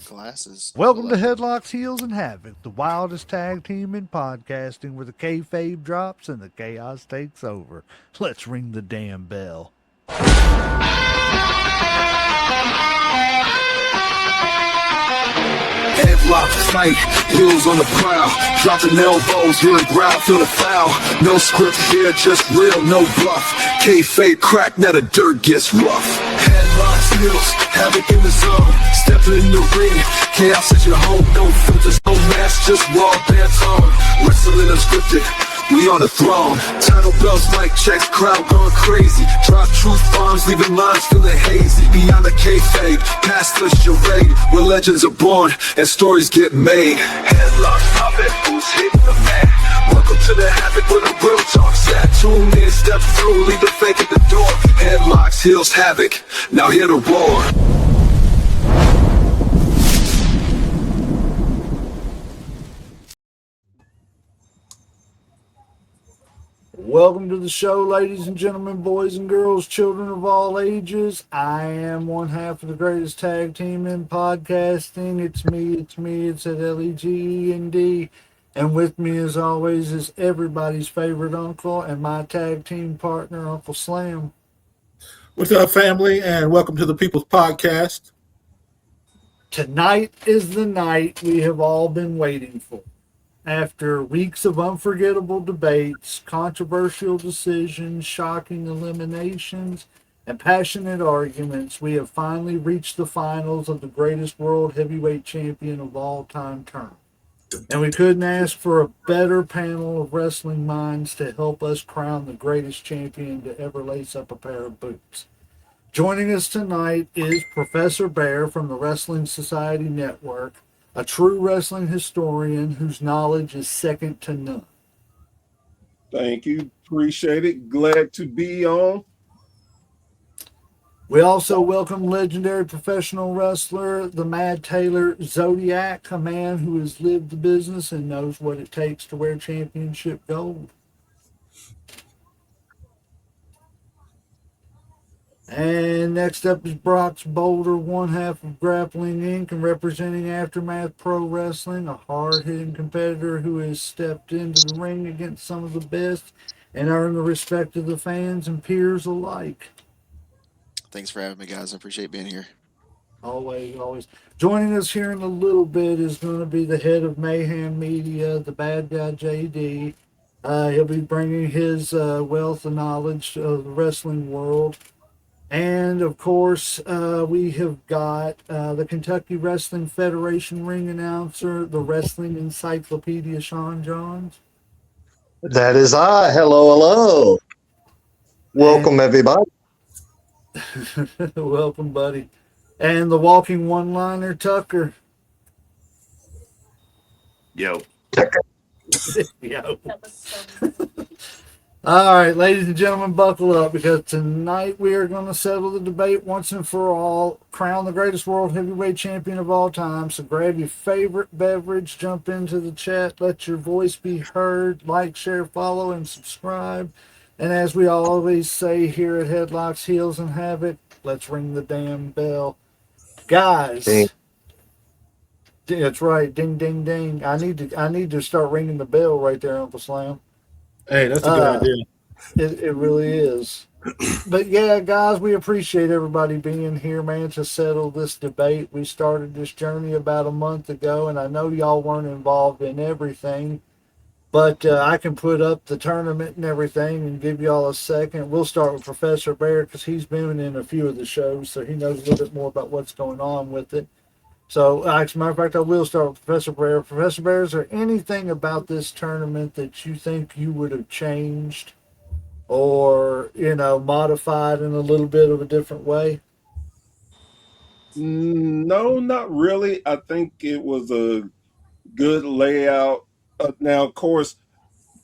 glasses. Welcome to Headlocks, Heels, and Havoc, the wildest tag team in podcasting where the kayfabe drops and the chaos takes over. Let's ring the damn bell. Headlock fight, heels on the prowl, dropping elbows, hearing growl, feel the foul. No script here, just real, no bluff. Kayfabe crack, now the dirt gets rough. Headlocks, heels, havoc in the zone. Stepping in the ring, chaos at your home. No filters, no mask, just raw pants on. Wrestling unscripted, we on the throne. Title bells, mic checks, crowd going crazy. Drop truth bombs, leaving lines feeling hazy. Beyond the kayfabe, past the charade, where legends are born and stories get made. Headlocks poppin', who's hitting the mat? Welcome to the Havoc where the real talk's at. Tune in, step through, leave the fake at the door. Headlocks, heels, havoc, now hear the roar. Welcome to the show, ladies and gentlemen, boys and girls, children of all ages. I am one half of the greatest tag team in podcasting. It's me, it's at LEGEND. And with me, as always, is everybody's favorite uncle and my tag team partner, Uncle Slam. What's up, family, and welcome to the People's Podcast. Tonight is the night we have all been waiting for. After weeks of unforgettable debates, controversial decisions, shocking eliminations, and passionate arguments, we have finally reached the finals of the greatest world heavyweight champion of all time tournament. And we couldn't ask for a better panel of wrestling minds to help us crown the greatest champion to ever lace up a pair of boots. Joining us tonight is Professor Bear from the Wrestling Society Network, a true wrestling historian whose knowledge is second to none. Thank you. Appreciate it. Glad to be on. We also welcome legendary professional wrestler, the Mad Tailor, Xodiac, a man who has lived the business and knows what it takes to wear championship gold. And next up is Brox Boulder, one half of Grappling Inc. and representing Aftermath Pro Wrestling, a hard-hitting competitor who has stepped into the ring against some of the best and earned the respect of the fans and peers alike. Thanks for having me, guys. I appreciate being here. Always. Joining us here in a little bit is going to be the head of Mayham Media, the bad guy JD. He'll be bringing his wealth of knowledge of the wrestling world. And, of course, we have got the Kentucky Wrestling Federation ring announcer, the Wrestling Encyclopedia, Jahns. That is I. Hello. Welcome, everybody. Welcome, buddy. And the walking one-liner, Tucker. Yo. Yo. All right, ladies and gentlemen, buckle up because tonight we are going to settle the debate once and for all, crown the greatest world heavyweight champion of all time. So grab your favorite beverage, jump into the chat, let your voice be heard, like, share, follow, and subscribe. And as we always say here at Headlocks, Heels, and Havoc, let's ring the damn bell. Guys, Ding. That's right, ding, ding, ding. I need to start ringing the bell right there, Uncle Slam. Hey, that's a good idea. It really is. But yeah, guys, we appreciate everybody being here, man, to settle this debate. We started this journey about a month ago, and I know y'all weren't involved in everything, but I can put up the tournament and everything and give y'all a second. We'll start with Professor Bear because he's been in a few of the shows, so he knows a little bit more about what's going on with it. So, as a matter of fact, I will start with Professor Bear. Professor Bear, is there anything about this tournament that you think you would have changed or, modified in a little bit of a different way? No, not really. I think it was a good layout. Now, of course,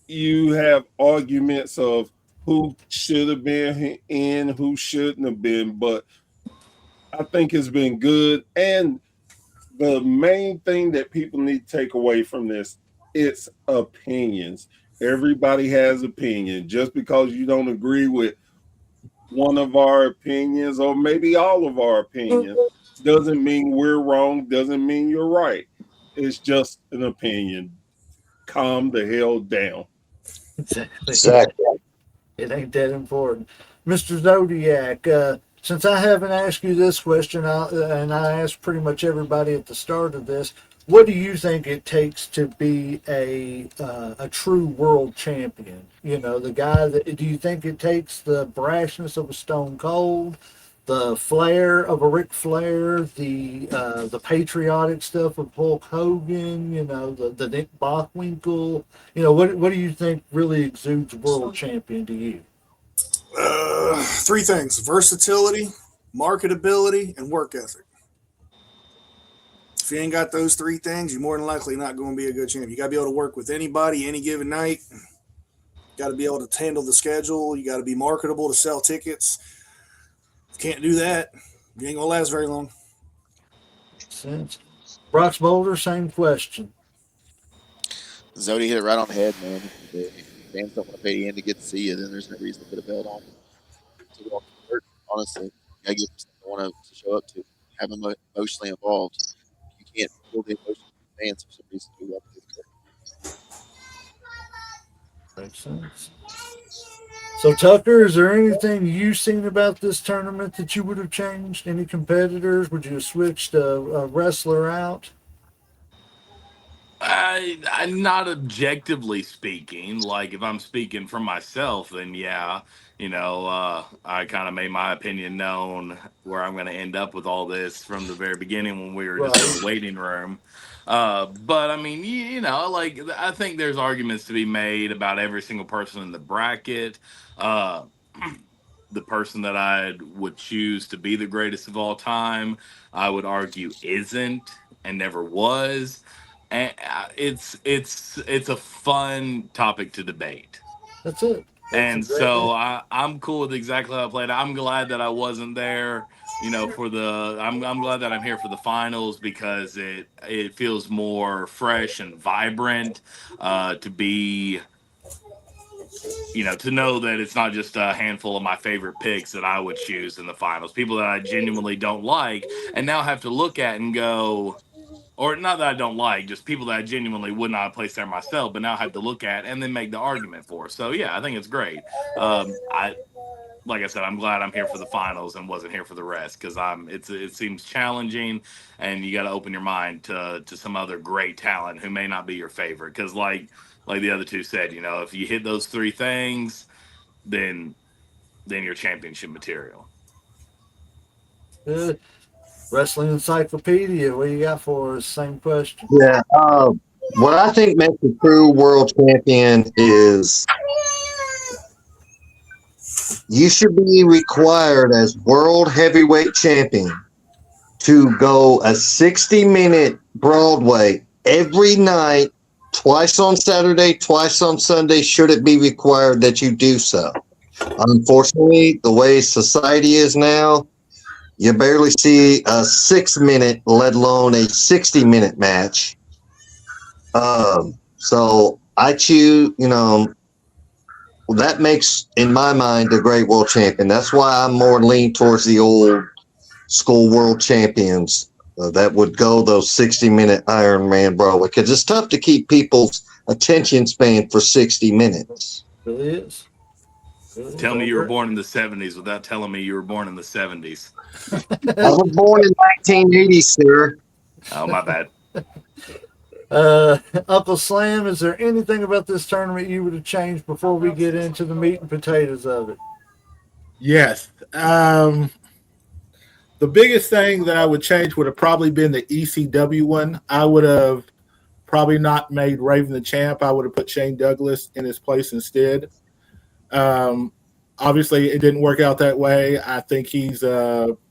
you have arguments of who should have been in, who shouldn't have been, but I think it's been good. And the main thing that people need to take away from this, it's opinions. Everybody has opinion. Just because you don't agree with one of our opinions or maybe all of our opinions doesn't mean we're wrong, doesn't mean you're right. It's just an opinion. Calm the hell down. Exactly. Exactly. It ain't that important. Mr. Zodiac, since I haven't asked you this question, and I asked pretty much everybody at the start of this, what do you think it takes to be a true world champion? You know, the guy that, do you think it takes the brashness of a Stone Cold, the flair of a Ric Flair, the patriotic stuff of Hulk Hogan, you know, the Nick Bockwinkel? You know, what do you think really exudes world champion to you? Three things: versatility, marketability, and work ethic. If you ain't got those three things, you're more than likely not going to be a good champion. You got to be able to work with anybody any given night. You got to be able to handle the schedule. You got to be marketable to sell tickets. If you can't do that, you ain't going to last very long. Makes sense. Brox Boulder, same question. Zodi hit it right on the head, man. If fans don't want to pay in to get to see you, then there's no reason to put a belt on. To go off the dirt, honestly, you gotta give them something to show up to. Have them emotionally involved. If you can't feel the emotion of the fans for some reason, you walk through the dirt. Makes sense. So, Tucker, is there anything you've seen about this tournament that you would have changed? Any competitors? Would you have switched a wrestler out? I'm not objectively speaking. Like, if I'm speaking for myself, then yeah, I kind of made my opinion known where I'm going to end up with all this from the very beginning when we were just in the waiting room. But I mean, like, I think there's arguments to be made about every single person in the bracket. Uh, the person that I would choose to be the greatest of all time, I would argue isn't and never was. And it's a fun topic to debate. That's it. That's And exactly so it. I'm cool with exactly how I played. I'm glad that I wasn't there, for the I'm glad that I'm here for the finals because it feels more fresh and vibrant to be to know that it's not just a handful of my favorite picks that I would choose in the finals, people that I genuinely don't like and now have to look at and go, or not that I don't like, just people that I genuinely would not have placed there myself, but now have to look at and then make the argument for. So yeah, I think it's great. Like I said, I'm glad I'm here for the finals and wasn't here for the rest because it seems challenging, and you got to open your mind to some other great talent who may not be your favorite. Because like the other two said, if you hit those three things, then you're championship material. Good. Wrestling Encyclopedia, what you got for us? Same question. Yeah. What I think makes a true world champion is you should be required as world heavyweight champion to go a 60-minute Broadway every night, twice on Saturday, twice on Sunday, should it be required that you do so. Unfortunately, the way society is now, you barely see a 6-minute, let alone a 60-minute match. So I choose, that makes, in my mind, a great world champion. That's why I'm more lean towards the old school world champions that would go those 60-minute Iron Man Broadway, because it's tough to keep people's attention span for 60 minutes. It really is. Tell me you were born in the 70s without telling me you were born in the 70s. I was born in 1980, sir. Oh, my bad. Uncle Slam, is there anything about this tournament you would have changed before we get into the meat and potatoes of it? Yes. The biggest thing that I would change would have probably been the ECW one. I would have probably not made Raven the champ. I would have put Shane Douglas in his place instead. Obviously, it didn't work out that way. I think he's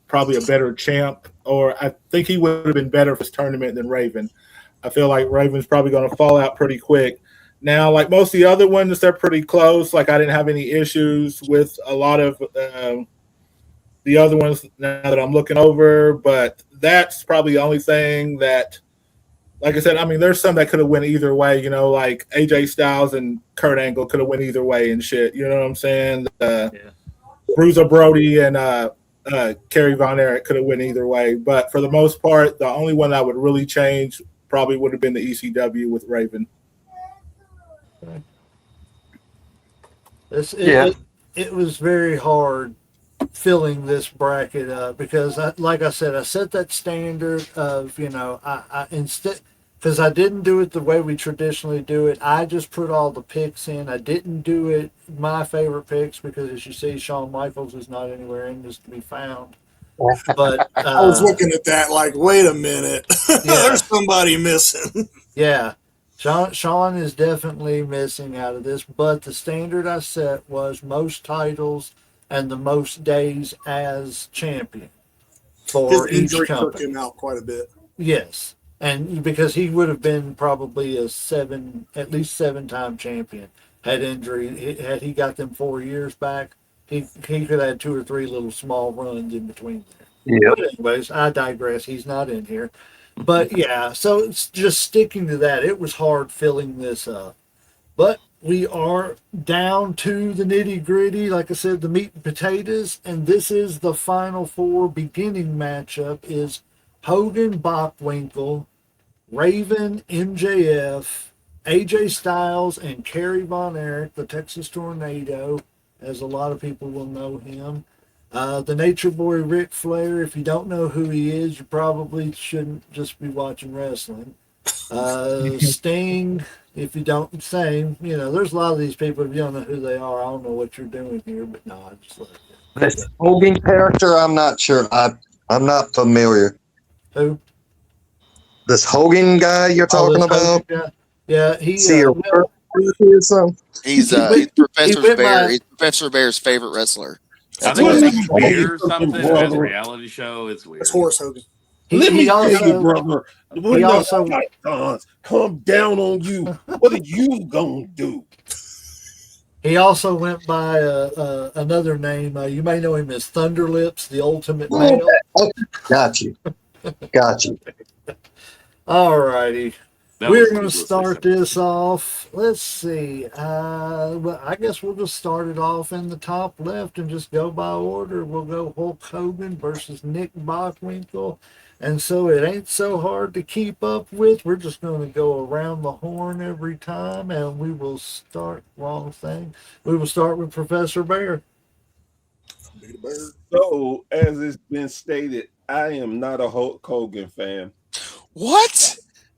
probably a better champ, or I think he would have been better for this tournament than Raven. I feel like Raven's probably going to fall out pretty quick. Now, like most of the other ones, they're pretty close. Like I didn't have any issues with a lot of the other ones now that I'm looking over, but that's probably the only thing that, like I said, I mean, there's some that could have went either way, like AJ Styles and Kurt Angle could have went either way and shit. You know what I'm saying? Bruiser Brody and Kerry Von Erich could have went either way. But for the most part, the only one I would really change probably would have been the ECW with Raven. It's, it, Yeah. it, it was very hard filling this bracket up because, like I said, I set that standard of, I instead, because I didn't do it the way we traditionally do it. I just put all the picks in. I didn't do it my favorite picks because, as you see, Shawn Michaels is not anywhere in this to be found. But I was looking at that like, wait a minute, yeah, there's somebody missing. yeah. Sean is definitely missing out of this, but the standard I set was most titles and the most days as champion His for each injury took company. him out quite a bit. Yes, and because he would have been probably at least 7-time champion had had he got them 4 years back, he could have had 2 or 3 little small runs in between there. Yep. But anyways, I digress. He's not in here. But yeah, so it's just sticking to that. It was hard filling this up. But we are down to the nitty gritty. Like I said, the meat and potatoes. And this is the final four beginning matchup is Hogan Bockwinkel, Raven MJF, AJ Styles, and Kerry Von Erich, the Texas Tornado, as a lot of people will know him. The Nature Boy Ric Flair, if you don't know who he is, you probably shouldn't just be watching wrestling. Sting, if you don't, same. There's a lot of these people, if you don't know who they are, I don't know what you're doing here, but no, I just let it go. This Hogan character, I'm not sure. I'm not familiar. Who? This Hogan guy you're talking This about? Hogan guy? Yeah, he, See your well, or something? He's Professor Bear's favorite wrestler. I That's think what it's it like is. Beer or something. It has a reality show. It's weird. It's Horace Hogan. Let me tell you, also, brother, when he the also- Pythons come down on you, what are you gonna do? he also went by another name. You may know him as Thunderlips, the Ultimate Male. Okay, got you. Got you. All righty. That We're was going to needlessly start simple. this off. Let's see. Well, I guess we'll just start it off in the top left and just go by order. We'll go Hulk Hogan versus Nick Bockwinkel. And so it ain't so hard to keep up with. We're just going to go around the horn every time, and we will start, wrong thing. We will start with Professor Bear. So, as it's been stated, I am not a Hulk Hogan fan. What?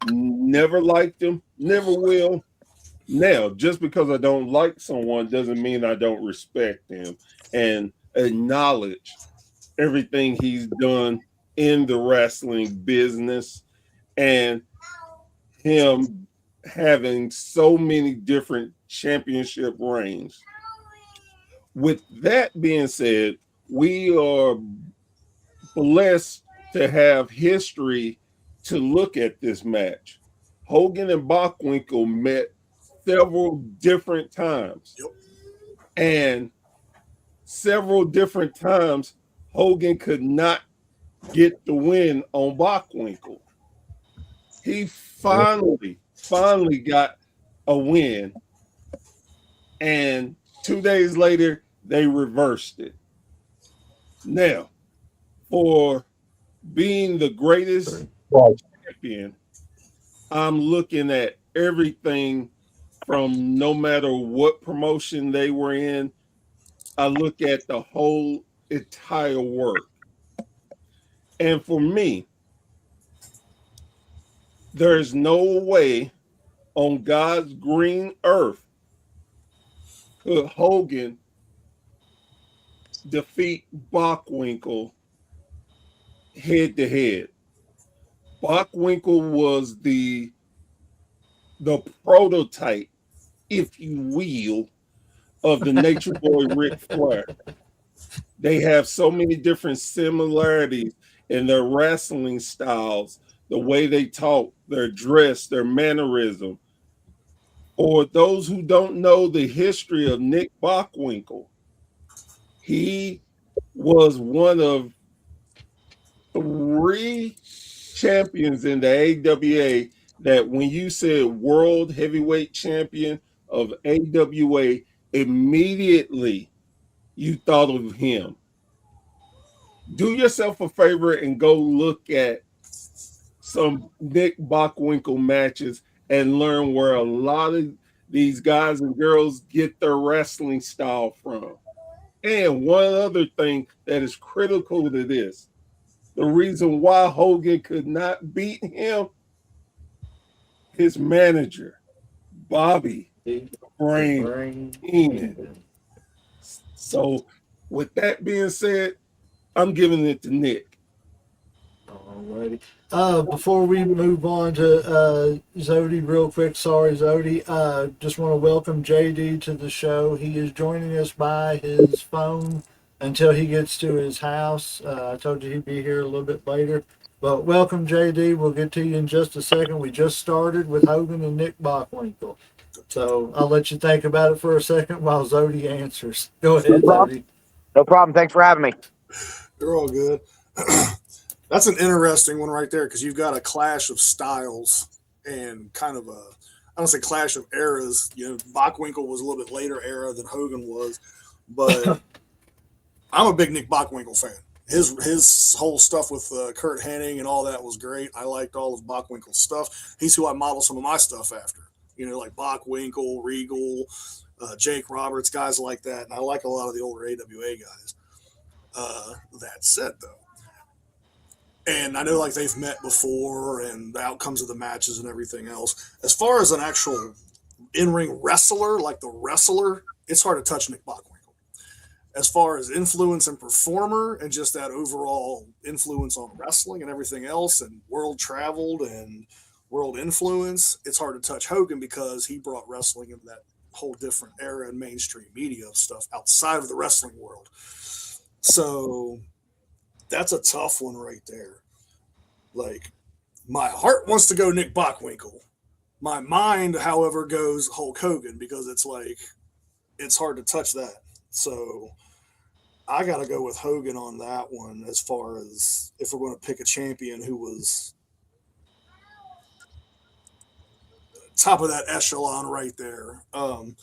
Never liked him, never will. Now, just because I don't like someone doesn't mean I don't respect him and acknowledge everything he's done in the wrestling business and him having so many different championship reigns. With that being said, we are blessed to have history to look at this match. Hogan and Bockwinkel met several different times. Yep. And several different times, Hogan could not get the win on Bockwinkel. He finally got a win. And 2 days later, they reversed it. Now, for being the greatest champion, I'm looking at everything from no matter what promotion they were in. I look at the whole entire work. And for me, there's no way on God's green earth could Hogan defeat Bockwinkel head to head. Bockwinkel was the prototype, if you will, of the Nature Boy Ric Flair. They have so many different similarities in their wrestling styles, the way they talk, their dress, their mannerism. For those who don't know the history of Nick Bockwinkel, he was one of 3 champions in the AWA that when you said world heavyweight champion of AWA, immediately you thought of him. do yourself a favor and go look at some Nick Bockwinkel matches and learn where a lot of these guys and girls get their wrestling style from. And one other thing that is critical to this, the reason why Hogan could not beat him, his manager, Bobby The Brain brain. Heenan. So, with that being said, I'm giving it to Nick. Alrighty. Before we move on to Zodi, real quick, sorry, Zodi. Just want to welcome JD to the show. He is joining us by his phone until he gets to his house. I told you he'd be here a little bit later. But welcome, JD. We'll get to you in just a second. We just started with Hogan and Nick Bockwinkel. So I'll let you think about it for a second while Zodi answers. Go ahead, Zodi. No problem. Thanks for having me. They're all good. That's an interesting one right there because you've got a clash of styles and kind of a, I don't say clash of eras. You know, Bockwinkel was a little bit later era than Hogan was, but I'm a big Nick Bockwinkel fan. His whole stuff with Kurt Hennig and all that was great. I liked all of Bockwinkel's stuff. He's who I model some of my stuff after. You know, like Bockwinkel, Regal, Jake Roberts, guys like that. And I like a lot of the older AWA guys. That said, though, and I know like they've met before and the outcomes of the matches and everything else. As far as an actual in-ring wrestler, like the wrestler, it's hard to touch Nick Bockwinkel. As far as influence and performer and just that overall influence on wrestling and everything else and world traveled and world influence, it's hard to touch Hogan because he brought wrestling into that whole different era in mainstream media of stuff outside of the wrestling world. So that's a tough one right there. Like, my heart wants to go Nick Bockwinkel. My mind, however, goes Hulk Hogan because it's like, it's hard to touch that. So I got to go with Hogan on that one as far as if we're going to pick a champion who was top of that echelon right there. And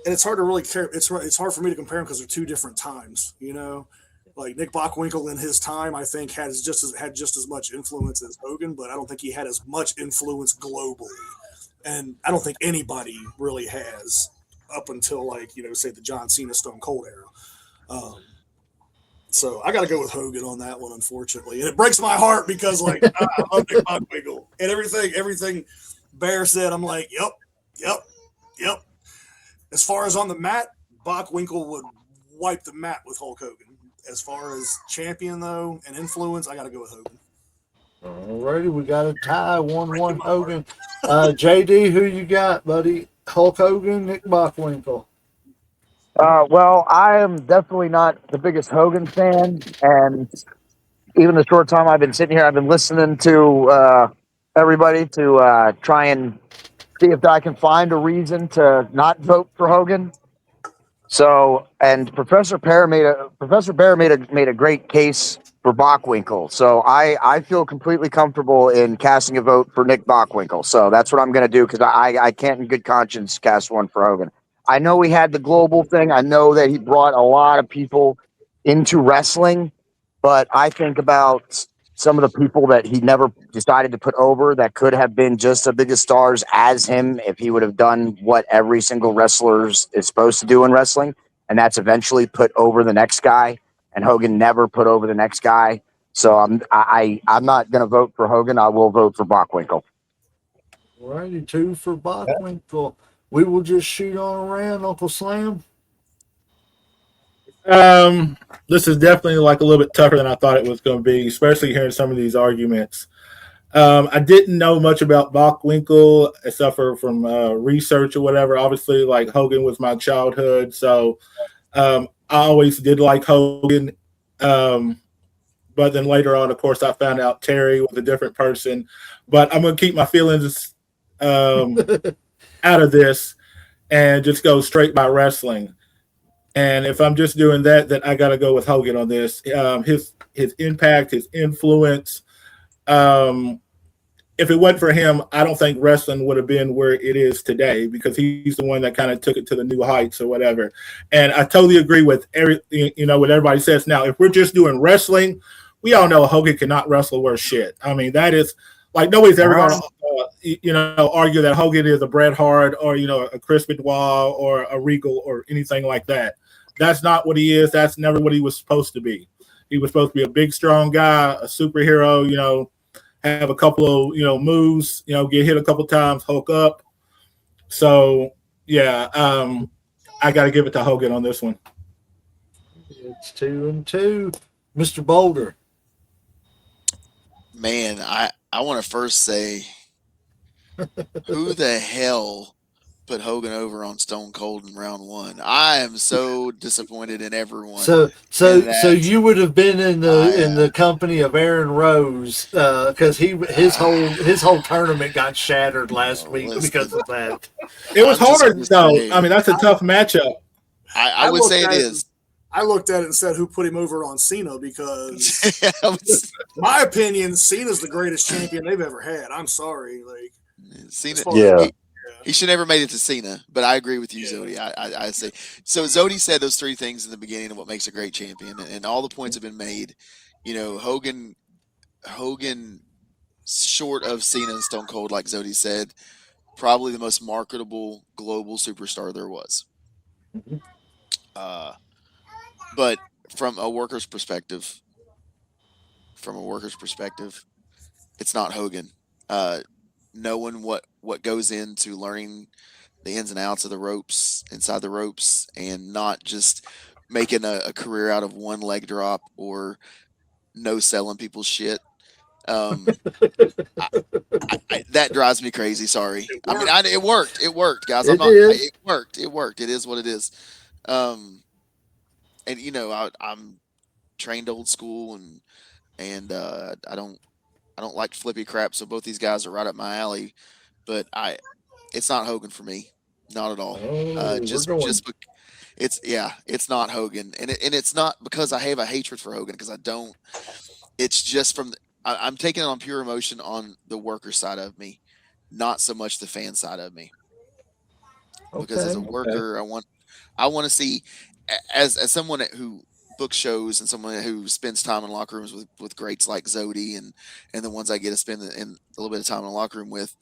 it's hard to really care. It's hard for me to compare them because they're two different times, you know. Like Nick Bockwinkel in his time, I think had just as much influence as Hogan, but I don't think he had as much influence globally. And I don't think anybody really has up until like, you know, say the John Cena Stone Cold era. So I got to go with Hogan on that one, unfortunately. And it breaks my heart because like I love Nick Bockwinkel and everything Bear said. I'm like, yep. As far as on the mat, Bockwinkel would wipe the mat with Hulk Hogan. As far as champion, though, and influence, I got to go with Hogan. Alrighty, we got a tie, 1-1 Hogan. JD, who you got, buddy? Hulk Hogan, Nick Bockwinkel. Well, I am definitely not the biggest Hogan fan, and even the short time I've been sitting here, I've been listening to everybody to try and see if I can find a reason to not vote for Hogan. So, and Professor Bear made a great case for Bockwinkel. So I feel completely comfortable in casting a vote for Nick Bockwinkel. So that's what I'm going to do because I can't in good conscience cast one for Hogan. I know he had the global thing. I know that he brought a lot of people into wrestling, but I think about some of the people that he never decided to put over that could have been just as big as stars as him if he would have done what every single wrestler is supposed to do in wrestling, and that's eventually put over the next guy. And Hogan never put over the next guy. So I'm not going to vote for Hogan. I will vote for Bockwinkel. Alrighty, 2 for Bockwinkel. We will just shoot on around, Uncle Slam. This is definitely like a little bit tougher than I thought it was going to be, especially hearing some of these arguments. I didn't know much about Bockwinkel except for from research or whatever. Obviously, like Hogan was my childhood, so I always did like Hogan. But then later on, of course, I found out Terry was a different person. But I'm going to keep my feelings out of this and just go straight by wrestling. And if I'm just doing that, then I got to go with Hogan on this. His impact, his influence. It if it wasn't for him, I don't think wrestling would have been where it is today because he's the one that kind of took it to the new heights or whatever. And I totally agree with what everybody says. Now, if we're just doing wrestling, we all know Hogan cannot wrestle worth shit. I mean, that is like nobody's ever going to argue that Hogan is a Bret Hart or a Chris Benoit or a Regal or anything like that. That's not what he is. That's never what he was supposed to be. He was supposed to be a big, strong guy, a superhero. Have a couple of moves. Get hit a couple times, Hulk up. So yeah, I got to give it to Hogan on this one. It's 2-2. Mr. Boulder. Man, I want to first say, who the hell put Hogan over on Stone Cold in round one? I am so disappointed in everyone. So you would have been in the company of Aaron Rose because his whole tournament got shattered last week because of that. It was hard though. I mean, that's a tough matchup. I would say it is. I looked at it and said, who put him over on Cena? Because my opinion, Cena's the greatest champion they've ever had. I'm sorry. Like Cena, yeah. He should never made it to Cena, but I agree with you, Zodi. I say so. Zodi said those three things in the beginning of what makes a great champion, and all the points have been made. Hogan, short of Cena and Stone Cold, like Zodi said, probably the most marketable global superstar there was. But from a worker's perspective, it's not Hogan. Knowing what goes into learning the ins and outs of the ropes, inside the ropes, and not just making a career out of one leg drop or no selling people's shit. That drives me crazy. Sorry. It worked. It worked, guys. It worked. It worked. It is what it is. And I'm trained old school, and I don't like flippy crap. So both these guys are right up my alley, but it's not Hogan for me, not at all. It's not Hogan, and it's not because I have a hatred for Hogan, because I don't. It's just I'm taking it on pure emotion on the worker side of me, not so much the fan side of me. Because as a worker, I want to see, as someone who books shows and someone who spends time in locker rooms with greats like Zodi and the ones I get to spend a little bit of time in the locker room with,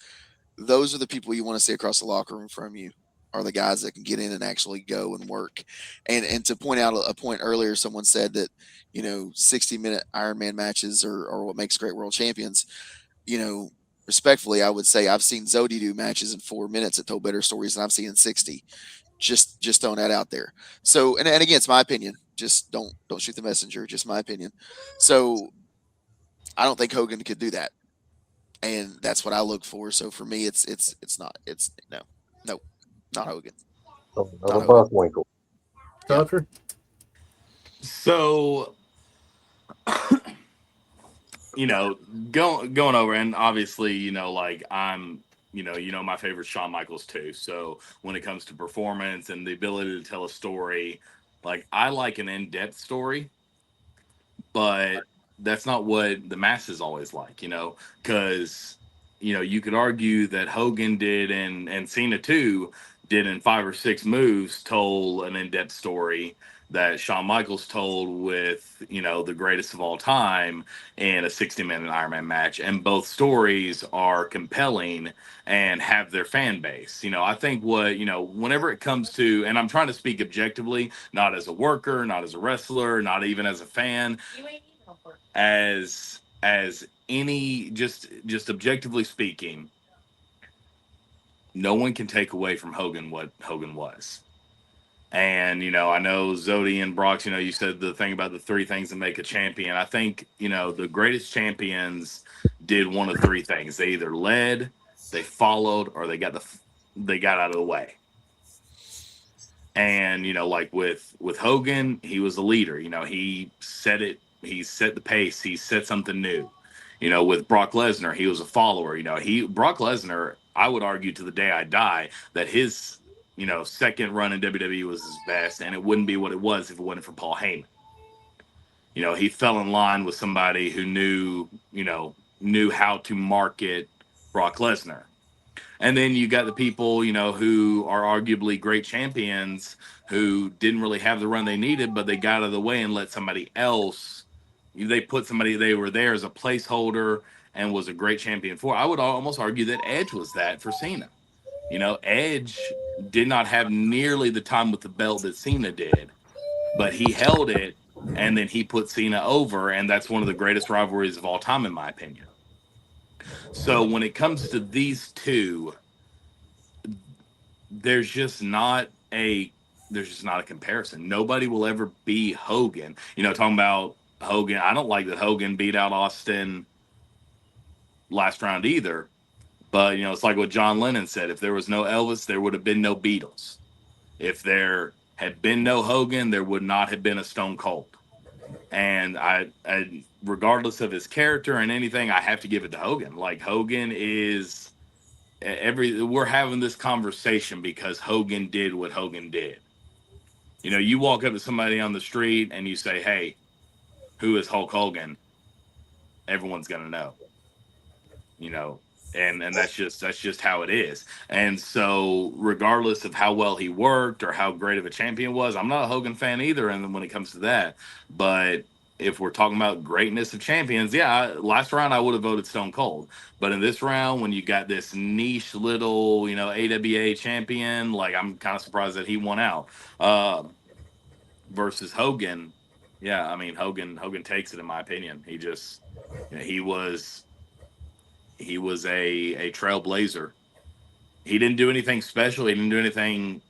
those are the people you want to see across the locker room from you, are the guys that can get in and actually go and work. And to point out a point earlier, someone said that 60-minute Ironman matches are what makes great world champions. Respectfully, I would say I've seen Zodi do matches in 4 minutes that told better stories than I've seen in 60. Just throwing that out there. So, and again, it's my opinion. Just don't shoot the messenger. Just my opinion. So, I don't think Hogan could do that, and that's what I look for. So for me, it's not. It's no, not Hogan. Not a Buffwinkle. Tucker. So, going over, and obviously, like I'm. My favorite Shawn Michaels too. So when it comes to performance and the ability to tell a story, like I like an in-depth story, but that's not what the masses always like, because you could argue that Hogan did and Cena too did in 5 or 6 moves told an in-depth story that Shawn Michaels told with, the greatest of all time in a 60-minute Ironman match. And both stories are compelling and have their fan base. I think whenever it comes to, and I'm trying to speak objectively, not as a worker, not as a wrestler, not even as a fan, as any, just objectively speaking, no one can take away from Hogan what Hogan was. And, I know Zodi and Brox, you said the thing about the 3 things that make a champion. I think, the greatest champions did one of 3 things. They either led, they followed, or they got out of the way. And, like with Hogan, he was a leader. He set the pace. He set something new. With Brock Lesnar, he was a follower. Brock Lesnar, I would argue to the day I die that his second run in WWE was his best, and it wouldn't be what it was if it wasn't for Paul Heyman. He fell in line with somebody who knew how to market Brock Lesnar. And then you got the people, you know, who are arguably great champions who didn't really have the run they needed, but they got out of the way and let somebody else. They put somebody, they were there as a placeholder and was a great champion for. I would almost argue that Edge was that for Cena. You know, Edge did not have nearly the time with the belt that Cena did, but he held it and then he put Cena over. And that's one of the greatest rivalries of all time, in my opinion. So when it comes to these two, there's just not a comparison. Nobody will ever be Hogan. You know, talking about Hogan, I don't like that Hogan beat out Austin last round either. But you know, it's like what John Lennon said: if there was no Elvis, there would have been no Beatles. If there had been no Hogan, there would not have been a Stone Cold. And I regardless of his character and anything, I have to give it to Hogan. Like Hogan is we're having this conversation because Hogan did what Hogan did. You know, you walk up to somebody on the street and you say, "Hey, who is Hulk Hogan?" Everyone's gonna know. You know, and that's just how it is. And so, regardless of how well he worked or how great of a champion was, I'm not a Hogan fan either. And when it comes to that, but if we're talking about greatness of champions, yeah, last round I would have voted Stone Cold. But in this round, when you got this niche little, you know, AWA champion, like I'm kind of surprised that he won out versus Hogan. Yeah, I mean Hogan takes it in my opinion. He just, you know, he was a trailblazer. He didn't do anything special. He didn't do anything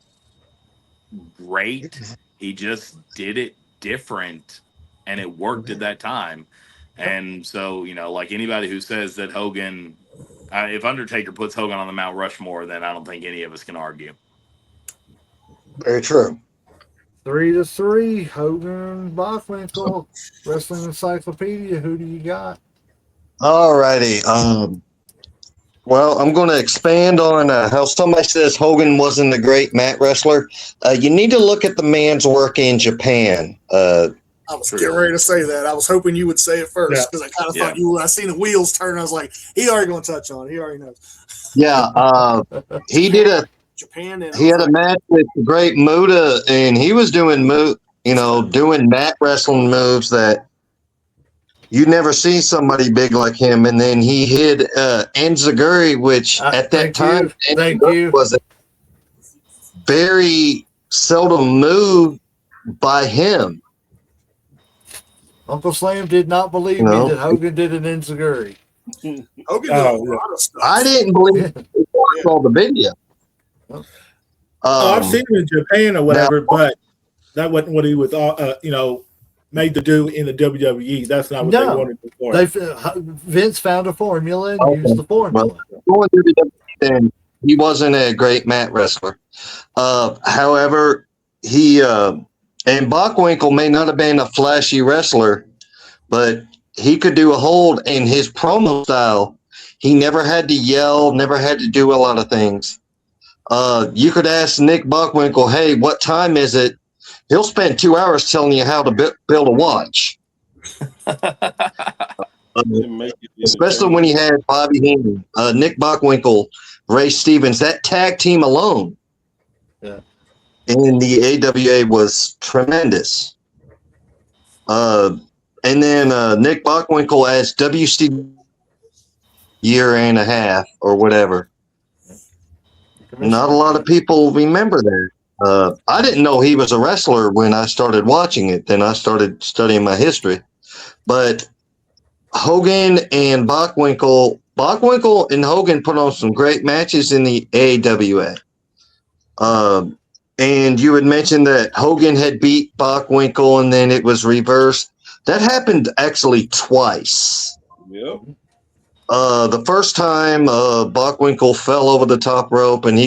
great. He just did it different, and it worked at that time. And so, you know, like anybody who says that Hogan, if Undertaker puts Hogan on the Mount Rushmore, then I don't think any of us can argue. Very true. 3-3, Hogan, Bockwinkel, Wrestling Encyclopedia. Who do you got? All righty. Well, I'm going to expand on how somebody says Hogan wasn't a great mat wrestler. You need to look at the man's work in Japan. I was getting ready to say that. I was hoping you would say it first because I kind of thought you. I seen the wheels turn. I was like, he already going to touch on it. He already knows. Yeah, he did Japan. And he had a match with the Great Muta, and he was doing doing mat wrestling moves that you never see somebody big like him. And then he hit Enziguri, which at that time was a very seldom move by him. Uncle Slam did not believe me that Hogan did an Enziguri. Hogan did a lot of stuff. I didn't believe it. I saw the video. I've seen him in Japan or whatever, but that wasn't what he was, made to do in the WWE. That's not what they wanted before. Vince found a formula and used the formula. And he wasn't a great mat wrestler. However, he and Bockwinkel may not have been a flashy wrestler, but he could do a hold in his promo style. He never had to yell, never had to do a lot of things. You could ask Nick Bockwinkel, "Hey, what time is it?" He'll spend 2 hours telling you how to build a watch. Especially when he had Bobby Heenan, Nick Bockwinkel, Ray Stevens. That tag team alone in the AWA was tremendous. And then Nick Bockwinkel as WC year and a half or whatever. Not a lot of people remember that. I didn't know he was a wrestler when I started watching it. Then I started studying my history. But Hogan and Bockwinkel and Hogan put on some great matches in the AWA. And you had mentioned that Hogan had beat Bockwinkel and then it was reversed. That happened actually twice. Yep. The first time Bockwinkel fell over the top rope and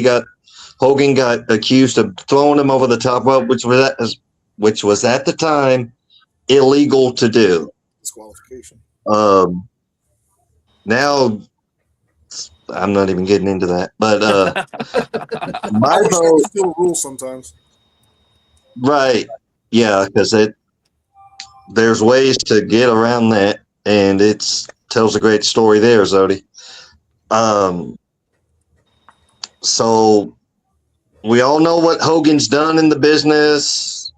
Hogan got accused of throwing him over the top rope, which was at the time illegal to do. Disqualification. Now I'm not even getting into that, but my vote still a rule sometimes. Right? Yeah, because there's ways to get around that, and it tells a great story there, Zodi. So we all know what Hogan's done in the business.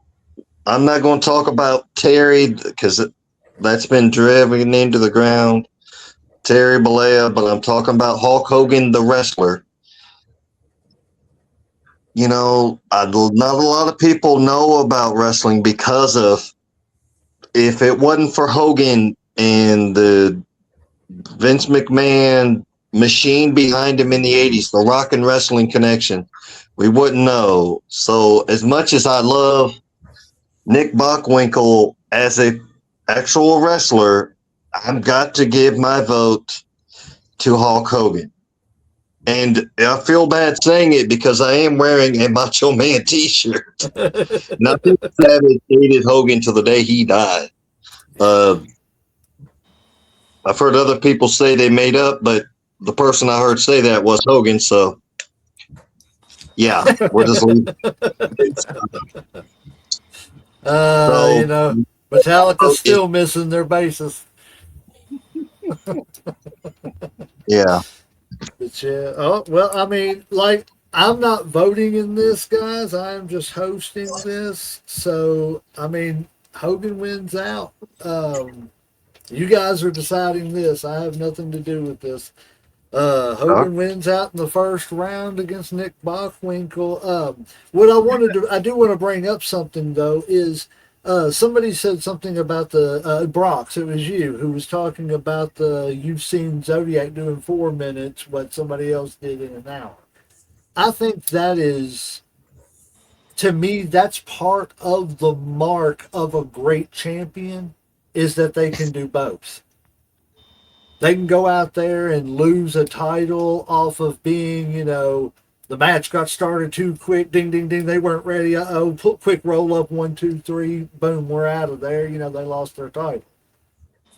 I'm not going to talk about Terry because that's been driven into the ground. Terry Bollea, but I'm talking about Hulk Hogan, the wrestler. You know, not a lot of people know about wrestling because of if it wasn't for Hogan and the Vince McMahon machine behind him in the 80s, the Rock and Wrestling Connection, we wouldn't know. So as much as I love Nick Bockwinkel as a actual wrestler, I've got to give my vote to Hulk Hogan. And I feel bad saying it because I am wearing a Macho Man t-shirt. Nothing Savage hated Hogan till the day he died. I've heard other people say they made up, but the person I heard say that was Hogan. So, yeah, we'll just leave it. So, You know, Metallica's still missing their bassist. yeah. But yeah, oh well. I mean, like I'm not voting in this, guys. I'm just hosting this. So I mean, Hogan wins out. You guys are deciding this. I have nothing to do with this. Hogan wins out in the first round against Nick Bockwinkel. What I wanted to, I do want to bring up something though, is somebody said something about the Brox. It was you who was talking about you've seen Xodiac doing 4 minutes, what somebody else did in an hour. I think that is, to me, that's part of the mark of a great champion is that they can do both. They can go out there and lose a title off of being, you know, the match got started too quick, ding, ding, ding, they weren't ready, quick roll up, 1, 2, 3, boom, we're out of there, you know, they lost their title.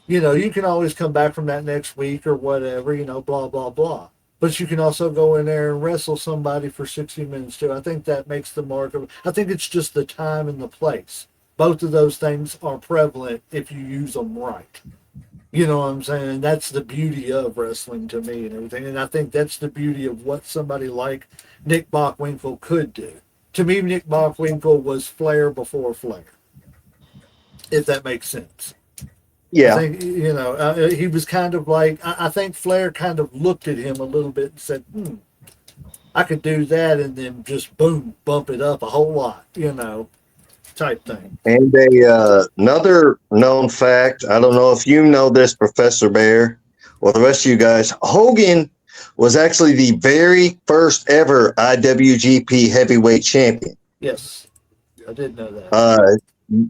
You know, you can always come back from that next week or whatever, you know, blah, blah, blah. But you can also go in there and wrestle somebody for 60 minutes too. I think that makes the mark of, I think it's just the time and the place. Both of those things are prevalent if you use them right. You know what I'm saying? That's the beauty of wrestling to me and everything. And I think that's the beauty of what somebody like Nick Bockwinkel could do. To me, Nick Bockwinkel was Flair before Flair, if that makes sense. Yeah. I think, you know, he was kind of like, I think Flair kind of looked at him a little bit and said, I could do that and then just boom, bump it up a whole lot, you know, type thing. And another known fact, I don't know if you know this, Professor Bear, or the rest of you guys, Hogan was actually the very first ever IWGP heavyweight champion. Yes, I did know that.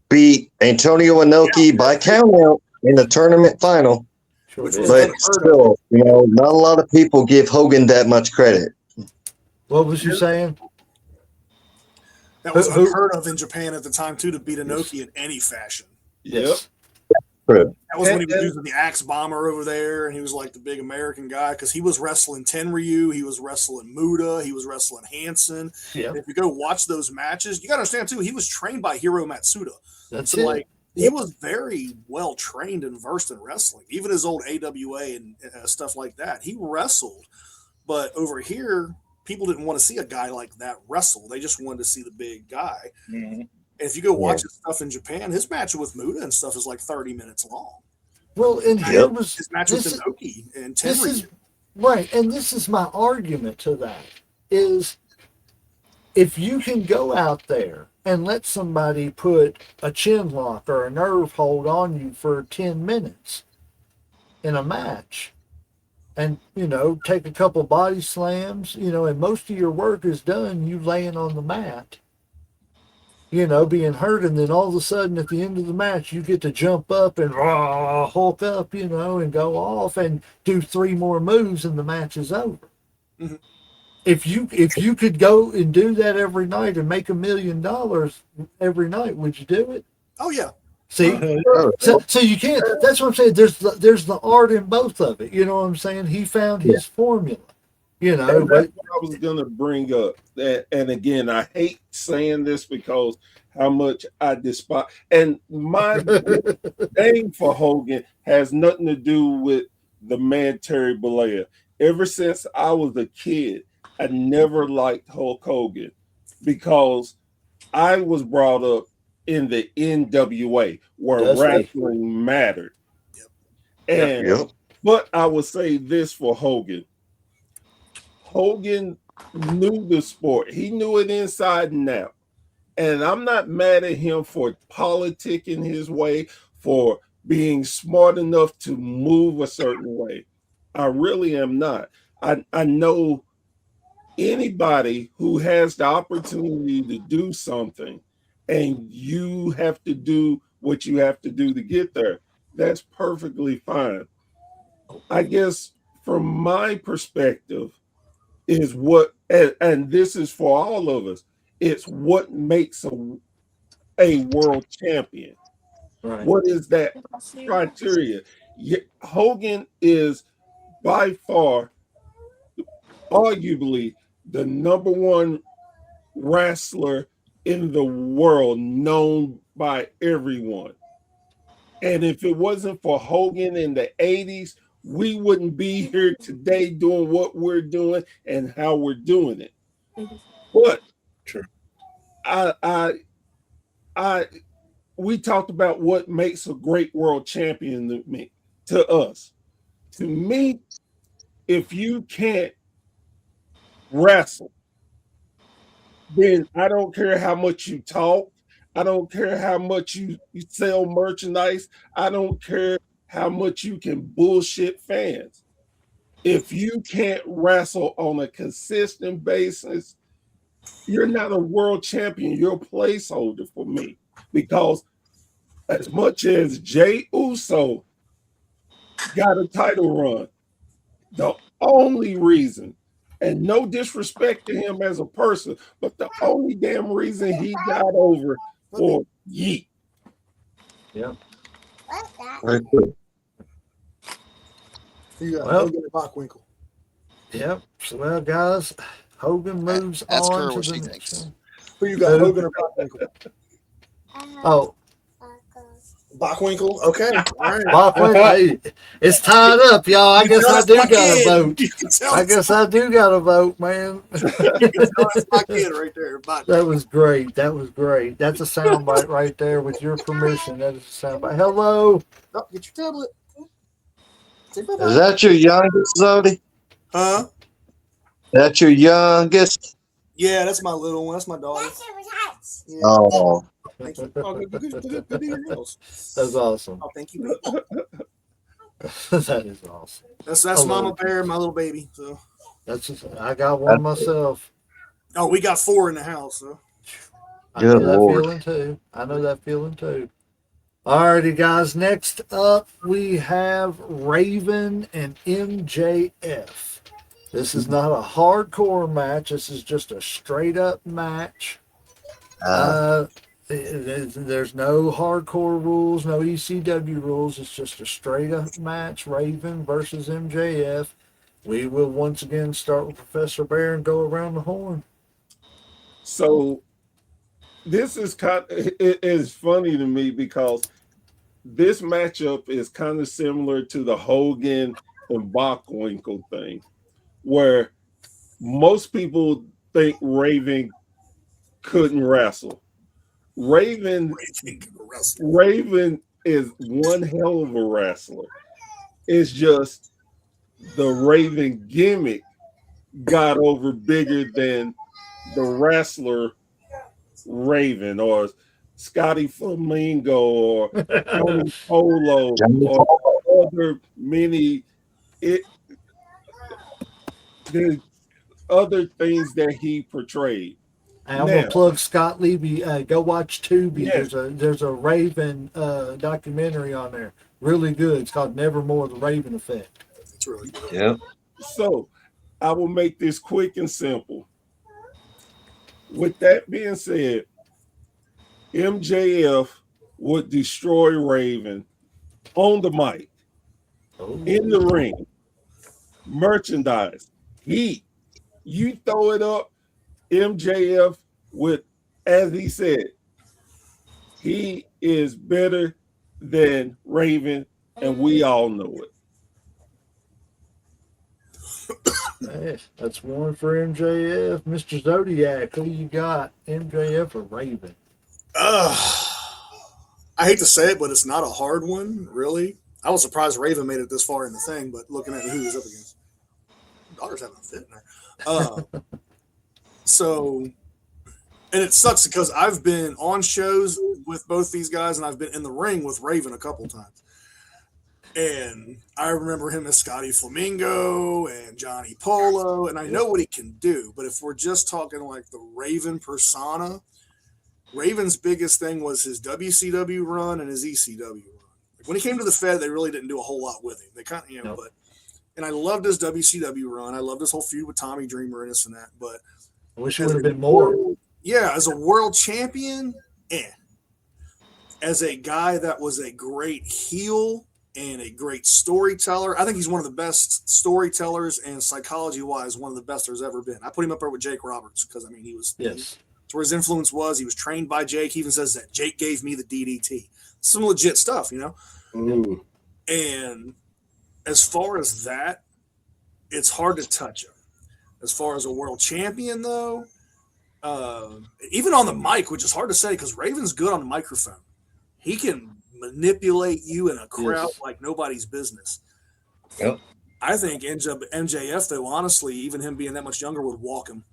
Beat Antonio Inoki by countout in the tournament final. Sure Which did. was But still, you know, not a lot of people give Hogan that much credit. What was you saying? That was unheard of in Japan at the time too, to beat Inoki in any fashion. Yes. True. That was when he was using the Axe Bomber over there, and he was like the big American guy because he was wrestling Tenryu, he was wrestling Muda, he was wrestling Hansen. Yeah. If you go watch those matches, you got to understand too, he was trained by Hiro Matsuda. That's so it. like he was very well trained and versed in wrestling. Even his old AWA and stuff like that, he wrestled. But over here, people didn't want to see a guy like that wrestle. They just wanted to see the big guy. Mm-hmm. And if you go watch his stuff in Japan, his match with Muda and stuff is like 30 minutes long. Well, and here was his match with Inoki and Tenryu. Right, and this is my argument to that is if you can go out there and let somebody put a chin lock or a nerve hold on you for 10 minutes in a match and, you know, take a couple body slams, you know, and most of your work is done you laying on the mat, you know, being hurt, and then all of a sudden at the end of the match you get to jump up and hulk up, you know, and go off and do 3 more moves and the match is over. Mm-hmm. If you could go and do that every night and make $1 million every night, would you do it? Oh yeah. See, so you can't. That's what I'm saying. There's the art in both of it. You know what I'm saying? He found his formula. You know, that's what I was gonna bring up. And again, I hate saying this because how much I despise. And my thing for Hogan has nothing to do with the man Terry Bollea. ever since I was a kid, I never liked Hulk Hogan because I was brought up in the NWA where Dusty. wrestling mattered. Yep. And Yep. but I would say this for Hogan. Hogan knew the sport. He knew it inside and out. And I'm not mad at him for politicking his way, for being smart enough to move a certain way. I really am not. I know anybody who has the opportunity to do something and you have to do what you have to do to get there. That's perfectly fine. I guess from my perspective, is what, and this is for all of us, it's what makes a world champion. Right. What is that criteria? Hogan is by far, arguably, the number one wrestler in the world, known by everyone. And if it wasn't for Hogan in the 80s, we wouldn't be here today doing what we're doing and how we're doing it. But Sure. I we talked about what makes a great world champion to me, to us. To me, if you can't wrestle, then I don't care how much you talk. I don't care how much you sell merchandise. I don't care how much you can bullshit fans. If you can't wrestle on a consistent basis, you're not a world champion. You're a placeholder for me. Because as much as Jey Uso got a title run, the only reason, and no disrespect to him as a person, but the only damn reason he got over for Yeet. Yep. Very good. You got Well- Hogan and Bockwinkel. Yep. So, well, guys, Hogan moves Ask on her to what the she next thinks. one. Who you got, Who? Hogan or Bockwinkel? Oh, Bockwinkel. Okay. All right. Bachman, hey, it's tied up, y'all. I You guess tell I that's do my got to kid. vote. You can tell I guess I do got to vote, man. you can tell that's my kid right there. That was great. That was great. That's a soundbite right there. With your permission, that is a soundbite. Hello. Oh, get your tablet. Say Is bye-bye. that your youngest, Zodi? Huh? That's your youngest? Yeah, that's my little one. That's my daughter. Yeah. Oh, Thank you. Oh, good to your house. That's awesome. Oh, thank you, baby. That is awesome. That's Hello. Mama Bear, my little baby. So, That's just, I got one myself. oh, we got 4 in the house. So, I know Good that Lord. feeling too. I know that feeling too. Alrighty, guys. Next up, we have Raven and MJF. This is not a hardcore match. This is just a straight up match. There's no hardcore rules, no ECW rules. It's just a straight up match. Raven versus MJF. We will once again start with Professor Bear and go around the horn. So this is it is funny to me because this matchup is kind of similar to the Hogan and Bockwinkel thing, where most people think Raven couldn't wrestle. Raven is one hell of a wrestler. It's just the Raven gimmick got over bigger than the wrestler Raven or Scotty Flamingo or Tony Polo or other many the other things that he portrayed. And I'm gonna plug Scott Levy. Go watch Tubi. Yes. There's a Raven documentary on there. Really good. It's called Nevermore: The Raven Effect. it's really good. yeah. So I will make this quick and simple. With that being said, MJF would destroy Raven on the mic, in the ring, merchandise, heat. You throw it up, MJF with, as he said, he is better than Raven, and we all know it. Hey, that's one for MJF. Mr. Zodiac, who you got? MJF or Raven? I hate to say it, but it's not a hard one, really. I was surprised Raven made it this far in the thing, but looking at who he's up against, daughter's having a fit in there. So, and it sucks because I've been on shows with both these guys, and I've been in the ring with Raven a couple times. And I remember him as Scotty Flamingo and Johnny Polo, and I know what he can do. But if we're just talking like the Raven persona, Raven's biggest thing was his WCW run and his ECW run. Like when he came to the Fed, they really didn't do a whole lot with him. They kind of, Nope. but and I loved his WCW run. I loved his whole feud with Tommy Dreamer and this and that. But I wish it would have been more. as a world champion, as a guy that was a great heel and a great storyteller, I think he's one of the best storytellers, and psychology-wise, one of the best there's ever been. I put him up there with Jake Roberts because I mean he was Yes. That's where his influence was. He was trained by Jake. He even says that Jake gave me the DDT. Some legit stuff, you know? Ooh. And as far as that, it's hard to touch him. As far as a world champion, though, even on the mic, which is hard to say because Raven's good on the microphone. He can manipulate you in a crowd like nobody's business. Yep. I think MJF, though, honestly, even him being that much younger, would walk him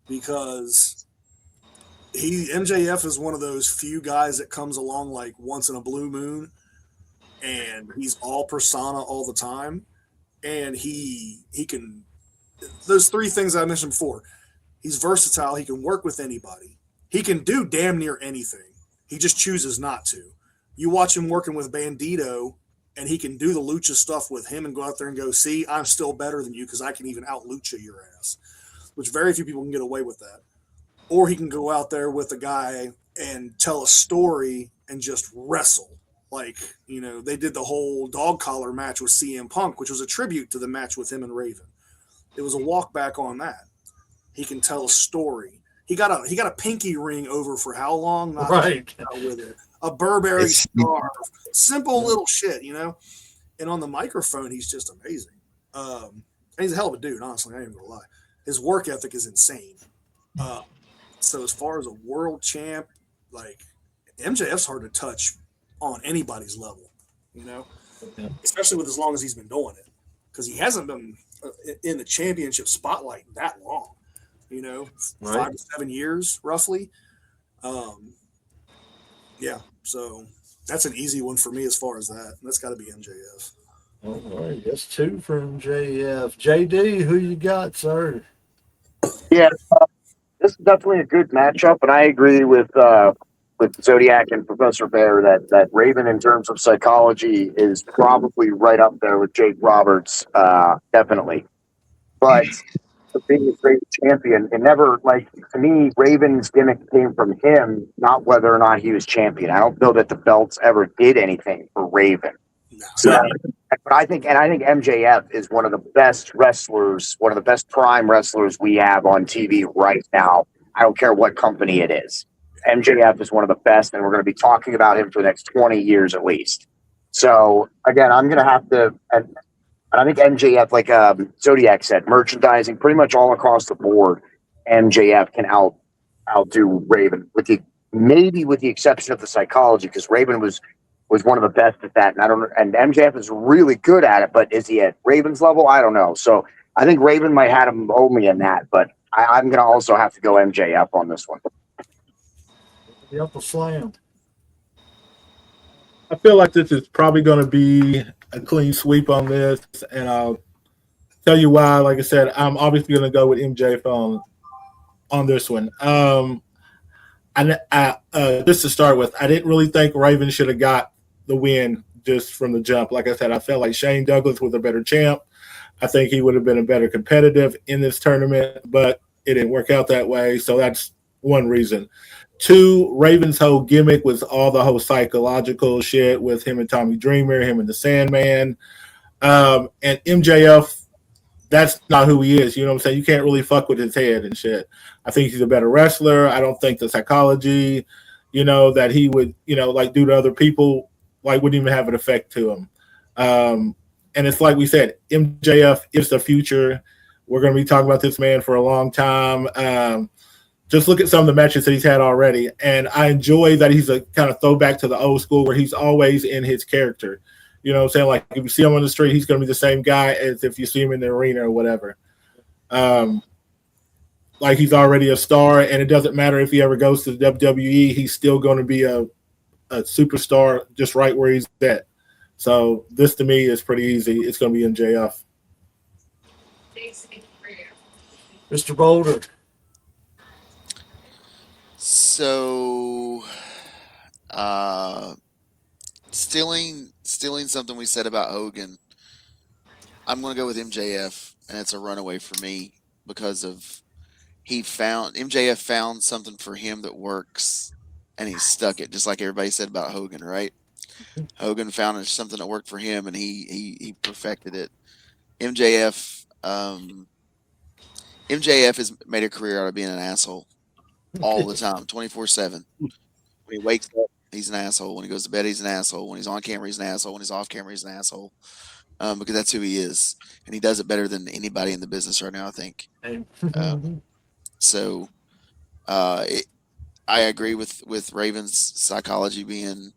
because MJF is one of those few guys that comes along like once in a blue moon, and he's all persona all the time, and he can. Those three things I mentioned before. He's versatile. He can work with anybody. He can do damn near anything. He just chooses not to. You watch him working with Bandito, and he can do the lucha stuff with him and go out there and go, see, I'm still better than you because I can even out lucha your ass, which very few people can get away with that. Or he can go out there with a guy and tell a story and just wrestle. Like, you know, they did the whole dog collar match with CM Punk, which was a tribute to the match with him and Raven. It was a walk back on that. He can tell a story. He got a pinky ring over for how long? Not Right. with it. A Burberry scarf. Simple little shit, you know? And on the microphone, he's just amazing. And he's a hell of a dude, honestly. I ain't even gonna lie. His work ethic is insane. So as far as a world champ, like MJF's hard to touch on anybody's level, you know, especially with as long as he's been doing it, because he hasn't been in the championship spotlight that long, you know, 5 to 7 years roughly. Yeah, so that's an easy one for me as far as that. That's got to be MJF. All right, that's two from JF. JD, who you got, sir? Yeah, this is definitely a good matchup, and I agree with Zodiac and Professor Bear that Raven, in terms of psychology, is probably right up there with Jake Roberts, definitely. But for being a great champion, it never, like, to me, Raven's gimmick came from him, not whether or not he was champion. I don't feel that the belts ever did anything for Raven. So, but I think MJF is one of the best wrestlers, one of the best prime wrestlers we have on TV right now. I don't care what company it is. MJF is one of the best, and we're going to be talking about him for the next 20 years at least. So, again, I'm going to have to, and I think MJF, like Zodiac said, merchandising pretty much all across the board, MJF can outdo Raven, maybe with the exception of the psychology, because Raven was one of the best at that, and MJF is really good at it, but is he at Raven's level? I don't know. So I think Raven might have him only in that, but I'm going to also have to go MJF on this one. The upper slam. I feel like this is probably going to be a clean sweep on this, and I'll tell you why. Like I said, I'm obviously going to go with MJF on this one. Just to start with, I didn't really think Raven should have got the win just from the jump. Like I said, I felt like Shane Douglas was a better champ. I think he would have been a better competitive in this tournament, but it didn't work out that way. So that's one reason. Two, Raven's whole gimmick was all the whole psychological shit with him and Tommy Dreamer, him and the Sandman. And MJF, that's not who he is. You know what I'm saying? You can't really fuck with his head and shit. I think he's a better wrestler. I don't think the psychology, that he would, like do to other people, like wouldn't even have an effect to him. And it's like we said, MJF is the future. We're going to be talking about this man for a long time. Just look at some of the matches that he's had already, and I enjoy that he's a kind of throwback to the old school where he's always in his character. You know what I'm saying? Like if you see him on the street, he's going to be the same guy as if you see him in the arena or whatever. Um, like he's already a star, and it doesn't matter if he ever goes to the WWE, he's still going to be a superstar just right where he's at. So this to me is pretty easy. It's going to be MJF. Mr. Boulder. So, uh, stealing something we said about Hogan. I'm going to go with MJF, and it's a runaway for me because of MJF found something for him that works, and he stuck it, just like everybody said about Hogan, right? Hogan found something that worked for him, and he perfected it. MJF MJF has made a career out of being an asshole all the time, 24/7. When he wakes up, he's an asshole. When he goes to bed, he's an asshole. When he's on camera, he's an asshole. When he's off camera, he's an asshole. Because that's who he is, and he does it better than anybody in the business right now, I think. So, it, I agree with Raven's psychology being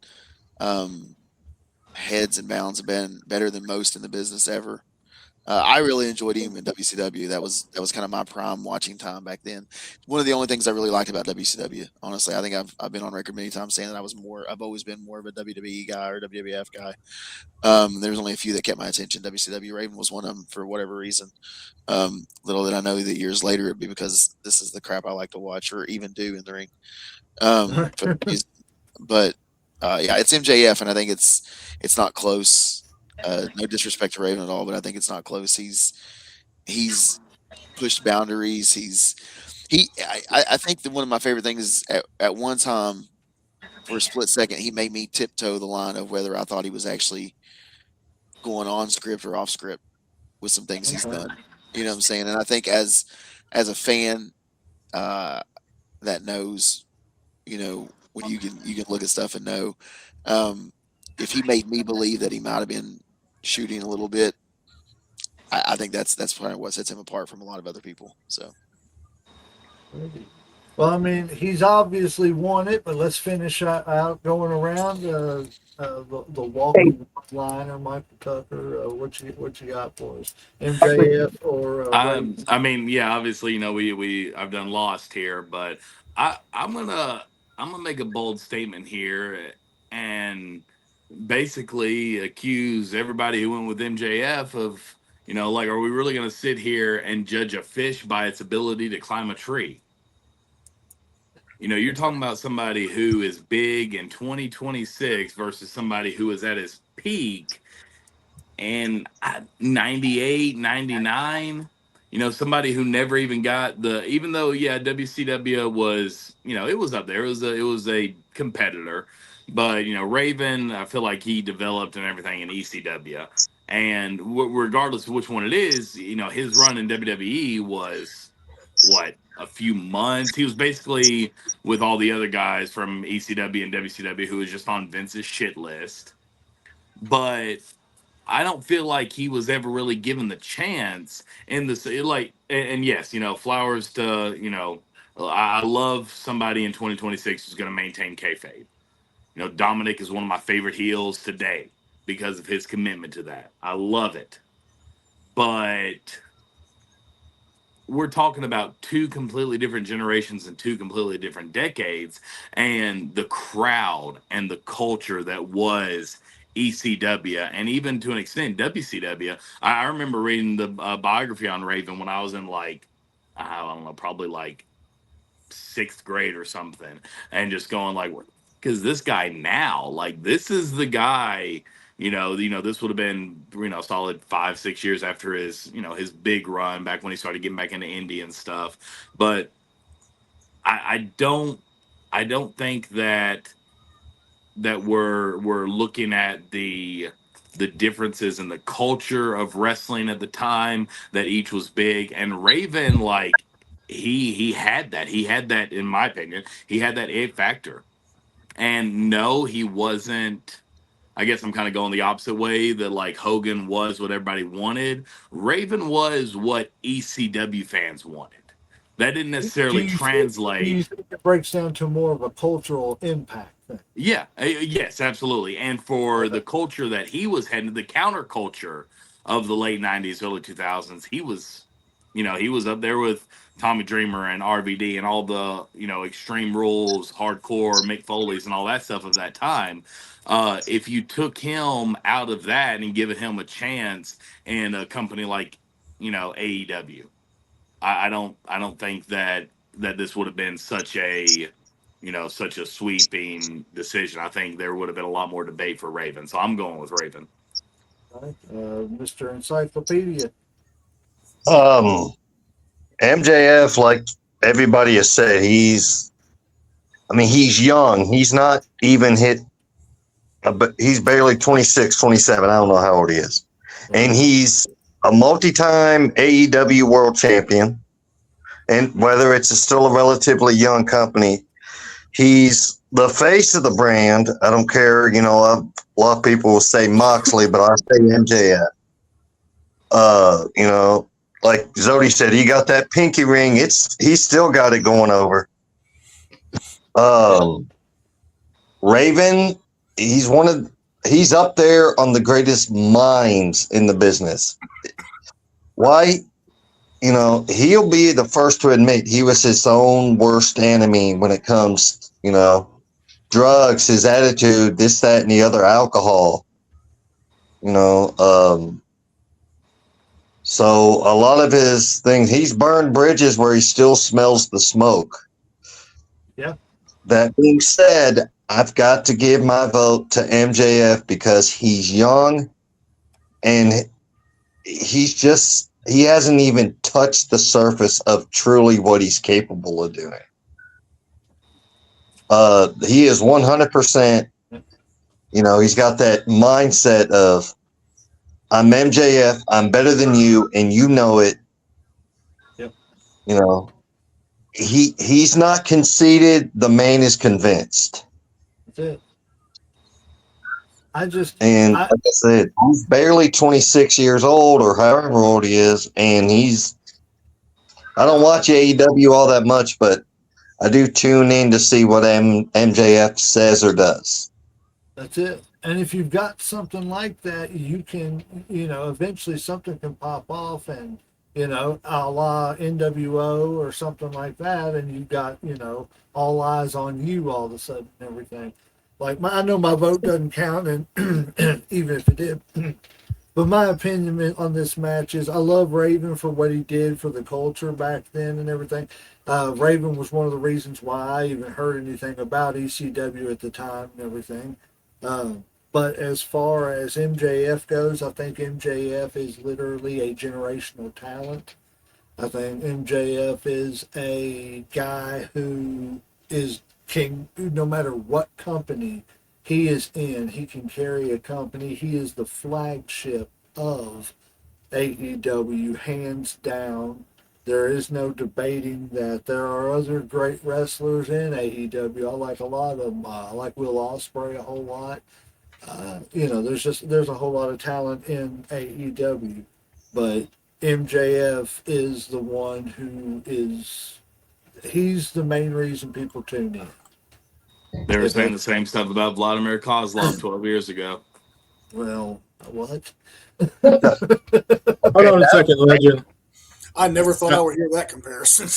heads and bounds been better than most in the business ever. I really enjoyed him in WCW. That was kind of my prime watching time back then. One of the only things I really liked about WCW, honestly, I think I've been on record many times saying that I've always been more of a WWE guy or WWF guy. There's only a few that kept my attention. WCW Raven was one of them for whatever reason. Little did I know that years later it'd be because this is the crap I like to watch or even do in the ring. For the reason. But yeah, it's MJF, and I think it's not close. No disrespect to Raven at all, but I think it's not close. He's pushed boundaries. I think that one of my favorite things is at one time for a split second he made me tiptoe the line of whether I thought he was actually going on script or off script with some things he's done. You know what I'm saying? And I think as a fan that knows, when you can look at stuff and know, if he made me believe that he might have been shooting a little bit, I think that's probably what sets him apart from a lot of other people. So Well, I mean, he's obviously won it, but let's finish out going around the walking liner, Michael Tucker. What you got for us? MJF or Ray? I mean, yeah, obviously, we I've done lost here, but I'm gonna make a bold statement here and basically accuse everybody who went with MJF of, like, are we really gonna sit here and judge a fish by its ability to climb a tree? You're talking about somebody who is big in 2026 versus somebody who is at his peak and 98, 99. Somebody who never even got even though, yeah, WCW was, it was up there. It was a competitor, but Raven, I feel like he developed and everything in ECW, and regardless of which one it is, his run in WWE was what, a few months. He was basically with all the other guys from ECW and WCW who was just on Vince's shit list, but I don't feel like he was ever really given the chance in this. Like, and yes, flowers to, I love somebody in 2026 who's going to maintain kayfabe. Dominic is one of my favorite heels today because of his commitment to that. I love it. But we're talking about two completely different generations and two completely different decades, and the crowd and the culture that was ECW and even to an extent WCW. I remember reading the biography on Raven when I was in, like, I don't know, probably like sixth grade or something, and just going like, because this guy now, like, this is the guy. This would have been, solid 5-6 years after his, his big run back when he started getting back into indie and stuff. But I don't think that we're looking at the differences in the culture of wrestling at the time, that each was big. And Raven, like, he had that in my opinion, he had that it factor. And no, he wasn't I guess I'm kind of going the opposite way, that like Hogan was what everybody wanted. Raven was what ECW fans wanted. That didn't Do necessarily you think, do you translate. think it breaks down to more of a cultural impact thing? Yeah, yes, absolutely. And for Okay. the culture that he was heading, the counterculture of the late 90s, early 2000s, he was, he was up there with Tommy Dreamer and RVD and all the, Extreme Rules, hardcore, Mick Foley's and all that stuff of that time. If you took him out of that and given him a chance in a company like, AEW, I don't think that this would have been such a sweeping decision. I think there would have been a lot more debate for Raven. So I'm going with Raven. Right. Mr. Encyclopedia. MJF, like everybody has said, he's young. He's not even hit, but he's barely 26, 27. I don't know how old he is. And he's a multi-time AEW world champion. And whether it's still a relatively young company, he's the face of the brand. I don't care. A lot of people will say Moxley, but I say MJF. Like Zodi said, he got that pinky ring. He's still got it going over. Raven, he's up there on the greatest minds in the business. Why? He'll be the first to admit he was his own worst enemy when it comes, drugs, his attitude, this, that, and the other, alcohol. So a lot of his things, he's burned bridges where he still smells the smoke. Yeah. That being said, I've got to give my vote to MJF because he's young and he hasn't even touched the surface of truly what he's capable of doing. He is 100%, he's got that mindset of, I'm MJF, I'm better than you, and you know it. Yep. He's not conceited, the man is convinced. That's it. Like I said, he's barely 26 years old or however old he is, and I don't watch AEW all that much, but I do tune in to see what MJF says or does. That's it. And if you've got something like that, you can, eventually something can pop off and, a la NWO or something like that. And you've got, all eyes on you all of a sudden and everything. Like, I know my vote doesn't count, and even if it did. But my opinion on this match is I love Raven for what he did for the culture back then and everything. Raven was one of the reasons why I even heard anything about ECW at the time and everything. But as far as MJF goes, I think MJF is literally a generational talent. I think MJF is a guy who no matter what company he is in, he can carry a company. He is the flagship of AEW, hands down. There is no debating that. There are other great wrestlers in AEW. I like a lot of them. I like Will Ospreay a whole lot. There's a whole lot of talent in AEW, but MJF is the one he's the main reason people tune in. They were saying the same stuff about Vladimir Kozlov 12 years ago. Well, what? Hold on a second, Legend. I never thought I would hear that comparison.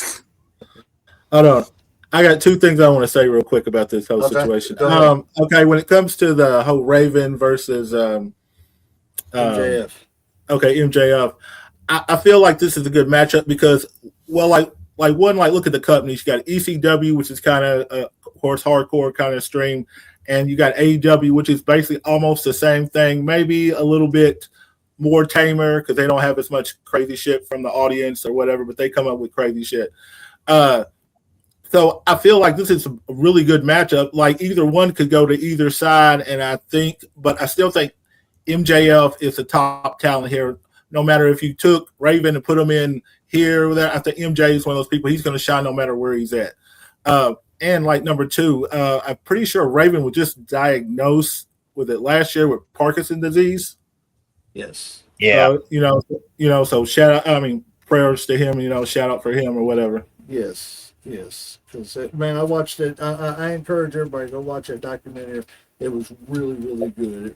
Hold on. I got two things I want to say real quick about this whole situation. Okay, when it comes to the whole Raven versus MJF. MJF, I feel like this is a good matchup because, look at the companies. You got ECW, which is kind of, of course, hardcore kind of stream, and you got AEW, which is basically almost the same thing, maybe a little bit more tamer because they don't have as much crazy shit from the audience or whatever, but they come up with crazy shit. So I feel like this is a really good matchup. Like either one could go to either side, and I still think MJF is the top talent here. No matter if you took Raven and put him in here or there, I think MJ is one of those people. He's going to shine no matter where he's at. And like number two, I'm pretty sure Raven was just diagnosed was it last year with Parkinson's disease. Yes. Yeah. So so shout out. I mean, prayers to him. Shout out for him or whatever. Yes. Yes. Because man, I watched it. I encourage everybody to go watch that documentary. It was really, really good.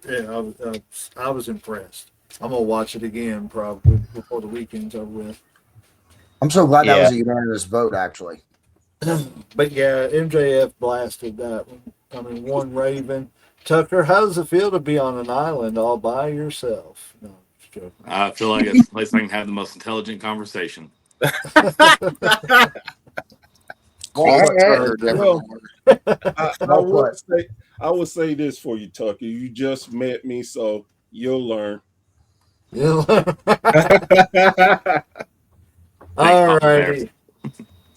I was impressed. I'm gonna watch it again probably before the weekend's over with. I'm so glad that Yeah. was a unanimous vote, actually. But yeah, MJF blasted that one. I mean, one Raven. Tucker, how does it feel to be on an island all by yourself? No, just joking. I feel like it's a place I can have the most intelligent conversation. Well put, Turd. Heard that Well, before. Well put. I would say this for you, Tucker. You just met me, so you'll learn. You know? Thanks, Papa Bear. Alrighty.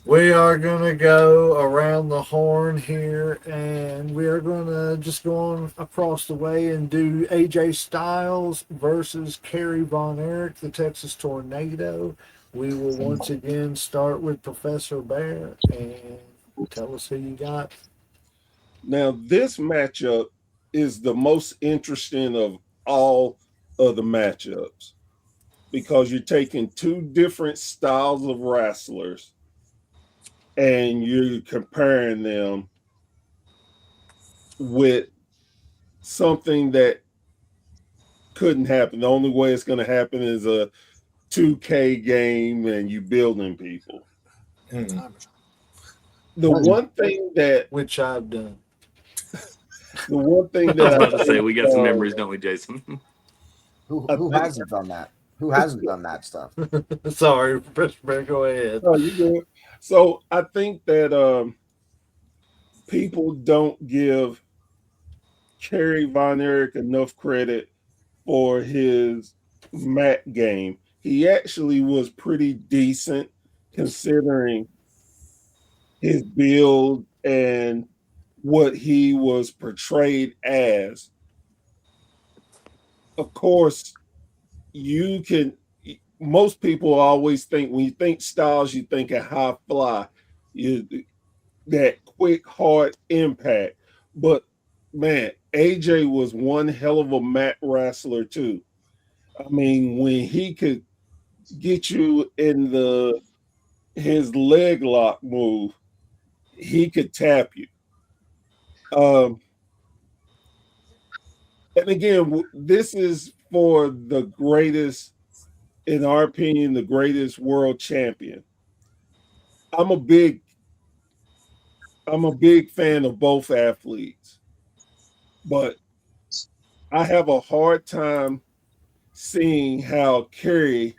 We are going to go around the horn here, and we are going to just go on across the way and do AJ Styles versus Kerry Von Erich, the Texas Tornado. We will once again start with Professor Bear, and tell us who you got. Now, this matchup is the most interesting of all of the matchups because you're taking two different styles of wrestlers and you're comparing them with something that couldn't happen. The only way it's going to happen is a 2K game and you building people. The one thing that Which I've done. the one thing I was that about to say, think, we got some memories, don't we, Jason? Who hasn't done that? Who hasn't done that stuff? Sorry, Professor Bear, go ahead. Oh, you good. So I think that people don't give Kerry Von Erich enough credit for his mat game. He actually was pretty decent considering his build and what he was portrayed as. Of course, most people always think when you think Styles, you think of high fly, that quick, hard impact. But man, AJ was one hell of a mat wrestler too. I mean, when he could get you in his leg lock move, he could tap you. And again, this is for the greatest, in our opinion, the greatest world champion. I'm a big fan of both athletes, but I have a hard time seeing how Kerry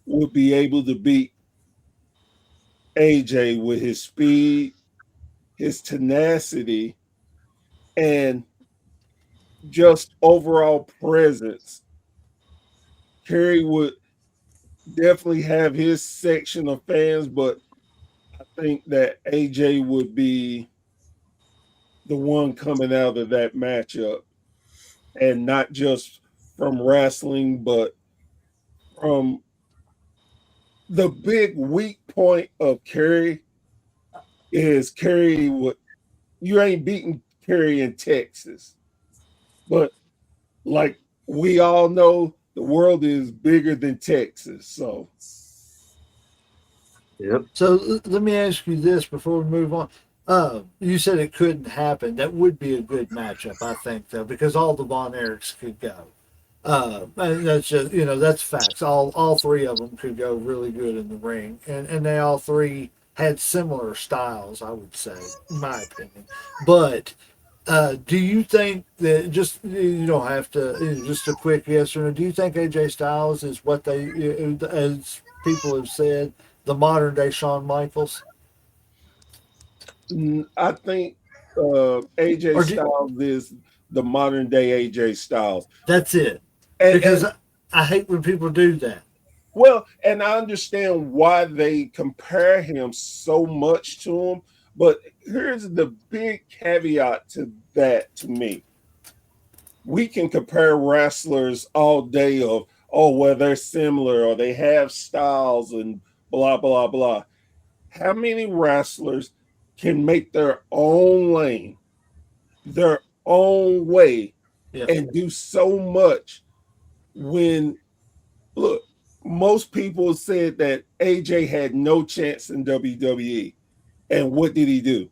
would be able to beat AJ with his speed, his tenacity, and just overall presence. Kerry would definitely have his section of fans, but I think that AJ would be the one coming out of that matchup, and not just from wrestling, but from the big weak point of Kerry is Kerry would you ain't beating Kerry in Texas. But like we all know, the world is bigger than Texas. So Yep. So let me ask you this before we move on. You said it couldn't happen. That would be a good matchup, I think, though, because all the Von Erichs could go. And that's just that's facts. All three of them could go really good in the ring, and they all three had similar styles, I would say, in my opinion. But do you think that just you don't have to just a quick yes or no? Do you think AJ Styles is what they as people have said the modern day Shawn Michaels? I think AJ Or Styles is the modern day AJ Styles. that's it. And, Because I hate when people do that. well, and I understand why they compare him so much to him, but here's the big caveat to that to me. We can compare wrestlers all day of, oh, well, they're similar or they have styles and blah, blah, blah. How many wrestlers can make their own lane, their own way, and do so much when, look, most people said that AJ had no chance in WWE. And what did he do?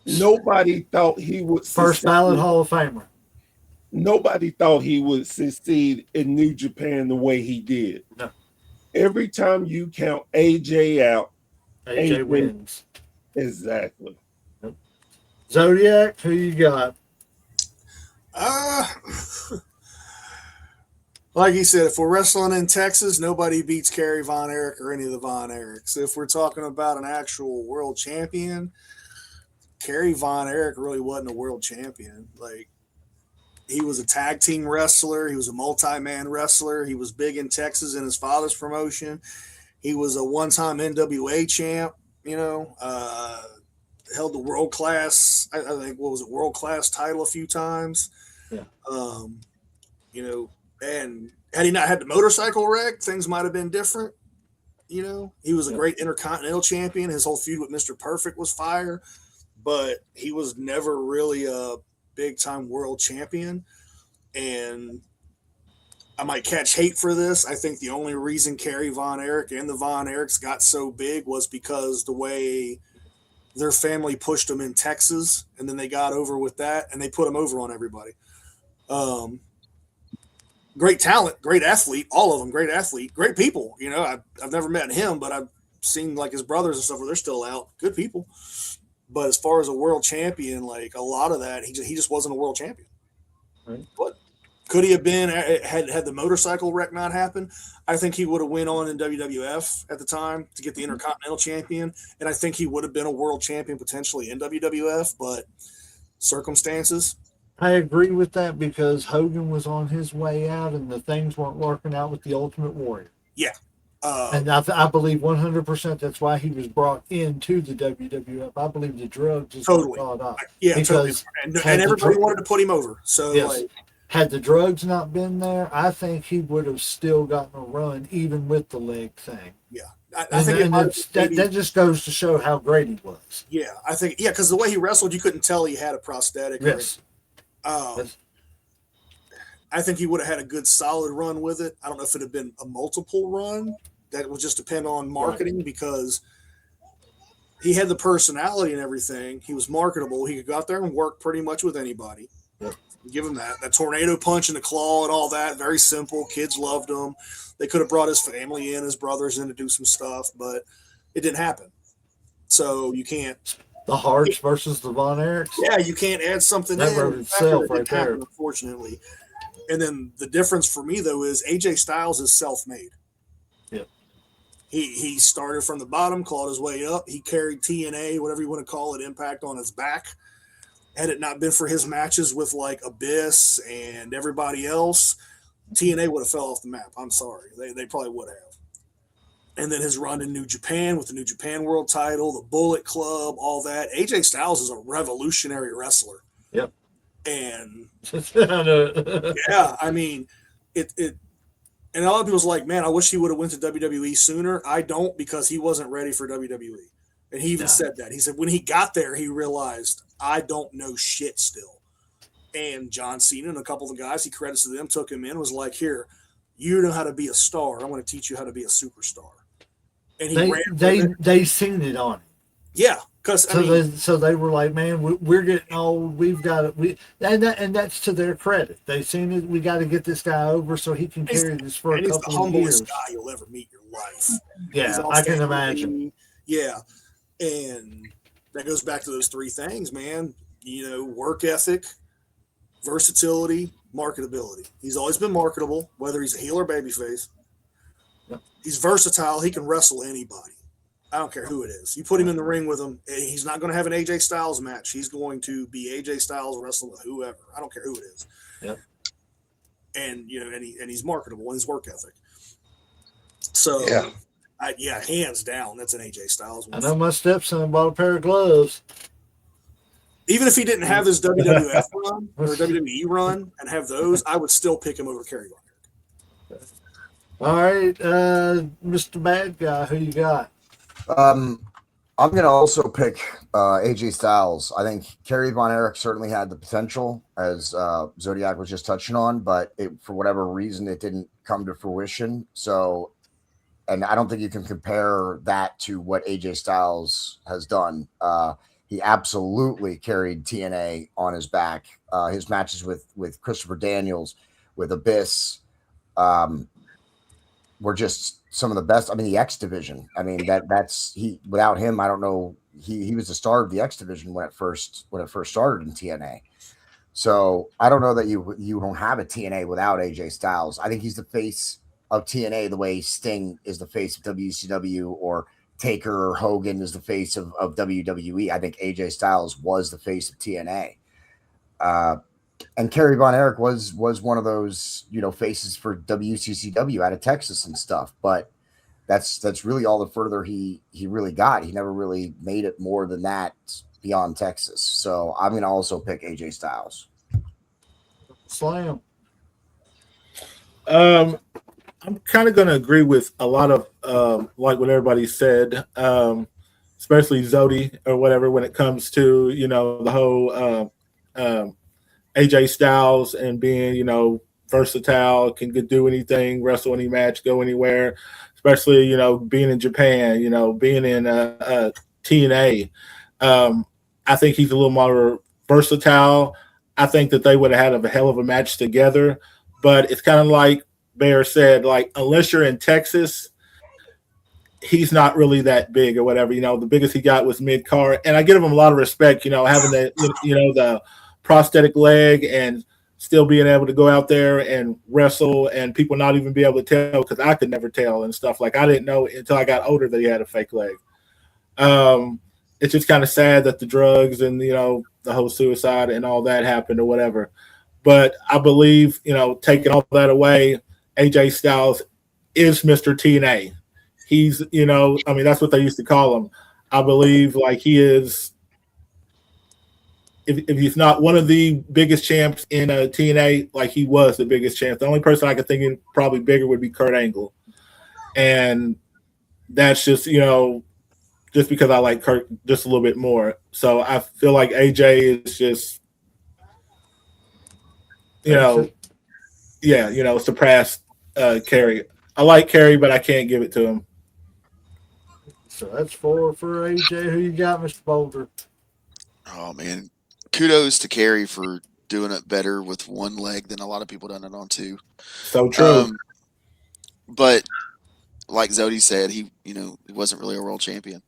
Nobody thought he would First succeed. ballot Hall of Famer. Nobody thought he would succeed in New Japan the way he did. No. Every time you count AJ out, AJ wins. Exactly. Yep. Xodiac, who you got? Like you said, if we're wrestling in Texas, nobody beats Kerry Von Erich or any of the Von Erichs. If we're talking about an actual world champion, Kerry Von Erich really wasn't a world champion. Like, he was a tag team wrestler. He was a multi-man wrestler. He was big in Texas in his father's promotion. He was a one-time NWA champ, held the world-class, I think, world-class title a few times. Yeah. And had he not had the motorcycle wreck, things might have been different. He was a great intercontinental champion. His whole feud with Mr. Perfect was fire, but he was never really a big-time world champion. And I might catch hate for this. I think the only reason Kerry Von Erich and the Von Erichs got so big was because the way their family pushed them in Texas, and then they got over with that, and they put them over on everybody. Great talent, great athlete, all of them, great athlete, great people. I've never met him, but I've seen like his brothers and stuff where they're still out. Good people. But as far as a world champion, like a lot of that, he just wasn't a world champion. Right. But could he have been had the motorcycle wreck not happened? I think he would have went on in WWF at the time to get the Intercontinental Champion, and I think he would have been a world champion potentially in WWF, but circumstances. I agree with that because Hogan was on his way out and the things weren't working out with the Ultimate Warrior. Yeah. And I believe 100% that's why he was brought into the WWF. I believe the drugs just got caught up. Yeah, because totally. And everybody wanted to put him over. So, yes. Had the drugs not been there, I think he would have still gotten a run, even with the leg thing. Yeah. I think that just goes to show how great he was. Yeah, I think, because the way he wrestled, you couldn't tell he had a prosthetic. Yes. I think he would have had a good solid run with it. I don't know if it had been a multiple run. That would just depend on marketing because he had the personality and everything. He was marketable. He could go out there and work pretty much with anybody. Yep. Give him that. That tornado punch in the claw and all that. Very simple. Kids loved him. They could have brought his family in, his brothers in to do some stuff, but it didn't happen. So you can't. The Harts versus the Von Erichs. Yeah, you can't add something that in. Wrote itself right there. Happen, unfortunately. And then the difference for me, though, is AJ Styles is self-made. Yep. He started from the bottom, clawed his way up. He carried TNA, whatever you want to call it, Impact on his back. Had it not been for his matches with like Abyss and everybody else, TNA would have fell off the map. I'm sorry. They probably would have. And then his run in New Japan with the New Japan World title, the Bullet Club, all that. AJ Styles is a revolutionary wrestler. Yep. And yeah, I mean, it and a lot of people's like, man, I wish he would have went to WWE sooner. I don't, because he wasn't ready for WWE. And he even said that. He said when he got there, he realized I don't know shit still. And John Cena and a couple of the guys he credits to them took him in, was like, here, you know how to be a star. I'm going to teach you how to be a superstar. And they seen it on him. Yeah, because so they were like, man, we're getting old. We've got it. And that's to their credit. They seen it. We got to get this guy over so he can carry this for a couple of years. He's the humblest guy you'll ever meet in your life. Yeah, I can imagine. Yeah, and that goes back to those three things, man. Work ethic, versatility, marketability. He's always been marketable, whether he's a heel or babyface. Yep. He's versatile. He can wrestle anybody. I don't care who it is. You put him in the ring with him, he's not going to have an AJ Styles match. He's going to be AJ Styles wrestling with whoever. I don't care who it is. Yep. And and he's marketable in his work ethic. So hands down, that's an AJ Styles one. I know my stepson bought a pair of gloves. Even if he didn't have his WWF run or WWE run and have those, I would still pick him over Kerry Von Erich. All right, Mr. Bad Guy, who you got? I'm going to also pick AJ Styles. I think Kerry Von Erich certainly had the potential, as Zodiac was just touching on, but for whatever reason, it didn't come to fruition. So, and I don't think you can compare that to what AJ Styles has done. He absolutely carried TNA on his back. His matches with Christopher Daniels, with Abyss, were just some of the best. I mean, the X division. I mean, that's he. Without him, I don't know. He was the star of the X division when it first started in TNA. So I don't know that you don't have a TNA without AJ Styles. I think he's the face of TNA the way Sting is the face of WCW, or Taker or Hogan is the face of WWE. I think AJ Styles was the face of TNA. And Kerry Von Erich was one of those, faces for WCCW out of Texas and stuff. But that's really all the further he really got. He never really made it more than that beyond Texas. So I'm going to also pick AJ Styles. Slam. I'm kind of going to agree with a lot of like what everybody said, especially Zodi or whatever, when it comes to the whole AJ Styles and being versatile, can do anything, wrestle any match, go anywhere. Especially being in Japan, being in TNA. I think he's a little more versatile. I think that they would have had a hell of a match together, but it's kind of like Bear said, like, unless you're in Texas, he's not really that big or whatever. The biggest he got was mid card, and I give him a lot of respect. Having the prosthetic leg and still being able to go out there and wrestle, and people not even be able to tell, because I could never tell and stuff. Like, I didn't know until I got older that he had a fake leg. It's just kind of sad that the drugs and the whole suicide and all that happened or whatever. But I believe taking all that away, AJ Styles is Mr. TNA. He's I mean, that's what they used to call him. I believe like he is. If he's not one of the biggest champs in TNA, like he was the biggest champ. The only person I could think of probably bigger would be Kurt Angle. And that's just, just because I like Kurt just a little bit more. So I feel like AJ is just, surpassed Kerry. I like Kerry, but I can't give it to him. So that's 4 for AJ. Who you got, Mr. Boulder? Oh man, kudos to Kerry for doing it better with one leg than a lot of people done it on two. So true. But like Zodi said, he wasn't really a world champion.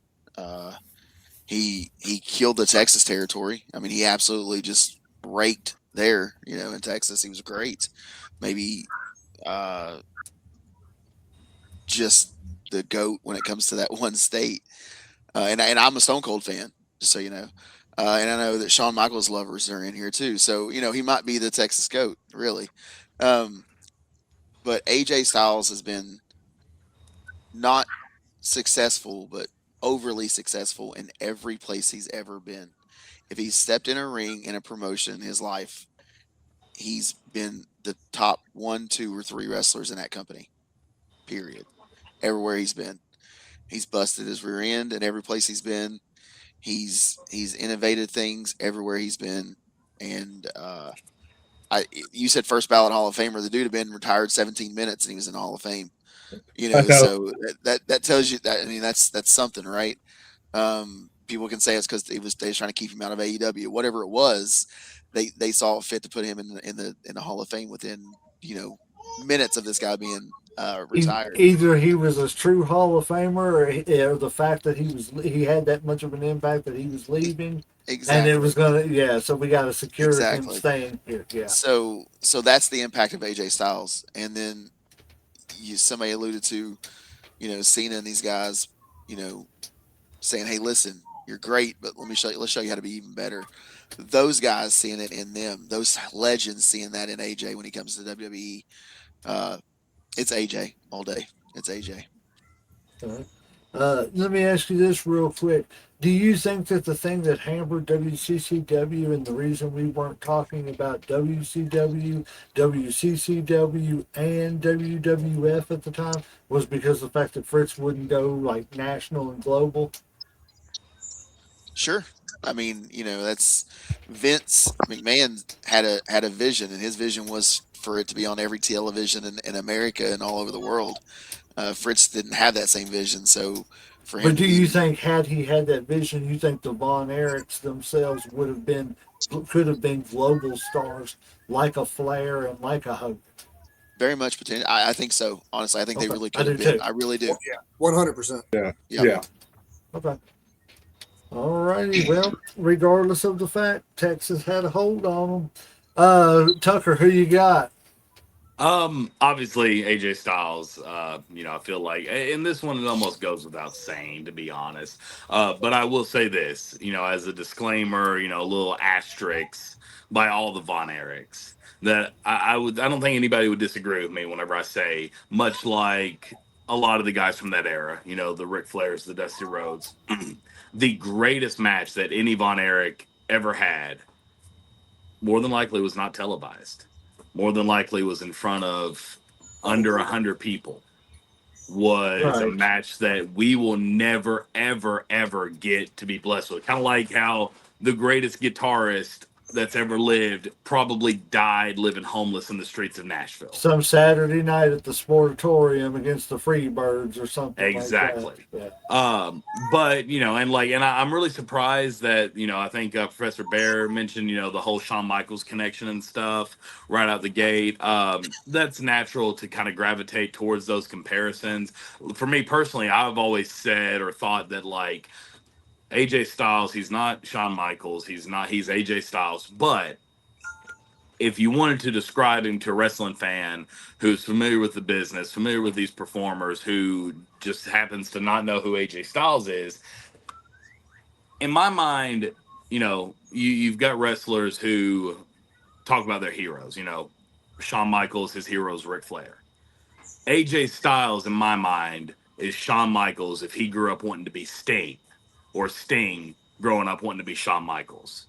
He killed the Texas territory. I mean, he absolutely just raked there. In Texas, he was great. Maybe just the GOAT when it comes to that one state. And I'm a Stone Cold fan, just so you know. And I know that Shawn Michaels lovers are in here too. So, he might be the Texas GOAT, really. But AJ Styles has been not successful, but overly successful in every place he's ever been. If he's stepped in a ring in a promotion in his life, he's been the top 1, 2, or 3 wrestlers in that company. Period. Everywhere he's been. He's busted his rear end in every place he's been. He's innovated things everywhere he's been. And you said first ballot Hall of Famer. The dude had been retired 17 minutes and he was in the Hall of Fame. So that tells you that. I mean, that's something, right? People can say it's because they was trying to keep him out of AEW. Whatever it was, they saw it fit to put him in the Hall of Fame within minutes of this guy being retired. Either he was a true Hall of Famer, or the fact that he had that much of an impact that he was leaving. Exactly. And it was so we got to secure him staying here. Yeah. So that's the impact of AJ Styles. And then somebody alluded to, Cena and these guys, saying, "Hey, listen, you're great, but let's show you how to be even better." Those guys seeing it in them, those legends seeing that in AJ when he comes to WWE. It's AJ all day. It's AJ. Let me ask you this real quick. Do you think that the thing that hampered WCCW and the reason we weren't talking about WCW, WCCW, and WWF at the time was because of the fact that Fritz wouldn't go like national and global? Sure. I mean, that's Vince McMahon had a vision, and his vision was for it to be on every television in America and all over the world. Fritz didn't have that same vision, so for him But to do you be think, had he had that vision, you think the Von Erichs themselves could have been global stars like a Flair and like a Hogan? very much potential, I think so. Honestly, I think they Okay, really I could have do been. too. I really do. Well, yeah, 100%. Yeah. Yeah. Yeah. Okay. Alrighty. Well, regardless of the fact, Texas had a hold on them. Tucker, who you got? Obviously AJ Styles, I feel like in this one it almost goes without saying, to be honest. But I will say this, as a disclaimer, a little asterisk by all the Von Erichs, that I don't think anybody would disagree with me whenever I say, much like a lot of the guys from that era, the Ric Flairs, the Dusty Rhodes, the greatest match that any Von Erich ever had more than likely was not televised. More than likely was in front of under 100 people. Was a Right. match that we will never, ever, ever get to be blessed with. Kind of like how the greatest guitarist that's ever lived probably died living homeless in the streets of Nashville. Some Saturday night at the Sportatorium against the Freebirds or something like that. Exactly. Yeah. But I'm really surprised that I think Professor Bear mentioned the whole Shawn Michaels connection and stuff right out the gate. That's natural to kind of gravitate towards those comparisons. For me personally, I've always said or thought that like AJ Styles, he's not Shawn Michaels, he's AJ Styles, but if you wanted to describe him to a wrestling fan who's familiar with the business, familiar with these performers, who just happens to not know who AJ Styles is, in my mind, you've got wrestlers who talk about their heroes. Shawn Michaels, his hero is Ric Flair. AJ Styles, in my mind, is Shawn Michaels if he grew up wanting to be Sting, or Sting growing up wanting to be Shawn Michaels.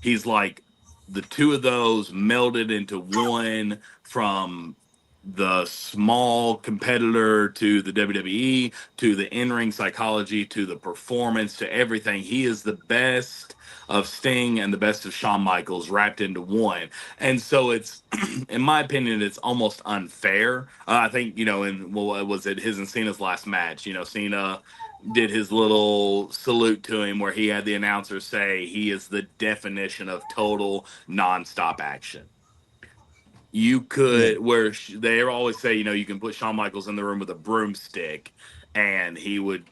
He's like the two of those melded into one, from the small competitor to the WWE to the in-ring psychology to the performance to everything. He is the best of Sting and the best of Shawn Michaels wrapped into one. And so it's, in my opinion, it's almost unfair. I think, in what was it, his and Cena's last match, Cena did his little salute to him where he had the announcer say he is the definition of total nonstop action. You Yeah. could, where they always say, you can put Shawn Michaels in the room with a broomstick and he would,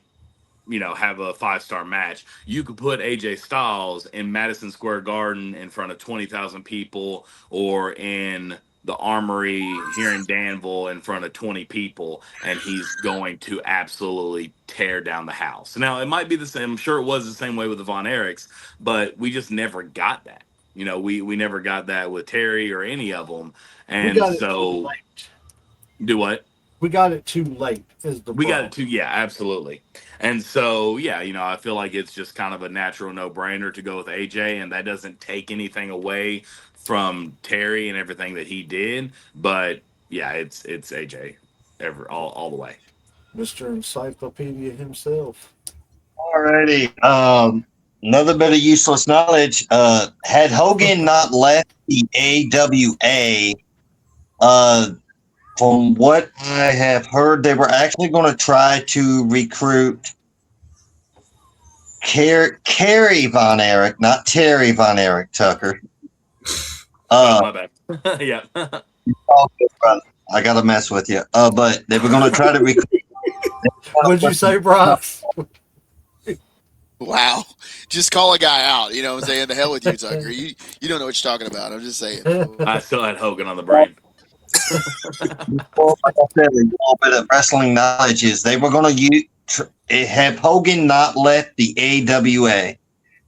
have a 5-star match. You could put AJ Styles in Madison Square Garden in front of 20,000 people, or in the Armory here in Danville in front of 20 people, and he's going to absolutely tear down the house. Now, it might be the same. I'm sure it was the same way with the Von Erichs, but we just never got that. We never got that with Terry or any of them. We And got it too so, late. do what? We got it too late is the We got it problem. too. Yeah, absolutely. And so, yeah, I feel like it's just kind of a natural no-brainer to go with AJ, and that doesn't take anything away from Terry and everything that he did. But yeah, it's AJ all the way. Mr. Encyclopedia himself. Alrighty. Another bit of useless knowledge. Had Hogan not left the AWA, from what I have heard, they were actually going to try to recruit Kerry Von Erich, not Terry Von Erich, Tucker. Oh, my bad. Yeah. I got to mess with you. But they were going to try to recruit. What'd you say, Brox? Wow. Just call a guy out. You know what I'm saying? The hell with you, Tucker. You don't know what you're talking about. I'm just saying. I still had Hogan on the brain. Well, like I said, a little bit of wrestling knowledge is they were going to have Hogan not left the AWA,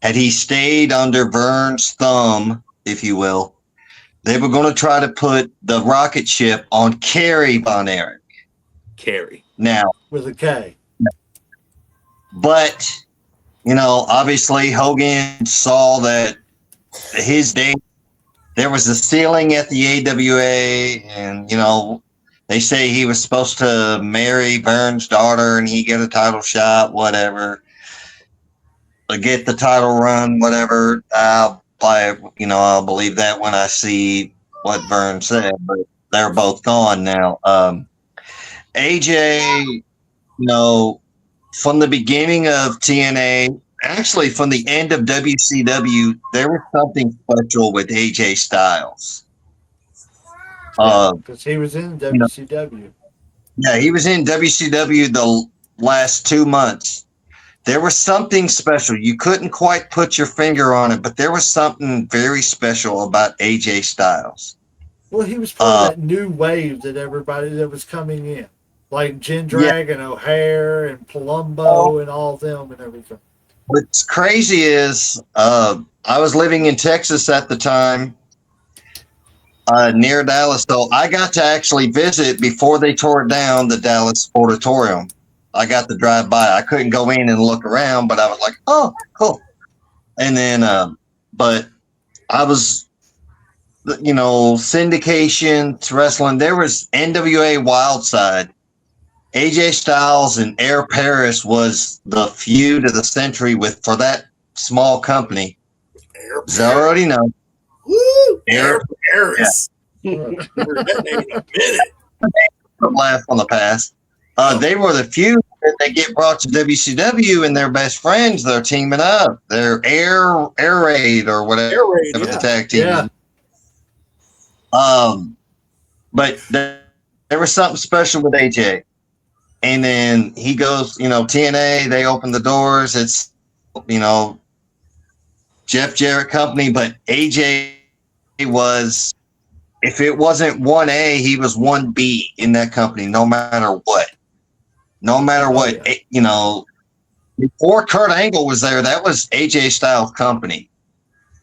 had he stayed under Vern's thumb, if you will, they were going to try to put the rocket ship on Kerry Von Erich. Kerry. Now, With a K. but, obviously Hogan saw that his day, there was a ceiling at the AWA, and, they say he was supposed to marry Vern's daughter and he get a title shot, whatever. get the title run, whatever. I'll believe that when I see what Vern said. But they're both gone now. AJ, from the beginning of TNA, actually from the end of WCW, there was something special with AJ Styles. Because he was in WCW. Yeah, he was in WCW the last 2 months. There was something special. You couldn't quite put your finger on it, but there was something very special about AJ Styles. Well, he was part of that new wave that everybody that was coming in, like Jindrak and O'Hare and Palumbo and all them and everything. What's crazy is I was living in Texas at the time, near Dallas. So I got to actually visit before they tore down the Dallas Auditorium. I got to drive by. I couldn't go in and look around, but I was like, oh, cool. And then, but I was, syndication to wrestling. There was NWA Wildside. AJ Styles and Air Paris was the feud of the century for that small company. As I already know. Woo! Air Paris. Yeah. Laugh on the past. They were the feud that they get brought to WCW, and their best friends. They're teaming up. They're Air Raid or whatever. Air Raid, the tag team. Yeah. But there was something special with AJ. And then he goes, TNA, they open the doors. It's, Jeff Jarrett company, but AJ was, if it wasn't 1A, he was 1B in that company, no matter what. No matter what, before Kurt Angle was there, that was AJ Styles' company.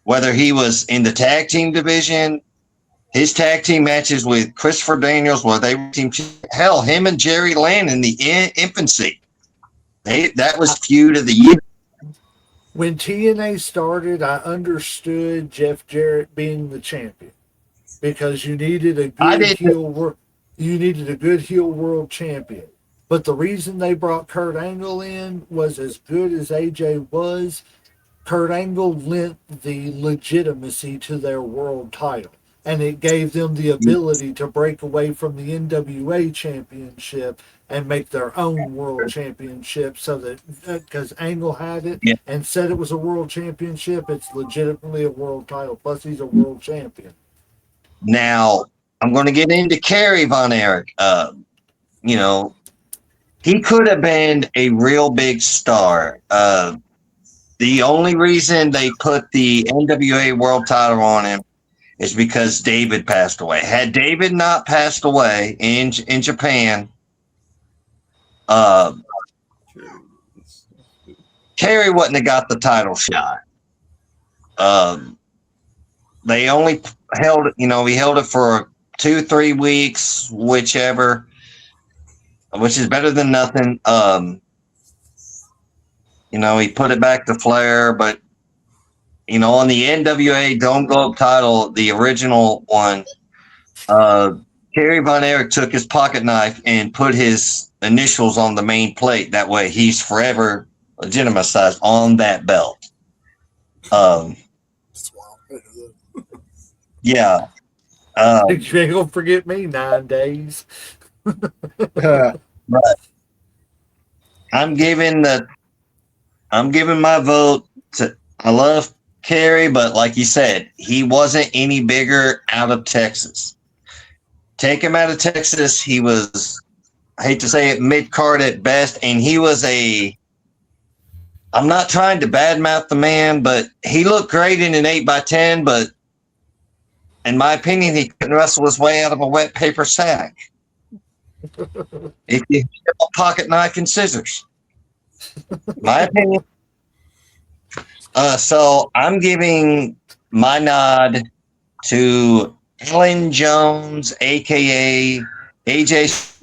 Whether he was in the tag team division, his tag team matches with Christopher Daniels, where they were team, hell, him and Jerry Lynn in the infancy. That was feud of the year. When TNA started, I understood Jeff Jarrett being the champion because you needed a good heel world champion. But the reason they brought Kurt Angle in was, as good as AJ was, Kurt Angle lent the legitimacy to their world title. And it gave them the ability to break away from the NWA championship and make their own world championship, so that, because Angle had it and said it was a world championship, it's legitimately a world title. Plus, he's a world champion. Now, I'm going to get into Kerry Von Erich. He could have been a real big star. The only reason they put the NWA world title on him is because David passed away. Had David not passed away in Japan, Kerry wouldn't have got the title shot. They only held it, he held it for 2-3 weeks, whichever, which is better than nothing. He put it back to Flair, but on the NWA Don't Go Up title, the original one, Kerry Von Erich took his pocket knife and put his initials on the main plate. That way he's forever legitimized on that belt. Yeah. You ain't gonna forget me 9 days. Right. I'm giving my vote to, I love Kerry, but like you said, he wasn't any bigger out of Texas. Take him out of Texas, he was, I hate to say it, mid-card at best, and he was I'm not trying to badmouth the man, but he looked great in an 8x10, but in my opinion, he couldn't wrestle his way out of a wet paper sack. If you have a pocket knife and scissors. My opinion. So I'm giving my nod to Alan Jones, aka AJ.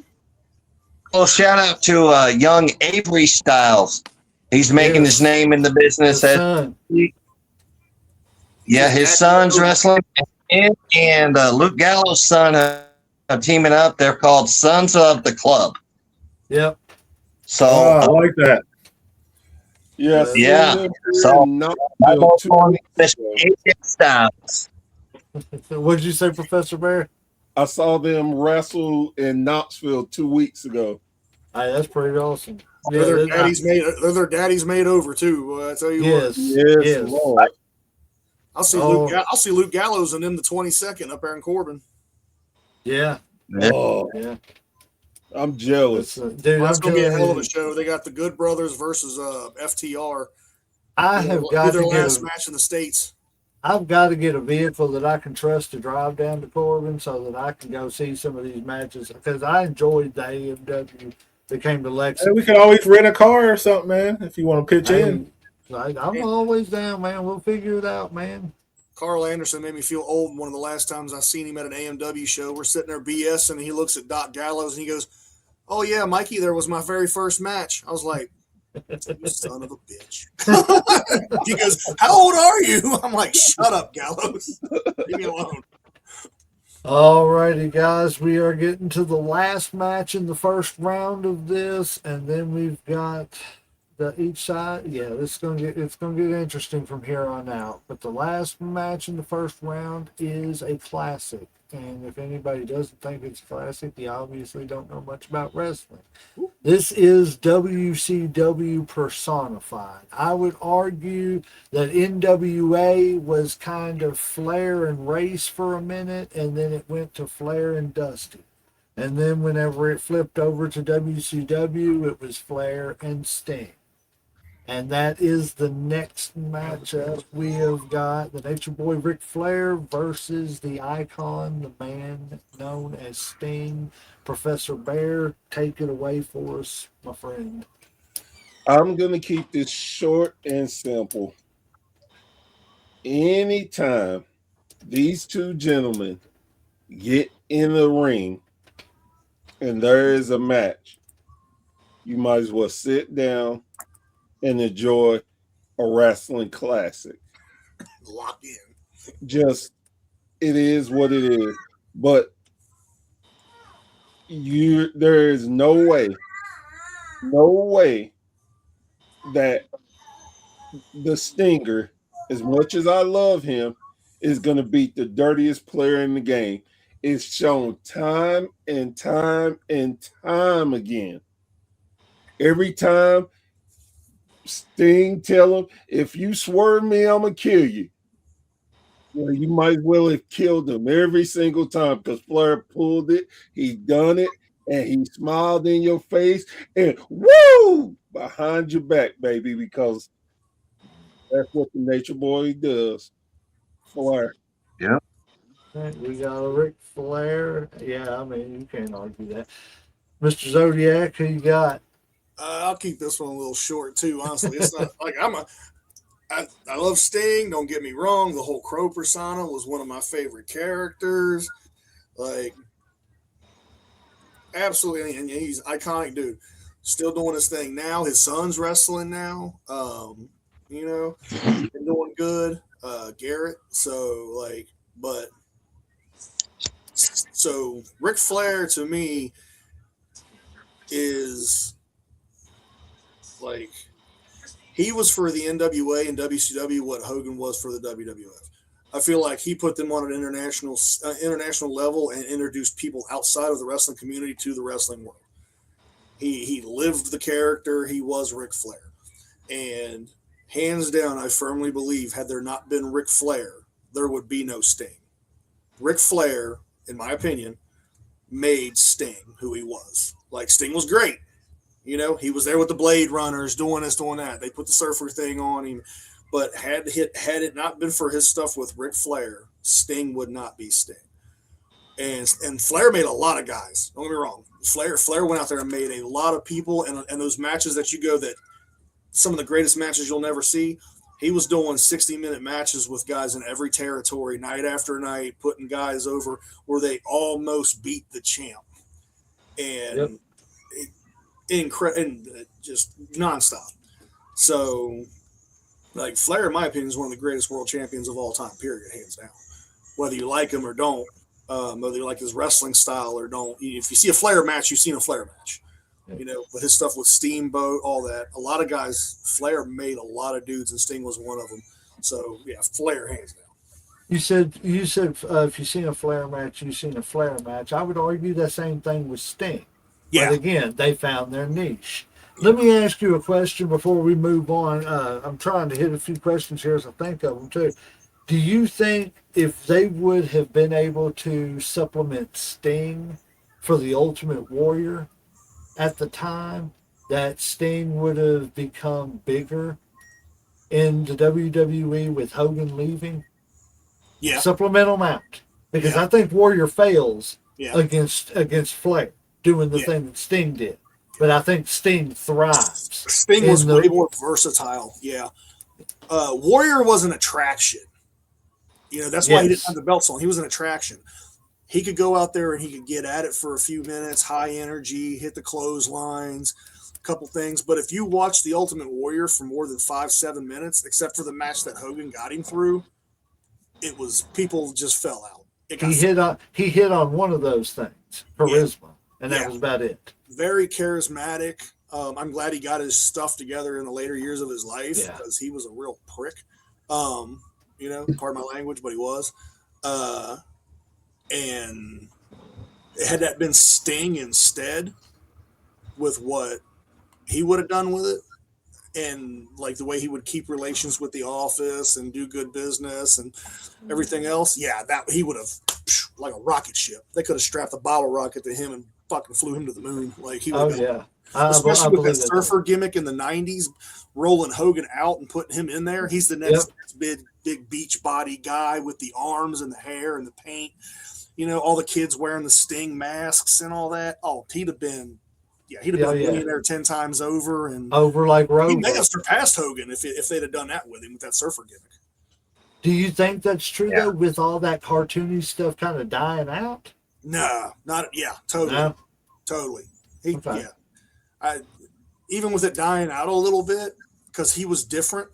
Well, shout out to young Avery Styles. He's making his name in the business. His son's wrestling, and Luke Gallows' son are teaming up. They're called Sons of the Club. Yep. So I like that. Yeah, I seen Yeah. them here So in I'm Knoxville 2 weeks ago. styles. What'd you say, Professor Bear? I saw them wrestle in Knoxville 2 weeks ago. Hey, that's pretty awesome. They're Yeah, their daddy's made. They're their daddy's made over too. Boy, I tell you what. yes, Yes, yes. Lord. I'll see Luke. Oh, I'll see Luke Gallows and them the 22nd up there in Corbin. yeah, Oh, yeah. I'm That's, jealous. dude, Well, that's I'm going to be a telling hell of a you, show. They got the Good Brothers versus FTR. I Be have got their to get last a. match in the States. I've got to get a vehicle that I can trust to drive down to Corbin so that I can go see some of these matches because I enjoyed the AMW that came to Hey, Lexington. we could always rent a car or something, man, if you want to pitch in. Hey, I'm always down, man. We'll figure it out, man. Carl Anderson made me feel old. One of the last times I seen him at an AMW show, we're sitting there BSing, and he looks at Doc Gallows and he goes, "Oh yeah, Mikey, there was my very first match." I was like, "You son of a bitch." He goes, "How old are you?" I'm like, "Shut up, Gallows. Leave me alone." Alrighty, guys, we are getting to the last match in the first round of this, and then we've got each side. Yeah, it's gonna get interesting from here on out. But the last match in the first round is a classic, and if anybody doesn't think it's a classic, you obviously don't know much about wrestling. This is WCW personified. I would argue that NWA was kind of Flair and Race for a minute, and then it went to Flair and Dusty. And then whenever it flipped over to WCW, it was Flair and Sting. And that is the next matchup. We have got the Nature Boy Ric Flair versus the icon, the man known as Sting. Professor Bear, take it away for us, my friend. I'm going to keep this short and simple. Anytime these two gentlemen get in the ring and there is a match, you might as well sit down and enjoy a wrestling classic. Lock in. Just, it is what it is. But there is no way that the Stinger, as much as I love him, is going to beat the dirtiest player in the game. It's shown time and time and time again. Every time Sting tell him, if you swerve me, I'm going to kill you. Well, you might as well have killed him every single time because Flair pulled it, he done it, and he smiled in your face and woo behind your back, baby, because that's what the Nature Boy does. Flair. Yep. We got a Ric Flair. Yeah, I mean, you can't argue that. Mr. Zodiac, who you got? I'll keep this one a little short too. Honestly, it's not like I love Sting. Don't get me wrong. The whole Crow persona was one of my favorite characters. Like, absolutely, and he's iconic, dude. Still doing his thing now. His son's wrestling now. Been doing good. Garrett. So like, but so Ric Flair to me is like he was for the NWA and WCW what Hogan was for the WWF. I feel like he put them on an international level and introduced people outside of the wrestling community to the wrestling world. He lived the character. He was Ric Flair, and hands down, I firmly believe had there not been Ric Flair, there would be no Sting. Ric Flair, in my opinion, made Sting who he was. Like, Sting was great. He was there with the Blade Runners, doing this, doing that. They put the surfer thing on him. But had it not been for his stuff with Ric Flair, Sting would not be Sting. And Flair made a lot of guys. Don't get me wrong. Flair went out there and made a lot of people. And those matches that you go that some of the greatest matches you'll never see, he was doing 60-minute matches with guys in every territory, night after night, putting guys over where they almost beat the champ. And just nonstop. So, like, Flair, in my opinion, is one of the greatest world champions of all time, period, hands down. Whether you like him or don't, whether you like his wrestling style or don't. If you see a Flair match, you've seen a Flair match. With his stuff with Steamboat, all that. A lot of guys, Flair made a lot of dudes, and Sting was one of them. So yeah, Flair hands down. You said if you've seen a Flair match, you've seen a Flair match. I would argue the same thing with Sting. But Yeah, again, they found their niche. Let me ask you a question before we move on. I'm trying to hit a few questions here as I think of them too. Do you think if they would have been able to supplement Sting for the Ultimate Warrior at the time, that Sting would have become bigger in the WWE with Hogan leaving? yeah, Supplemental match. Because yeah, I think Warrior fails yeah, against Flair doing the yeah. thing that Sting did. But I think Sting thrives Sting was in way the more versatile. Yeah, Warrior was an attraction. That's why he didn't have yes. the belts on. He was an attraction. He could go out there and he could get at it for a few minutes, high energy, hit the clotheslines, a couple things. But if you watch the Ultimate Warrior for more than 5-7 minutes, except for the match that Hogan got him through, it was people just fell out. It got He hit on one of those things, yeah, charisma, and that yeah, was about it. very charismatic. I'm glad he got his stuff together in the later years of his life Yeah. because he was a real prick. Pardon my language, but he was. And had that been Sting instead, with what he would have done with it, and like the way he would keep relations with the office and do good business and everything else, yeah, that he would have like a rocket ship. They could have strapped a bottle rocket to him and fucking flew him to the moon. Like he would Oh have been, yeah. I especially with that believe that. surfer gimmick in the '90s, rolling Hogan out and putting him in there. He's the Yep. next big beach body guy with the arms and the hair and the paint. All the kids wearing the Sting masks and all that. Oh, he'd have been a Yeah. millionaire 10 times over, and Over like he may Rover. have surpassed Hogan if they'd have done that with him with that surfer gimmick. Do you think that's true Yeah. though, with all that cartoony stuff kind of dying out? No, not totally, No. totally. Okay. Yeah, I even with it dying out a little bit because he was different.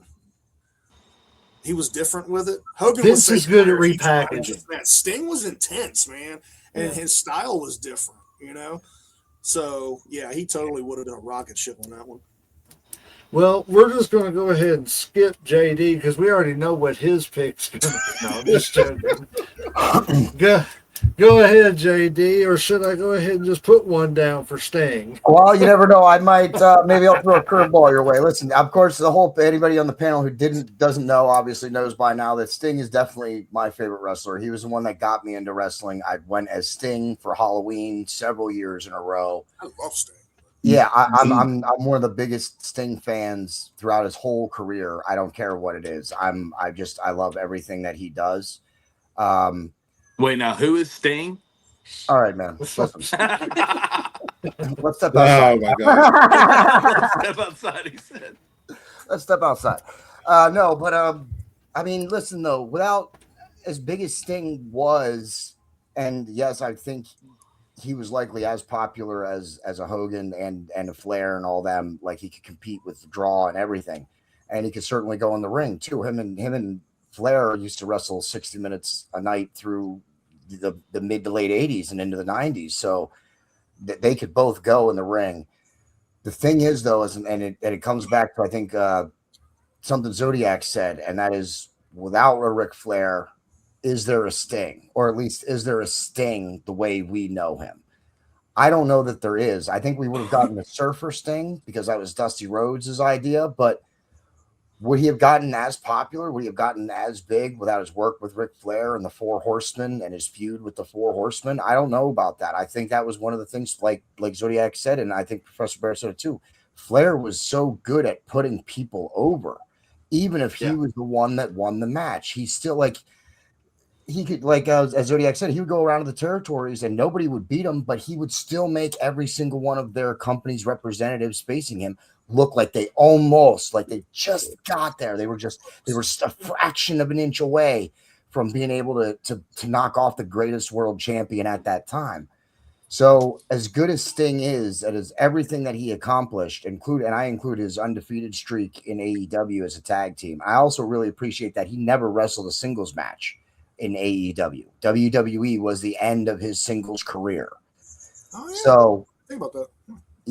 He was different with it. Hogan Vince was is good at He's not repackaging. just that. Sting was intense, man, and Yeah. his style was different. So yeah, he totally would have done a rocket ship on that one. Well, we're just going to go ahead and skip JD because we already know what his pick's going to be. No, I'm just joking. Go ahead, JD, or should I go ahead and just put one down for Sting? Well, you never know. I might maybe I'll throw a curveball your way. Listen, of course, anybody on the panel who doesn't know obviously knows by now that Sting is definitely my favorite wrestler. He was the one that got me into wrestling. I went as Sting for Halloween several years in a row. I love Sting. Yeah, I'm one of the biggest Sting fans throughout his whole career. I don't care what it is. I love everything that he does. Wait, now who is Sting? All right, man. Listen. Let's step Oh outside. my god. Step outside, he said. Let's step outside. No, but I mean, listen though, without as big as Sting was, and yes, I think he was likely as popular as a Hogan and a Flair and all them. Like he could compete with the draw and everything, and he could certainly go in the ring too. Him and Flair used to wrestle 60 minutes a night through the mid to late 80s and into the 90s, so they could both go in the ring. The thing is, though, it comes back to I think something Xodiac said, and that is, without a Ric Flair, is there a Sting, or at least is there a Sting the way we know him? I don't know that there is. I think we would have gotten the Surfer Sting because that was Dusty Rhodes' idea, but would he have gotten as popular? Would he have gotten as big without his work with Ric Flair and the Four Horsemen and his feud with the Four Horsemen? I don't know about that. I think that was one of the things, like Zodiac said, and I think Professor Bear said it too. Flair was so good at putting people over, even if he was the one that won the match. He's still he could, as Zodiac said, he would go around to the territories and nobody would beat him, but he would still make every single one of their company's representatives facing him look like they just got there. They were a fraction of an inch away from being able to knock off the greatest world champion at that time. So as good as Sting is, and as everything that he accomplished, and I include his undefeated streak in AEW as a tag team, I also really appreciate that he never wrestled a singles match in AEW. WWE was the end of his singles career. Oh, yeah. So think about that.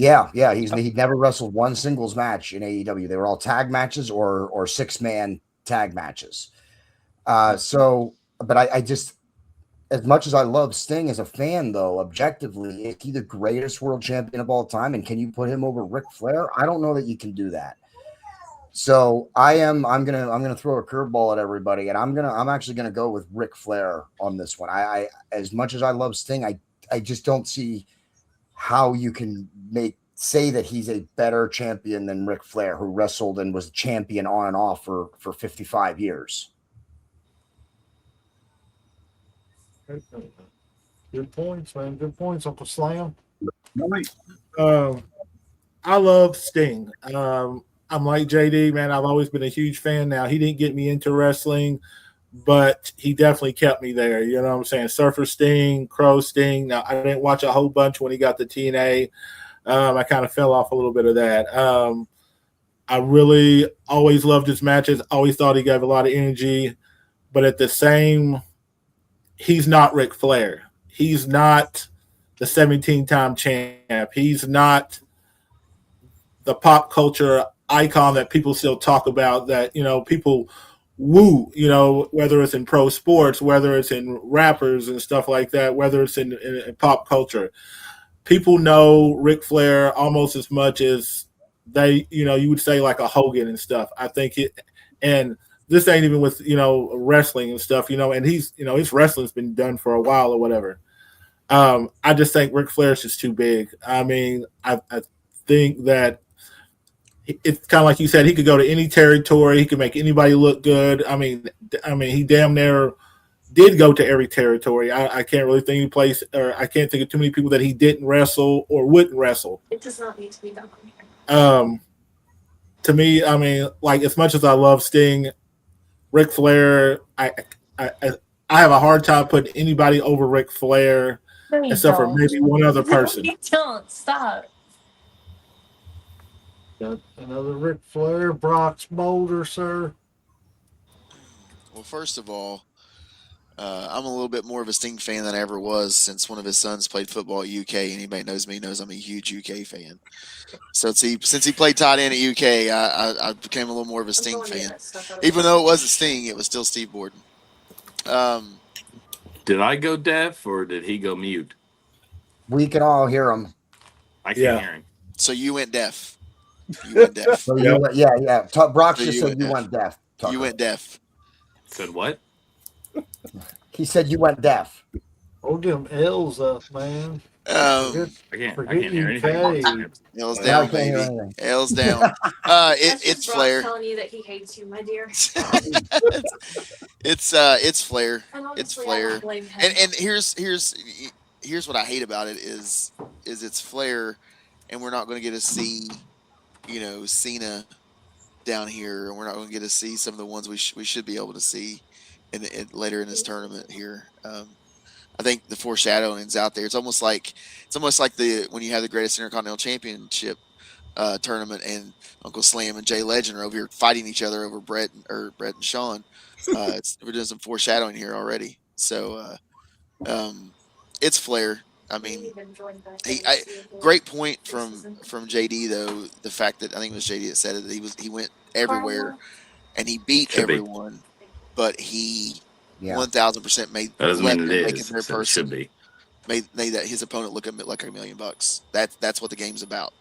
Yeah. He never wrestled one singles match in AEW. They were all tag matches or 6-man tag matches. But I just, as much as I love Sting as a fan, though, objectively, is he the greatest world champion of all time? And can you put him over Ric Flair? I don't know that you can do that. So I'm gonna throw a curveball at everybody, and I'm actually gonna go with Ric Flair on this one. I as much as I love Sting, I just don't see how you can say that he's a better champion than Ric Flair, who wrestled and was champion on and off for 55 years. Good points, man. Good points, Uncle Slam. I love Sting. I'm like JD, man. I've always been a huge fan. Now, he didn't get me into wrestling, but he definitely kept me there. You know what I'm saying? Surfer Sting, Crow Sting. Now, I didn't watch a whole bunch when he got the TNA. I kind of fell off a little bit of that. I really always loved his matches. Always thought he gave a lot of energy, but at the same, he's not Ric Flair. He's not the 17-time champ. He's not the pop culture icon that people still talk about, that, you know, people woo, you know, whether it's in pro sports, whether it's in rappers and stuff like that, whether it's in pop culture. People know Ric Flair almost as much as they, you know, you would say like a Hogan and stuff. I think and this ain't even with, you know, wrestling and stuff, you know, and he's, you know, his wrestling's been done for a while or whatever. I just think Ric Flair's just too big. I mean, I think that it's kind of like you said, he could go to any territory. He could make anybody look good. I mean, he damn near did go to every territory. I can't really think of any place, or I can't think of too many people that he didn't wrestle or wouldn't wrestle. It does not need to be done on here. To me, I mean, like, as much as I love Sting, Ric Flair, I have a hard time putting anybody over Ric Flair, No, you except for don't. maybe one other person. You don't. Stop. Got another Ric Flair, Brox Boulder, sir. Well, first of all, I'm a little bit more of a Sting fan than I ever was, since one of his sons played football at UK. Anybody knows me knows I'm a huge UK fan. So since he played tight end at UK, I became a little more of a Sting fan. Even though it wasn't Sting, it was still Steve Borden. Did I go deaf or did he go mute? We can all hear him. I can't hear him. So you went deaf. You went deaf. So yeah. Brox just said you went deaf. Tucker. You went deaf. Said what? He said you went deaf. Oh, get them L's up, man. I can't hear anything. L's down, baby. L's down. It's Flair. Telling you that he hates you, my dear. It's Flair. It's honestly, I Flair. don't blame him. And here's what I hate about it is it's Flair, and we're not going to get to see, you know, Cena down here, and we're not going to get to see some of the ones we should be able to see later in this tournament here. I think the foreshadowing's out there. It's almost like when you have the Greatest Intercontinental Championship tournament, and Uncle Slam and Jay Legend are over here fighting each other over Brett and Sean. We're doing some foreshadowing here already. So it's Flair. I mean, great point from JD though. The fact that I think it was JD that said it, that he went everywhere and he beat everyone, but he 1000% made their person made that his opponent look like $1 million. That's what the game's about.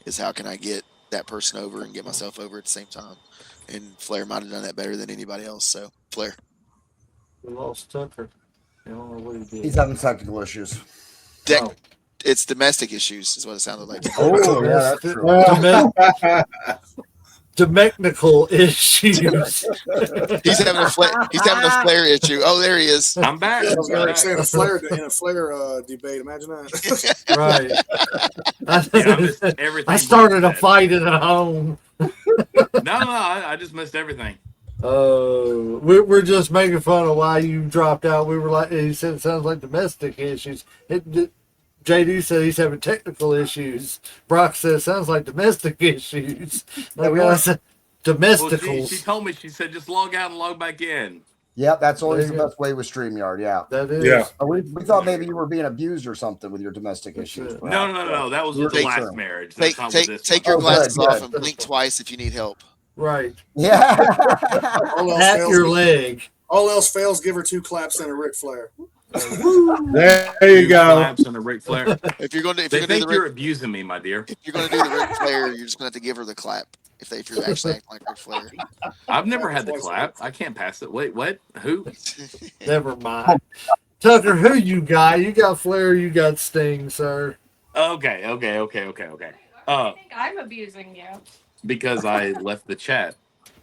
Is how can I get that person over and get myself over at the same time? And Flair might have done that better than anybody else. So Flair. We lost Tucker. I don't know what he did. He's having technical issues. It's domestic issues, is what it sounded like. Oh, yeah, that's true. Domestic issues. He's having a Flair issue. Oh, there he is. I'm back. I was going to say in a Flair debate. Imagine that. Right. I started a fight at home. No, I just missed everything. Oh, we're just making fun of why you dropped out. We were like, he said it sounds like domestic issues. JD said he's having technical issues. Brock said it sounds like domestic issues. Like I said, domesticals. Well, she told me, she said just log out and log back in. Yeah, that's always There the you go. best way with StreamYard. Yeah. That is. Yeah. We thought maybe you were being abused or something with your domestic That's issues. it. No, perhaps. no, no, no. That was We were with the last concerned. marriage. That's Take not with this take one. your Oh, glasses good, off good. and blink twice if you need help. Right. Yeah. All else At fails, your leg. all else fails, give her 2 claps and a Ric Flair. There you Two go. claps and a Ric Flair. If you're going to They do think the you're Ric, abusing me, my dear. if you're going to do the Ric Flair, you're just going to have to give her the clap. If you're actually acting like Ric Flair. I've never had the clap. I can't pass it. Wait, what? Who? Never mind. Tucker, who you got? You got Flair, you got Sting, sir. Okay. I think I'm abusing you. Because I left the chat.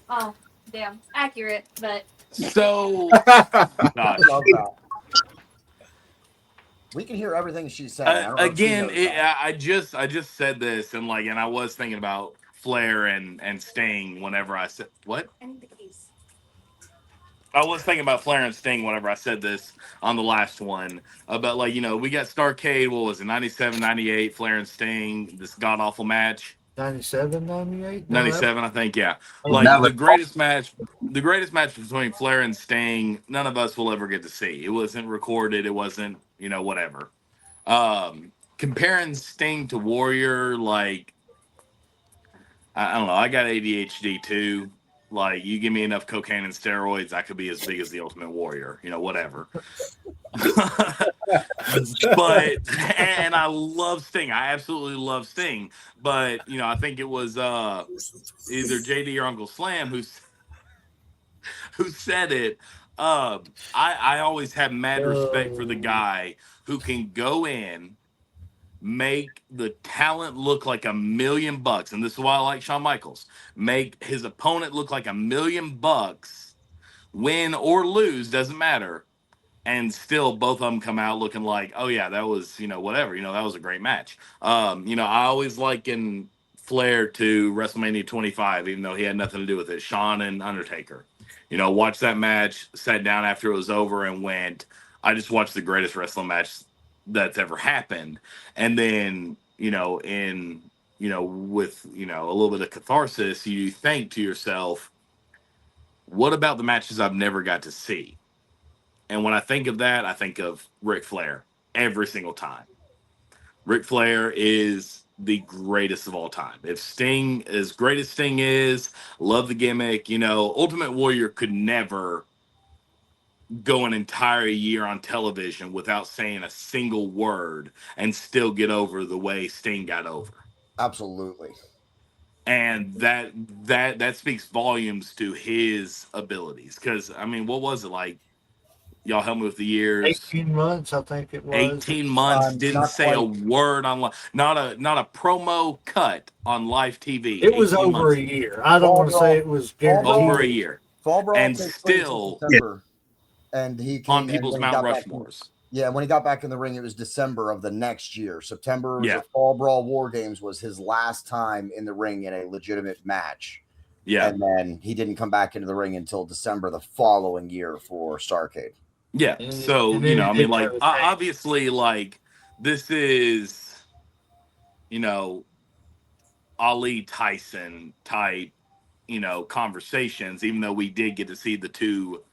Oh, damn. Accurate, but So, gosh. Love that. We can hear everything she's saying. I don't know if she Again, knows that. I just said this and I was thinking about Flair and Sting whenever I said what? I need the keys. I was thinking about Flair and Sting whenever I said this on the last one about we got Starrcade. What was it? 97, 98, Flair and Sting. This god awful match. 97, 98? 97, I think. Yeah, that was- the greatest match between Flair and Sting. None of us will ever get to see. It wasn't recorded. It wasn't whatever. Comparing Sting to Warrior, I don't know. I got ADHD too. You give me enough cocaine and steroids, I could be as big as the Ultimate Warrior. Whatever. But and I love Sting. I absolutely love Sting. But I think it was either JD or Uncle Slam who said it. I always have mad respect for the guy who can go in, make the talent look like $1 million, and this is why I like Shawn Michaels. Make his opponent look like $1 million, win or lose, doesn't matter, and still both of them come out looking like, oh yeah, that was whatever, that was a great match. I always liken Flair to WrestleMania 25, even though he had nothing to do with it. Shawn and Undertaker. Watched that match, sat down after it was over, and went, I just watched the greatest wrestling match that's ever happened. And then with a little bit of catharsis, you think to yourself, what about the matches I've never got to see? And when I think of that, I think of Ric Flair every single time. Ric Flair is the greatest of all time. If Sting, as great as Sting is, love the gimmick, Ultimate Warrior could never go an entire year on television without saying a single word and still get over the way Sting got over. Absolutely. And that speaks volumes to his abilities. Because what was it like? Y'all help me with the years. 18 months, I think it was. 18 months, didn't say a word on not a promo cut on live TV. It was over a year. I don't want to say it was guaranteed. Over a year. Fall Brawl And takes place in still December, and he came on people's Mount Rushmores. When he got back in the ring, it was December of the next year. September, Yeah. the Fall Brawl War Games was his last time in the ring in a legitimate match. Yeah. And then he didn't come back into the ring until December the following year for Starrcade. Yeah. So, obviously, this is, Ali Tyson type, conversations, even though we did get to see the two,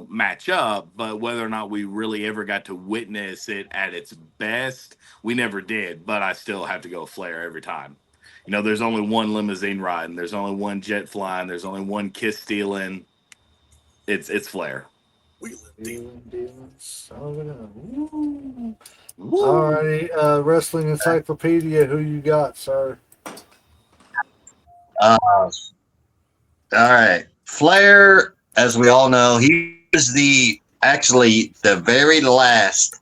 match up, but whether or not we really ever got to witness it at its best, we never did. But I still have to go Flair every time. There's only one limousine riding, there's only one jet flying, there's only one kiss stealing. It's Flair. All right, Wrestling Encyclopedia, who you got, sir? All right. Flair, as we all know, he was actually the very last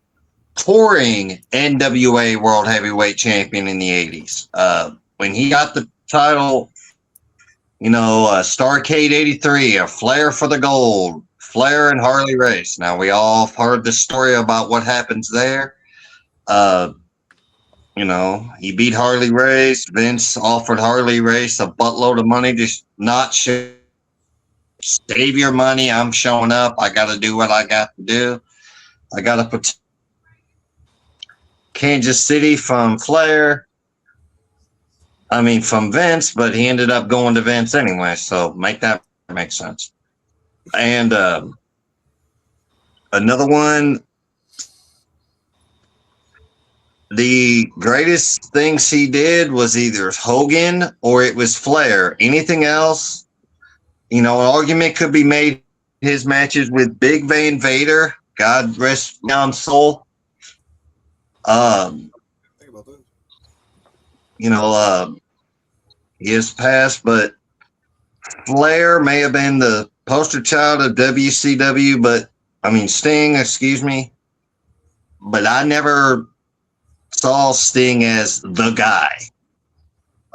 touring NWA World Heavyweight Champion in the 80s. When he got the title, Starrcade 83, a Flair for the gold, Flair and Harley Race. Now, we all heard the story about what happens there. He beat Harley Race. Vince offered Harley Race a buttload of money to not save your money. I'm showing up. I got to do what I got to do. I got to put Kansas City from Flair. From Vince, but he ended up going to Vince anyway. So make that make sense. And another one. The greatest things he did was either Hogan or it was Flair. Anything else, an argument could be made. His matches with Big Van Vader, God rest down soul. Think about those. He has passed, but Flair may have been the poster child of WCW, Sting, excuse me. But I never saw Sting as the guy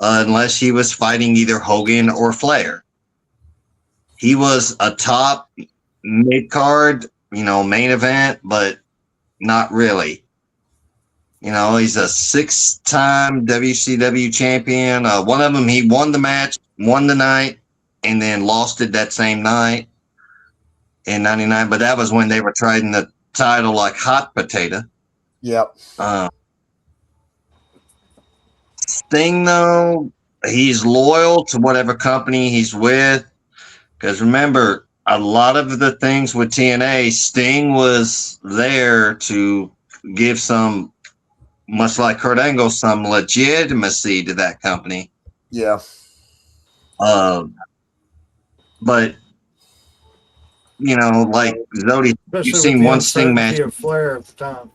unless he was fighting either Hogan or Flair. He was a top mid card, main event, but not really. He's a 6-time WCW champion. One of them, he won the match, won the night, and then lost it that same night in '99. But that was when they were trading the title like hot potato. Yep. Sting, though, he's loyal to whatever company he's with. Because remember, a lot of the things with TNA, Sting was there to give some, much like Kurt Angle, some legitimacy to that company. Yeah. But, like Zodi, Especially you've with seen the one Sting match. uncertainty of Flair at the time.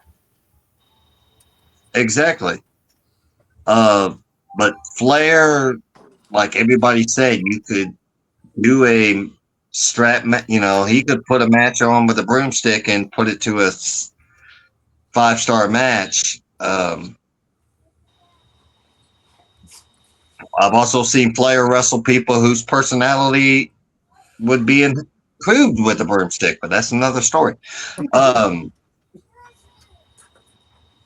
Exactly. But Flair, like everybody said, you could do a strap, he could put a match on with a broomstick and put it to a 5-star match. I've also seen Flair wrestle people whose personality would be improved with a broomstick, but that's another story. I'm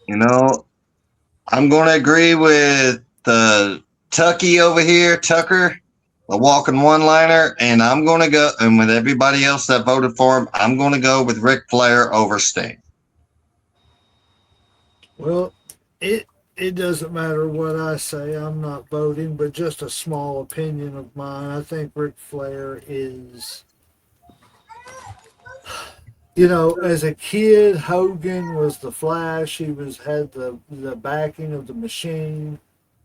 going to agree with Tucky over here, Tucker, the walking one-liner, and I'm going to go, and with everybody else that voted for him, I'm going to go with Ric Flair over Sting. Well, it doesn't matter what I say. I'm not voting, but just a small opinion of mine. I think Ric Flair is, as a kid, Hogan was the Flash. He had the backing of the machine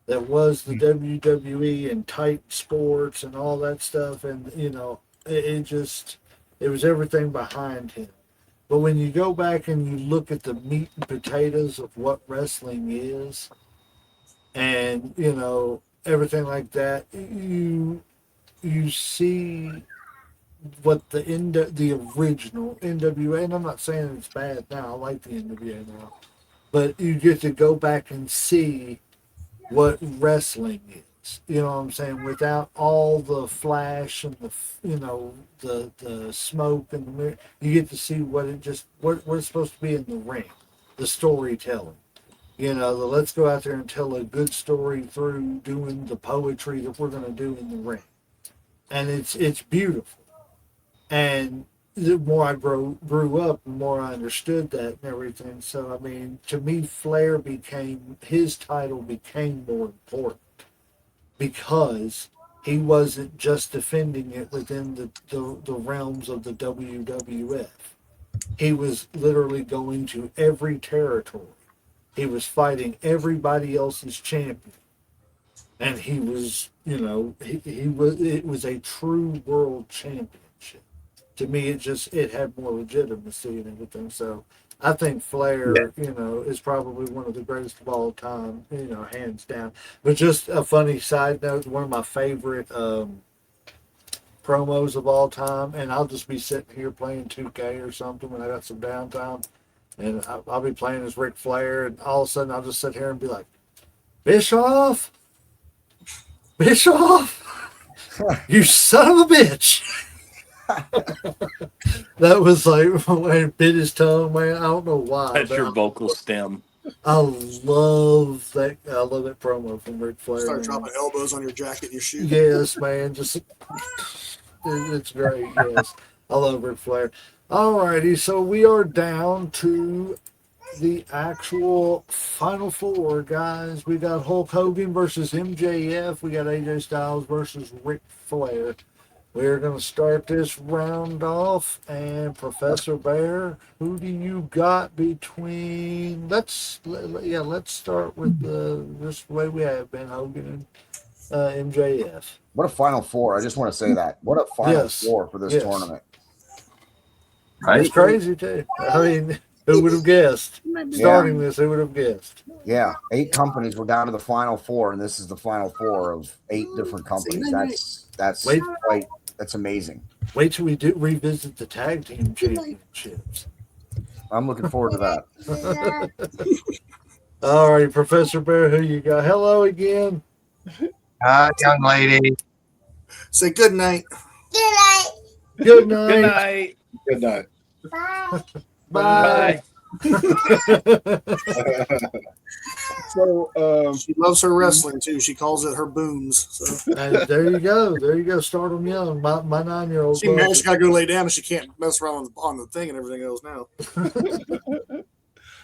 that was the WWE and Titan Sports and all that stuff, and it was everything behind him. But when you go back and you look at the meat and potatoes of what wrestling is, and everything like that, you see what the original NWA, and I'm not saying it's bad now. I like the NWA now, but you get to go back and see what wrestling is. You know what I'm saying? Without all the flash and the smoke and the mirror, you get to see what it's supposed to be in the ring, the storytelling. Let's go out there and tell a good story through doing the poetry that we're going to do in the ring, and it's beautiful. And the more I grew up, the more I understood that and everything. So to me, his title became more important because he wasn't just defending it within the realms of the WWF. He was literally going to every territory. He was fighting everybody else's champion. And he was, it was a true world championship. To me, it had more legitimacy and everything. So I think Flair, is probably one of the greatest of all time, hands down. But just a funny side note, one of my favorite promos of all time, and I'll just be sitting here playing 2K or something when I got some downtime, and I'll be playing as Ric Flair, and all of a sudden I'll just sit here and be like, Bischoff, you son of a bitch. That was like when he bit his tongue, man. I don't know why. That's your vocal stem. I love that. I love that promo from Ric Flair. Start dropping elbows on your jacket and your shoe. Yes, man. It's great. Yes, I love Ric Flair. Alrighty, so we are down to the actual final four, guys. We got Hulk Hogan versus MJF. We got AJ Styles versus Ric Flair. We're going to start this round off. And Professor Bear, who do you got between? Let's start with this way we have been Hogan and MJF. What a Final Four. I just want to say that. What a Final Four for this tournament. Right? It's crazy, too. I mean, who would have guessed? Starting this, who would have guessed? Yeah, 8 companies were down to the Final Four, and this is the Final Four of 8 different companies. That's amazing. Wait till we revisit the tag team championships. I'm looking forward to that. All right, Professor Bear, who you got? Hello again. Hi, young lady. Say good night. Good night. Good night. Good night. Good night. Bye. So she loves her wrestling too. She calls it her booms. So there you go. There you go. Start them young. My 9-year-old. She got to go lay down, and she can't mess around on the thing and everything else now.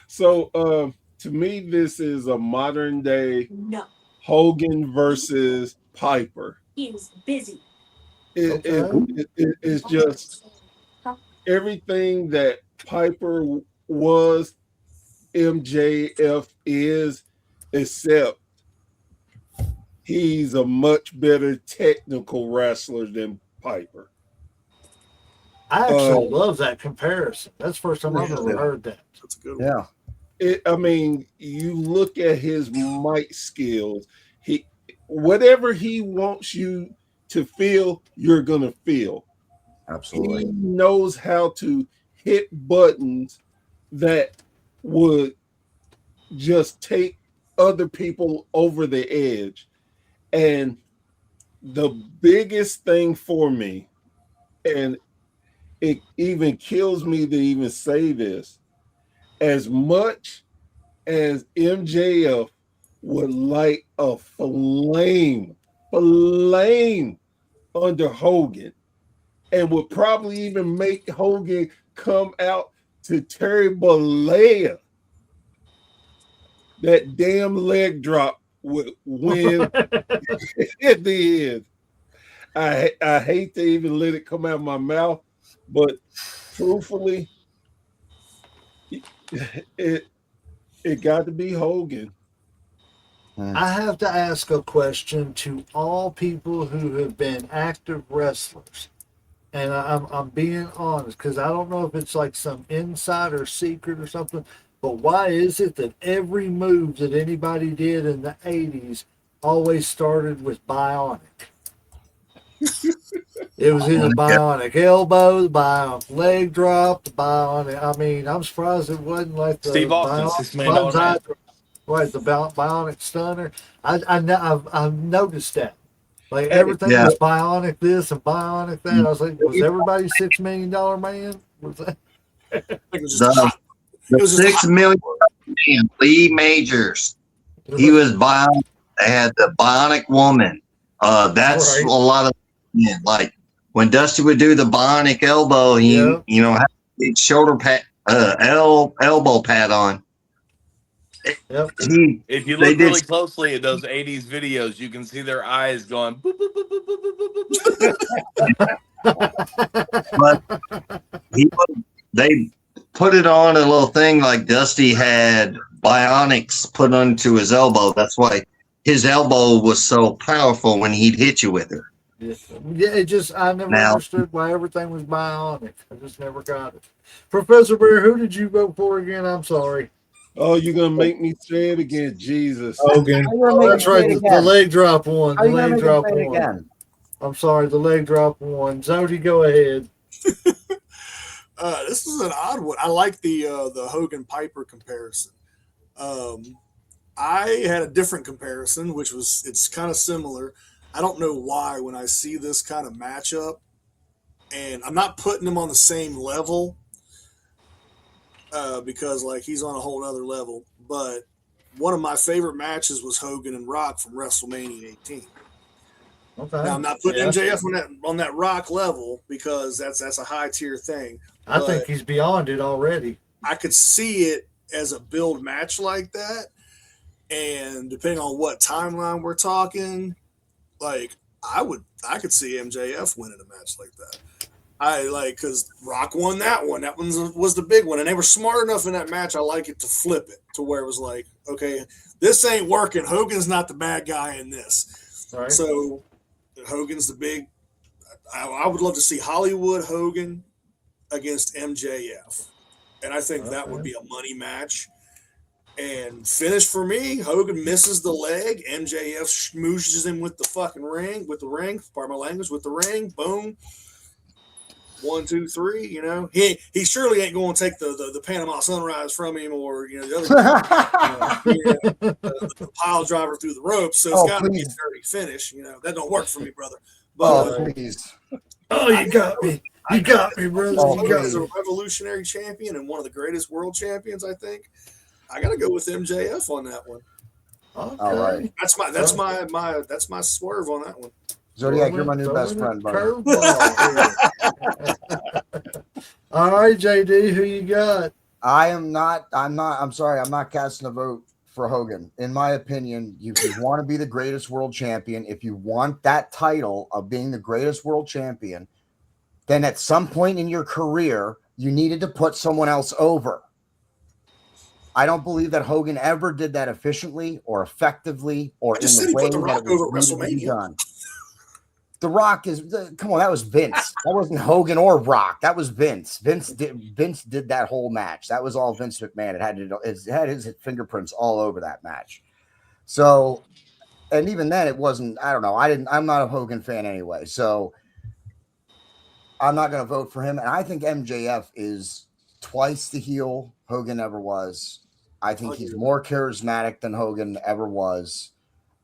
So to me, this is a modern day Hogan versus Piper. He was busy. It's just everything that Piper was, MJF is, except he's a much better technical wrestler than Piper. I actually love that comparison. That's the first time I've ever heard that. That's a good one. Yeah. I mean, you look at his mic skills. Whatever he wants you to feel, you're gonna feel. Absolutely. He knows how to hit buttons that would just take other people over the edge. And the biggest thing for me, and it even kills me to even say this, as much as MJF would light a flame under Hogan, and would probably even make Hogan come out to Terry Bollea, that damn leg drop would win at the end. I hate to even let it come out of my mouth, but truthfully, it got to be Hogan. I have to ask a question to all people who have been active wrestlers. And I'm being honest, because I don't know if it's like some insider secret or something, but why is it that every move that anybody did in the 80s always started with bionic? It was either bionic elbow, the bionic leg drop, the bionic. I mean, I'm surprised it wasn't like the Steve Austin, the bionic stunner. I've noticed that. Like everything was bionic this and bionic that. I was like, was everybody $6 million man? Was that? The $6 million man, Lee Majors. He was bionic. They had the bionic woman. That's right. A lot of like when Dusty would do the bionic elbow, he had a shoulder pad, elbow pad on. Yep. If you look really closely at those 80s videos, you can see their eyes going boop, boop, boop, boop, boop, boop, boop. But they put it on a little thing like Dusty had bionics put onto his elbow. That's why his elbow was so powerful when he'd hit you with it. Yeah, I never understood why everything was bionic. I just never got it. Professor Bear, who did you vote for again? I'm sorry. Oh, you're gonna make me say it again, Jesus. Hogan. That's right. The leg drop one. The leg drop one. Again? I'm sorry. The leg drop one. Zodi, go ahead. This is an odd one. I like the Hogan Piper comparison. I had a different comparison, which was it's kind of similar. I don't know why when I see this kind of matchup, and I'm not putting him on the same level. Because like he's on a whole other level. But one of my favorite matches was Hogan and Rock from WrestleMania 18. Okay. Now I'm not putting MJF on that Rock level because that's a high tier thing. I think he's beyond it already. I could see it as a build match like that, and depending on what timeline we're talking, like I could see MJF winning a match like that. I like because Rock won that one. That one was the big one, and they were smart enough in that match. I like it to flip it to where it was like, okay, this ain't working. Hogan's not the bad guy in this. Right. So Hogan's the big. I would love to see Hollywood Hogan against MJF, and I think that would be a money match. And finish for me, Hogan misses the leg. MJF smooshes him with the fucking ring, pardon my language, with the ring. Boom. 1, 2, 3. You know, he surely ain't going to take the Panama Sunrise from him, or the other the pile driver through the ropes. So it's got to be a dirty finish. That don't work for me, brother. But please. Oh, you got me. You got me, brother. You got as a me. revolutionary champion and one of the greatest world champions, I think I got to go with MJF on that one. Okay. All right. That's my swerve on that one. Zodiac, you're my new best friend, buddy. All right, JD, who you got? I'm sorry, I'm not casting a vote for Hogan. In my opinion, if you want to be the greatest world champion, if you want that title of being the greatest world champion, then at some point in your career, you needed to put someone else over. I don't believe that Hogan ever did that efficiently or effectively or in the way that it was needed to be done. The Rock come on, that was Vince. That wasn't Hogan or Rock. That was Vince. Vince did that whole match. That was all Vince McMahon. It had his fingerprints all over that match. So, and even then it wasn't, I don't know. I'm not a Hogan fan anyway. So I'm not going to vote for him. And I think MJF is twice the heel Hogan ever was. I think he's more charismatic than Hogan ever was.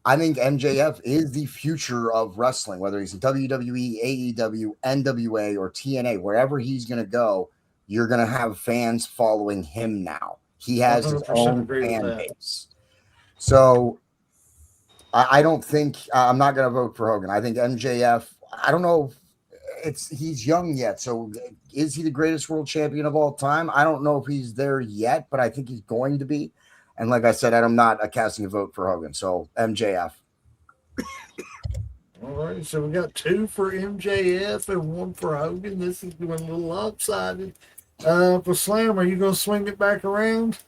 I think MJF is the future of wrestling, whether he's in WWE, AEW, NWA, or TNA, wherever he's going to go, you're going to have fans following him now. He has his own fan base. So I don't think I'm not going to vote for Hogan. I think MJF, I don't know if he's young yet. So is he the greatest world champion of all time? I don't know if he's there yet, but I think he's going to be. And like I said, I'm not casting a vote for Hogan. So MJF. All right. So we got 2 for MJF and 1 for Hogan. This is going a little lopsided. For Slam, are you going to swing it back around?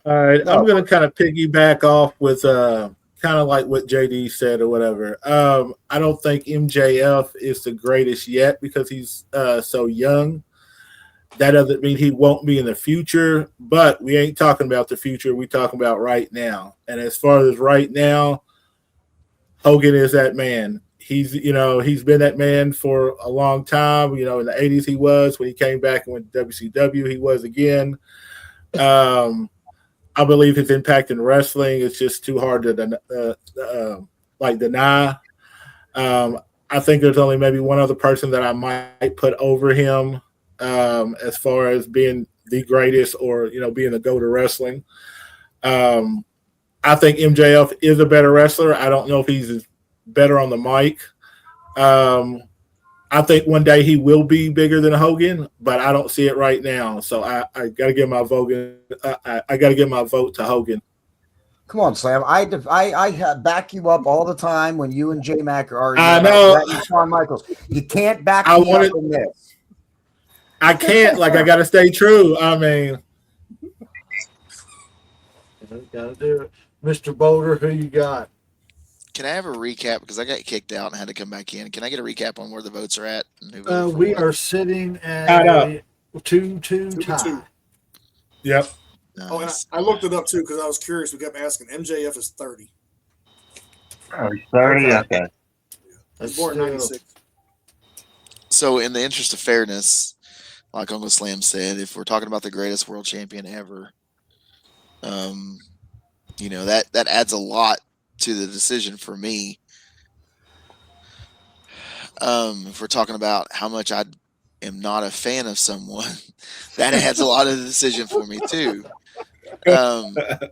All right. I'm going to kind of piggyback off with kind of like what JD said or whatever. I don't think MJF is the greatest yet because he's so young. That doesn't mean he won't be in the future, but we ain't talking about the future. We're talking about right now. And as far as right now, Hogan is that man. He's been that man for a long time. In the 80s he was. When he came back and went to WCW, he was again. I believe his impact in wrestling is just too hard to deny. I think there's only maybe one other person that I might put over him. As far as being the greatest or being the GOAT of wrestling. I think MJF is a better wrestler. I don't know if he's better on the mic. I think one day he will be bigger than Hogan, but I don't see it right now. So I got to give my vote. I got to give my vote to Hogan. Come on, Slam. I back you up all the time when you and J Mac are arguing. I know. Shawn Michaels. You can't back me up in this. I can't. I got to stay true. I mean, got to do it. Mr. Boulder, who you got? Can I have a recap? Because I got kicked out and had to come back in. Can I get a recap on where the votes are at? And we are sitting at a 2-2 tie. Yep. Nice. Oh, and I looked it up too because I was curious. We kept asking. MJF is 30. Oh, 30? Okay. He was born in 96. So, in the interest of fairness, like Uncle Slam said, if we're talking about the greatest world champion ever, that adds a lot to the decision for me. If we're talking about how much I am not a fan of someone, that adds a lot of the decision for me too. But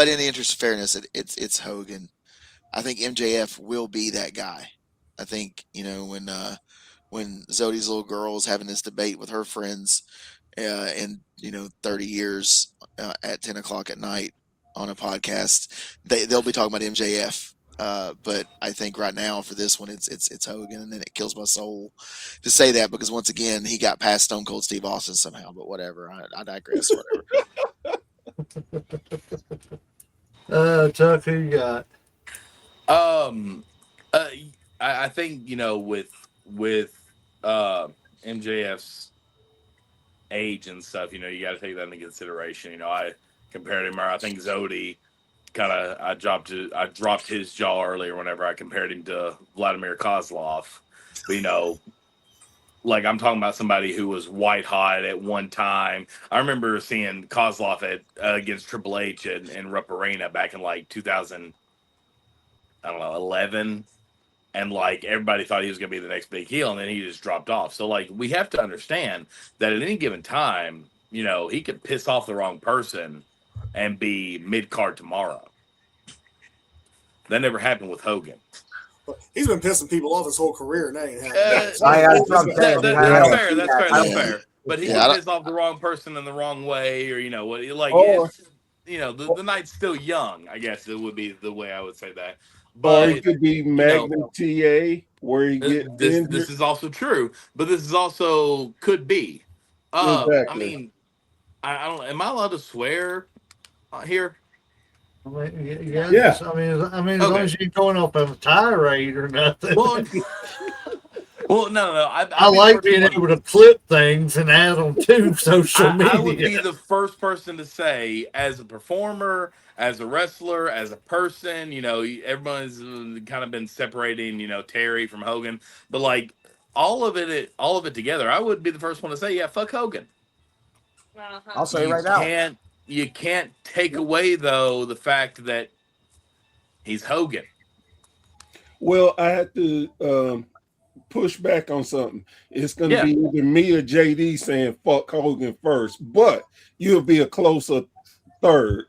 in the interest of fairness, it's Hogan. I think MJF will be that guy. I think when Zodi's little girl is having this debate with her friends in 30 years at 10 o'clock at night, on a podcast, they'll be talking about MJF. But I think right now for this one, it's Hogan, and then it kills my soul to say that because once again he got past Stone Cold Steve Austin somehow. But whatever, I digress. Whatever. Chuck, who you got? Um, uh, I think with uh MJF's age and stuff, you got to take that into consideration. I compared him, or I think Zodi kind of I dropped his jaw earlier whenever I compared him to Vladimir Kozlov. But like I'm talking about somebody who was white hot at one time. I remember seeing Kozlov at against Triple H in Rupp Arena back in like 2000, I don't know, 11, and like everybody thought he was going to be the next big heel, and then he just dropped off. So like we have to understand that at any given time, he could piss off the wrong person and be mid card tomorrow. That never happened with Hogan. He's been pissing people off his whole career, and that ain't happening. That's fair. That's fair. But he can piss off the wrong person in the wrong way, or what? Like it's the night's still young. I guess it would be the way I would say that. But or it could be Magnum TA where he gets injured. This is also true, but this is also could be. Exactly. I mean, I don't. Am I allowed to swear here? I mean, yeah. I mean, as long as you're going up on a tirade or nothing. Well, no. I like being able to clip things and add them to social media. I would be the first person to say, as a performer, as a wrestler, as a person, everyone's kind of been separating, Terry from Hogan, but like all of it together, I would be the first one to say, yeah, fuck Hogan. I'll say right now. You can't take away though the fact that he's Hogan. Well, I had to push back on something. It's going to be either me or JD saying fuck Hogan first, but you'll be a closer third.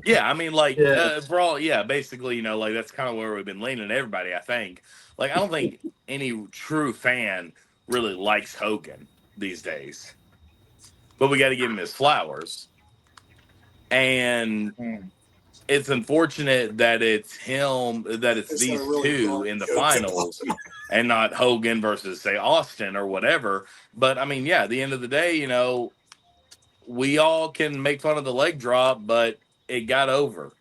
Yeah, I mean, like, for all, basically, like, that's kind of where we've been leaning everybody, I think. Like, I don't think any true fan really likes Hogan these days. But we got to give him his flowers. And it's unfortunate that it's these two in the finals and not Hogan versus, say, Austin or whatever. But, I mean, at the end of the day, we all can make fun of the leg drop, but it got over.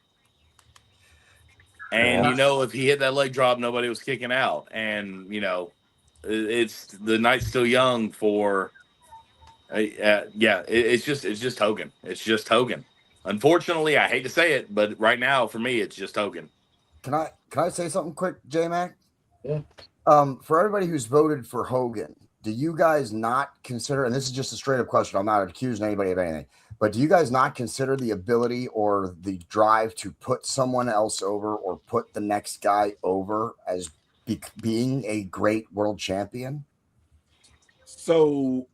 And, if he hit that leg drop, nobody was kicking out. And, it's the night's still young for, it's just Hogan. It's just Hogan. Unfortunately, I hate to say it, but right now, for me, it's just Hogan. Can I say something quick, J-Mac? Yeah. For everybody who's voted for Hogan, do you guys not consider, and this is just a straight up question, I'm not accusing anybody of anything, but do you guys not consider the ability or the drive to put someone else over or put the next guy over as being a great world champion? So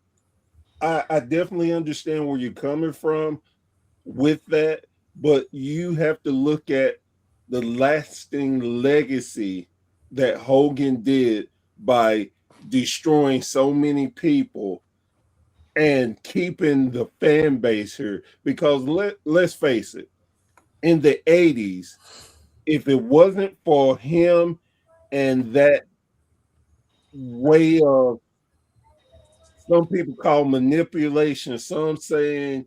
I definitely understand where you're coming from with that, but you have to look at the lasting legacy that Hogan did by destroying so many people and keeping the fan base here. Because let's face it, in the 80s, if it wasn't for him and that way of, some people call manipulation, some saying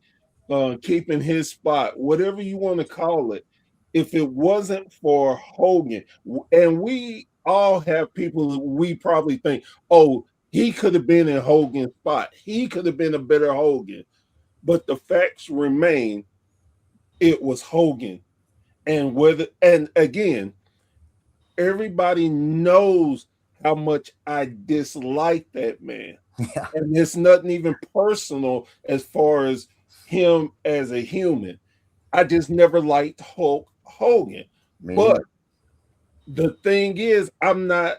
keeping his spot, whatever you want to call it, if it wasn't for Hogan, and we all have people we probably think, oh, he could have been in Hogan's spot. He could have been a better Hogan. But the facts remain, it was Hogan. And again, everybody knows how much I dislike that man. Yeah. And it's nothing even personal as far as him as a human. I just never liked Hulk Hogan. But the thing is, I'm not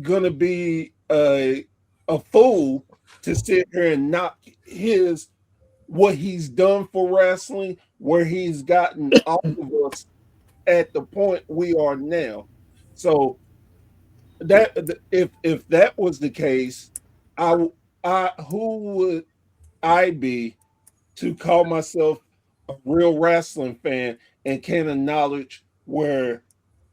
gonna be a fool to sit here and knock what he's done for wrestling, where he's gotten all of us at the point we are now. So that if that was the case, who would I be to call myself a real wrestling fan and can acknowledge where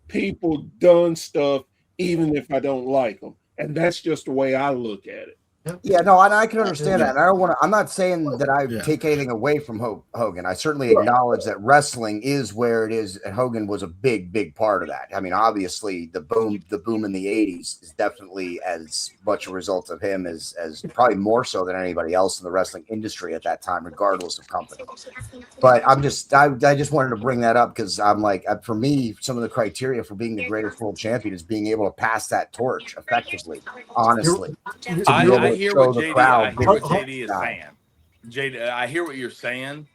people done stuff even if I don't like them. And that's just the way I look at it. Yeah, no, and I can understand Yeah. that. And I don't want to. I'm not saying that I take anything away from Hogan. I certainly acknowledge that wrestling is where it is, and Hogan was a big part of that. I mean, obviously, the boom in the '80s is definitely as much a result of him as probably more so than anybody else in the wrestling industry at that time, regardless of company. But I just wanted to bring that up because I'm like, for me, some of the criteria for being the greatest world champion is being able to pass that torch effectively, honestly. I hear what JD is God. saying. JD, I hear what you're saying,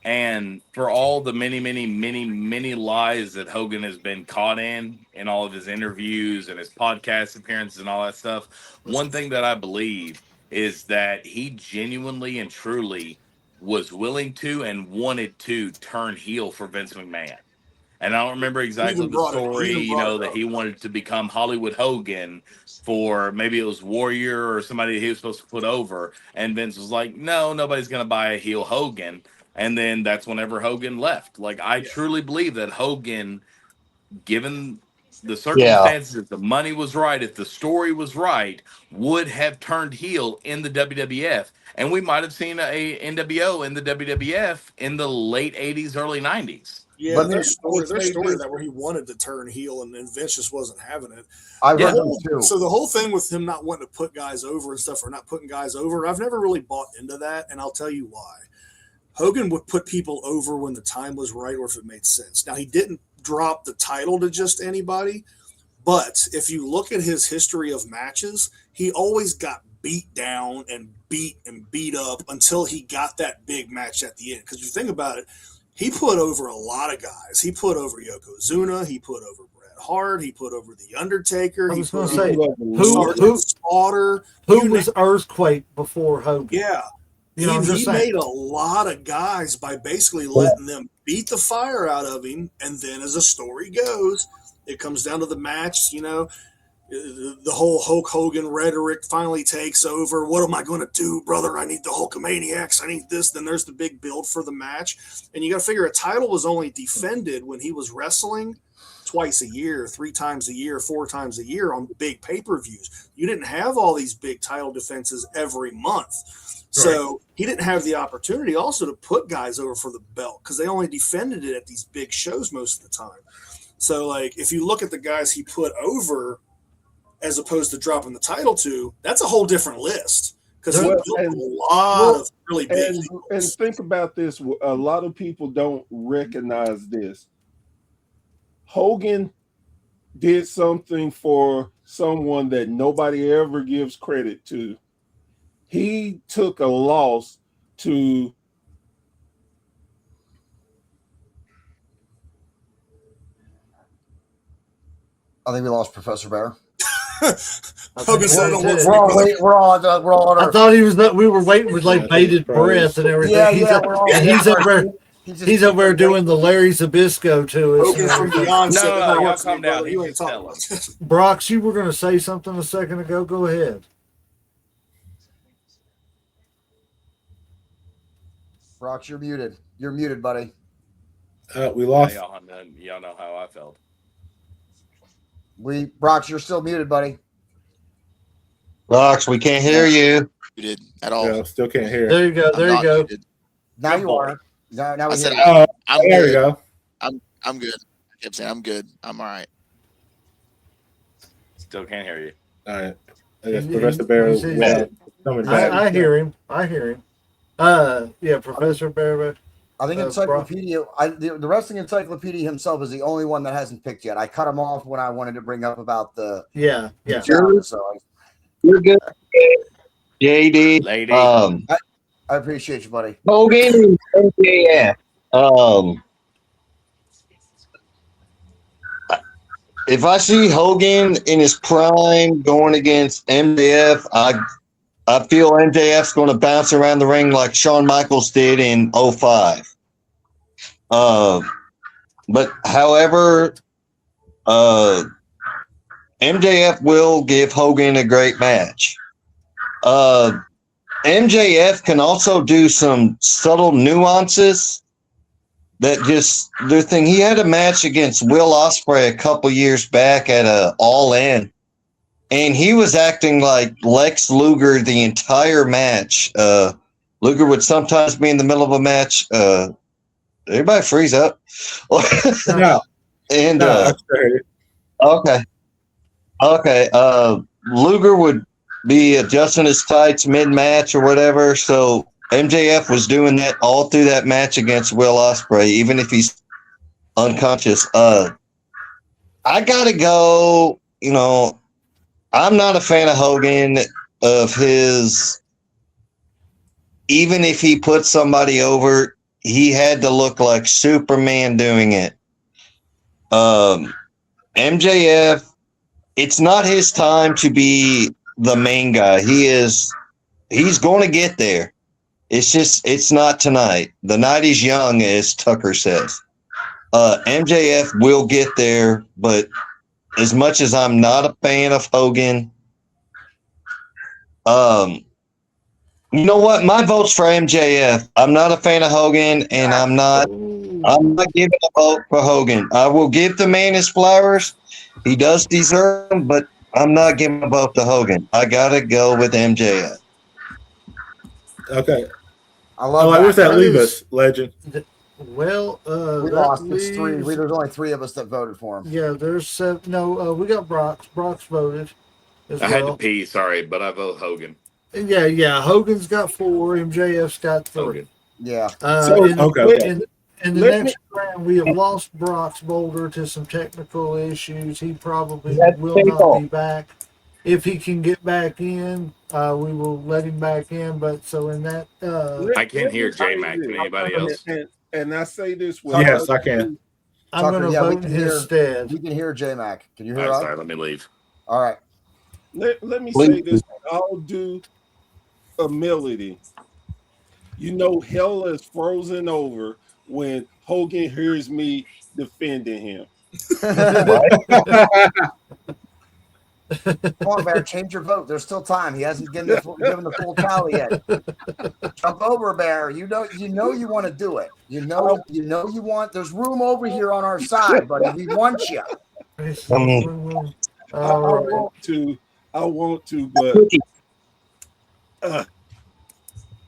and for all the many lies that Hogan has been caught in all of his interviews and his podcast appearances and all that stuff, one thing that I believe is that he genuinely and truly was willing to and wanted to turn heel for Vince McMahon. And I don't remember exactly the story, that he wanted to become Hollywood Hogan for maybe it was Warrior or somebody he was supposed to put over. And Vince was like, no, nobody's going to buy a heel Hogan. And then that's whenever Hogan left. Like, I truly believe that Hogan, given the circumstances, if the money was right, if the story was right, would have turned heel in the WWF. And we might have seen a NWO in the WWF in the late 80s, early 90s. Yeah, there's story that where he wanted to turn heel and Vince just wasn't having it. So the whole thing with him not wanting to put guys over and stuff, or not putting guys over, I've never really bought into that, and I'll tell you why. Hogan would put people over when the time was right or if it made sense. Now, he didn't drop the title to just anybody, but if you look at his history of matches, he always got beat down and beat up until he got that big match at the end. Because you think about it, he put over a lot of guys. He put over Yokozuna. He put over Bret Hart. He put over The Undertaker. I was going to over say, Slaughter. Who was Earthquake before Hogan? Yeah. He made a lot of guys by basically letting them beat the fire out of him. And then as the story goes, it comes down to the match, the whole Hulk Hogan rhetoric finally takes over. What am I going to do, brother? I need the Hulkamaniacs. I need this. Then there's the big build for the match. And you got to figure a title was only defended when he was wrestling twice a year, 3 times a year, 4 times a year on big pay-per-views. You didn't have all these big title defenses every month. So he didn't have the opportunity also to put guys over for the belt because they only defended it at these big shows most of the time. So, like, if you look at the guys he put over as opposed to dropping the title to, that's a whole different list because he built a lot of really big and think about this. A lot of people don't recognize this. Hogan did something for someone that nobody ever gives credit to. He took a loss to I think we lost Professor Bear. Hogan said we're all on our. I thought he was that we were waiting with like bated breath and everything. He's over there doing the Larry Zabisco to us. Hogan from beyond. No, y'all calm down. You ain't telling. Brox, you were going to say something a second ago. Go ahead. Brox, you're muted. You're muted, buddy. We lost. Y'all know how I felt. Brox, you're still muted, buddy. Brox, we can't hear you. You did at all. Yeah, still can't hear. There you go. There you go. Muted. Now you are. Now we said, hear. I'm there good. you go. I'm good. I kept saying I'm good. I'm all right. Still can't hear you. All right. I guess Professor Bear is coming back. I hear him. Yeah, Professor Bear. I think Encyclopedia, the Wrestling Encyclopedia himself is the only one that hasn't picked yet. I cut him off when I wanted to bring up about the You're good, JD. Lady. I appreciate you, buddy. Hogan and MJF. If I see Hogan in his prime going against MJF, I feel MJF's going to bounce around the ring like Shawn Michaels did in 2005. But however, MJF will give Hogan a great match. MJF can also do some subtle nuances that just their thing. He had a match against Will Ospreay a couple years back at a All In, and he was acting like Lex Luger the entire match. Luger would sometimes be in the middle of a match. Everybody freeze up. No, and no, I'm sorry. okay, okay. Luger would be adjusting his tights mid match or whatever. So MJF was doing that all through that match against Will Ospreay, even if he's unconscious. I gotta go. You know, I'm not a fan of Hogan. Of his, even if he put somebody over, he had to look like Superman doing it. MJF, it's not his time to be the main guy. He's going to get there. It's not tonight. The night is young, as Tucker says. MJF will get there, but as much as I'm not a fan of Hogan, you know what? My vote's for MJF. I'm not a fan of Hogan, and I'm not giving a vote for Hogan. I will give the man his flowers. He does deserve them, but I'm not giving a vote to Hogan. I gotta go with MJF. Okay. I love Where's that That leave is- us, Legend? Well, We that lost. It's three. leaves- There's only three of us that voted for him. Yeah, there's seven. No, we got Brox. Brox voted as I had to well. pee, sorry, but I vote Hogan. Yeah. Hogan's got 4. MJF's got 3. Hogan. Yeah. In the next round, we have lost Brox Boulder to some technical issues. He probably will not be back. If he can get back in, we will let him back in. But so in that, I can't hear J-Mac. Can anybody else? And I say this with Yes, I can. I'm going to vote in his stead. We can hear J-Mac. Can you hear I'm us? sorry, let me leave. All right. Let me say this with all due humility. You know, hell is frozen over when Hogan hears me defending him. Come on, Bear, change your vote. There's still time. He hasn't given the full tally yet. Jump over, Bear. You know you want to do it. You know you want. There's room over here on our side, buddy. We want you. I want to, but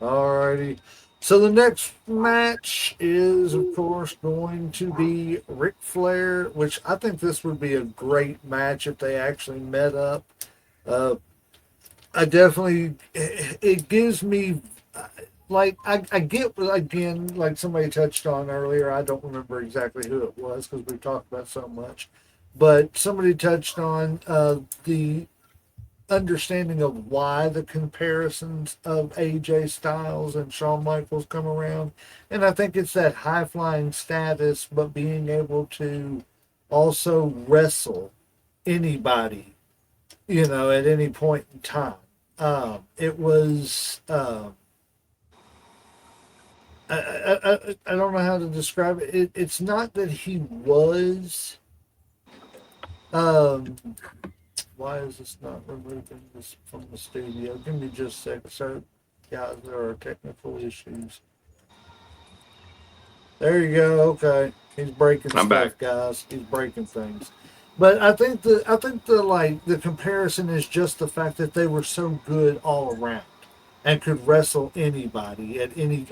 Alrighty. So the next match is, of course, going to be Ric Flair, which I think this would be a great match if they actually met up. I definitely, it gives me, like, I get, again, like somebody touched on earlier, I don't remember exactly who it was because we talked about so much, but somebody touched on the understanding of why the comparisons of AJ Styles and Shawn Michaels come around. And I think it's that high flying status, but being able to also wrestle anybody, at any point in time. It was, I don't know how to describe it. It's not that he was, why is this not removing this from the studio? Give me just a sec, sir. Guys, there are technical issues. There you go. Okay, he's breaking I'm stuff, back. guys. He's breaking things. But I think the comparison is just the fact that they were so good all around and could wrestle anybody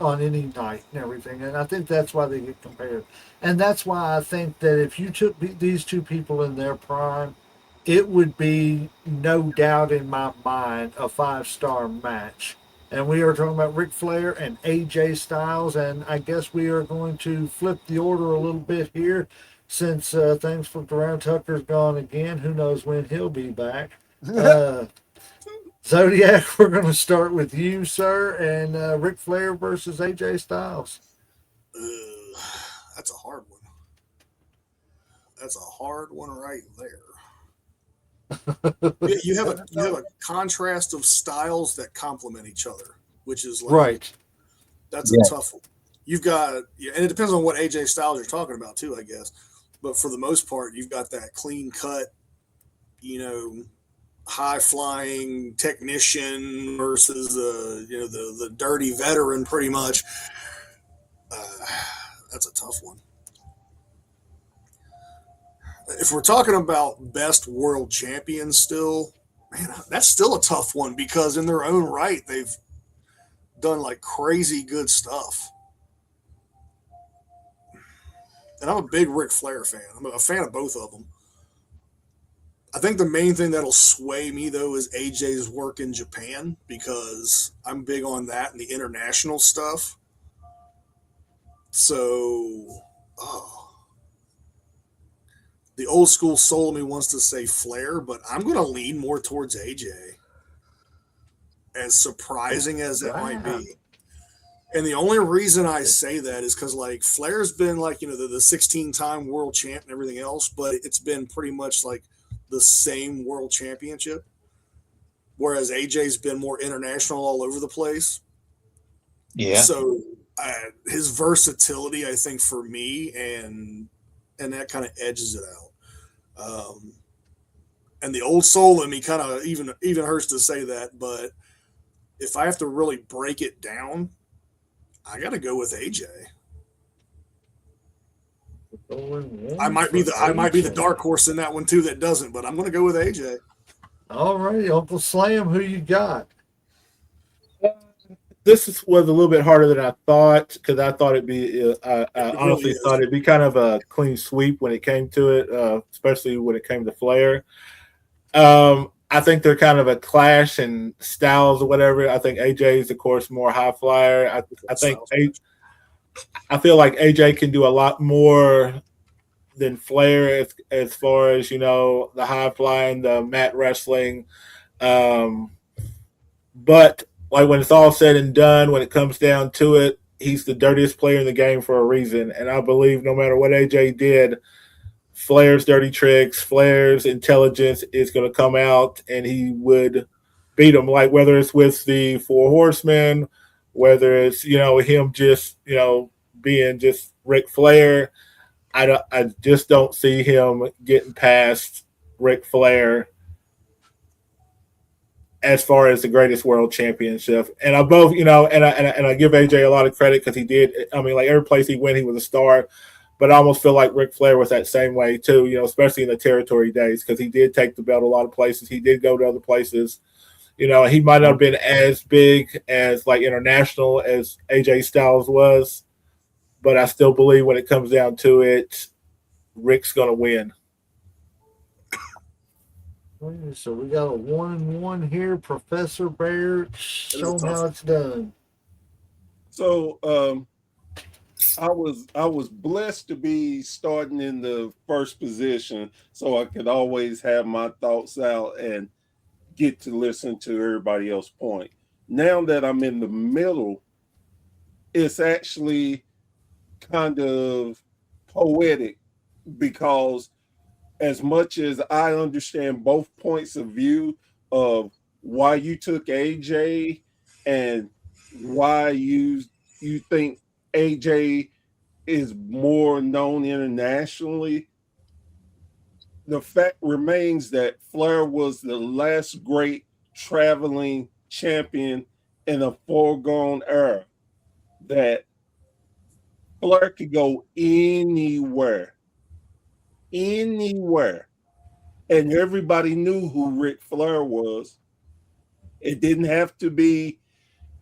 on any night and everything. And I think that's why they get compared. And that's why I think that if you took these two people in their prime, it would be no doubt in my mind a 5-star match. And we are talking about Ric Flair and AJ Styles. And I guess we are going to flip the order a little bit here since things flipped around. Tucker's gone again. Who knows when he'll be back. Xodiac, we're going to start with you, sir. And Ric Flair versus AJ Styles. That's a hard one. That's a hard one right there. You have a contrast of styles that complement each other, which is like, right. That's a tough one. You've got, and it depends on what AJ Styles you're talking about too, I guess. But for the most part, you've got that clean cut, high flying technician versus the dirty veteran, pretty much. That's a tough one. If we're talking about best world champions still, man, that's still a tough one because in their own right, they've done like crazy good stuff. And I'm a big Ric Flair fan. I'm a fan of both of them. I think the main thing that'll sway me though is AJ's work in Japan because I'm big on that and the international stuff. So, oh, the old school soul of me wants to say Flair, but I'm going to lean more towards AJ. As surprising as it might be. And the only reason I say that is because like Flair's been like, the 16-time world champ and everything else, but it's been pretty much like the same world championship. Whereas AJ's been more international all over the place. Yeah. So his versatility, I think, for me, and that kind of edges it out. And the old soul in me kind of even hurts to say that, but if I have to really break it down, I got to go with AJ. I might be the dark horse in that one too that doesn't, but I'm going to go with AJ. All right, Uncle Slam, who you got? This was a little bit harder than I thought because I thought it'd be. I honestly thought it'd be kind of a clean sweep when it came to it, especially when it came to Flair. I think they're kind of a clash in styles or whatever. I think AJ is, of course, more high flyer. I feel like AJ can do a lot more than Flair as far as the high flying, the mat wrestling. But like when it's all said and done, when it comes down to it, he's the dirtiest player in the game for a reason. And I believe no matter what AJ did, Flair's dirty tricks, Flair's intelligence is going to come out, and he would beat him. Like whether it's with the Four Horsemen, whether it's him just being just Ric Flair, I just don't see him getting past Ric Flair as far as the greatest world championship. And I both and I give AJ a lot of credit because he did. I mean, like every place he went, he was a star. But I almost feel like Ric Flair was that same way too, especially in the territory days, because he did take the belt a lot of places. He did go to other places. He might not have been as big as like international as AJ Styles was, but I still believe when it comes down to it, Rick's going to win. So we got a 1-1 here. Professor Bear, show them how it's done. So, I was blessed to be starting in the first position so I could always have my thoughts out and get to listen to everybody else's point. Now that I'm in the middle, it's actually kind of poetic because as much as I understand both points of view of why you took AJ and why you think AJ is more known internationally, the fact remains that Flair was the last great traveling champion in a foregone era. That Flair could go anywhere, and everybody knew who Ric Flair was. It didn't have to be,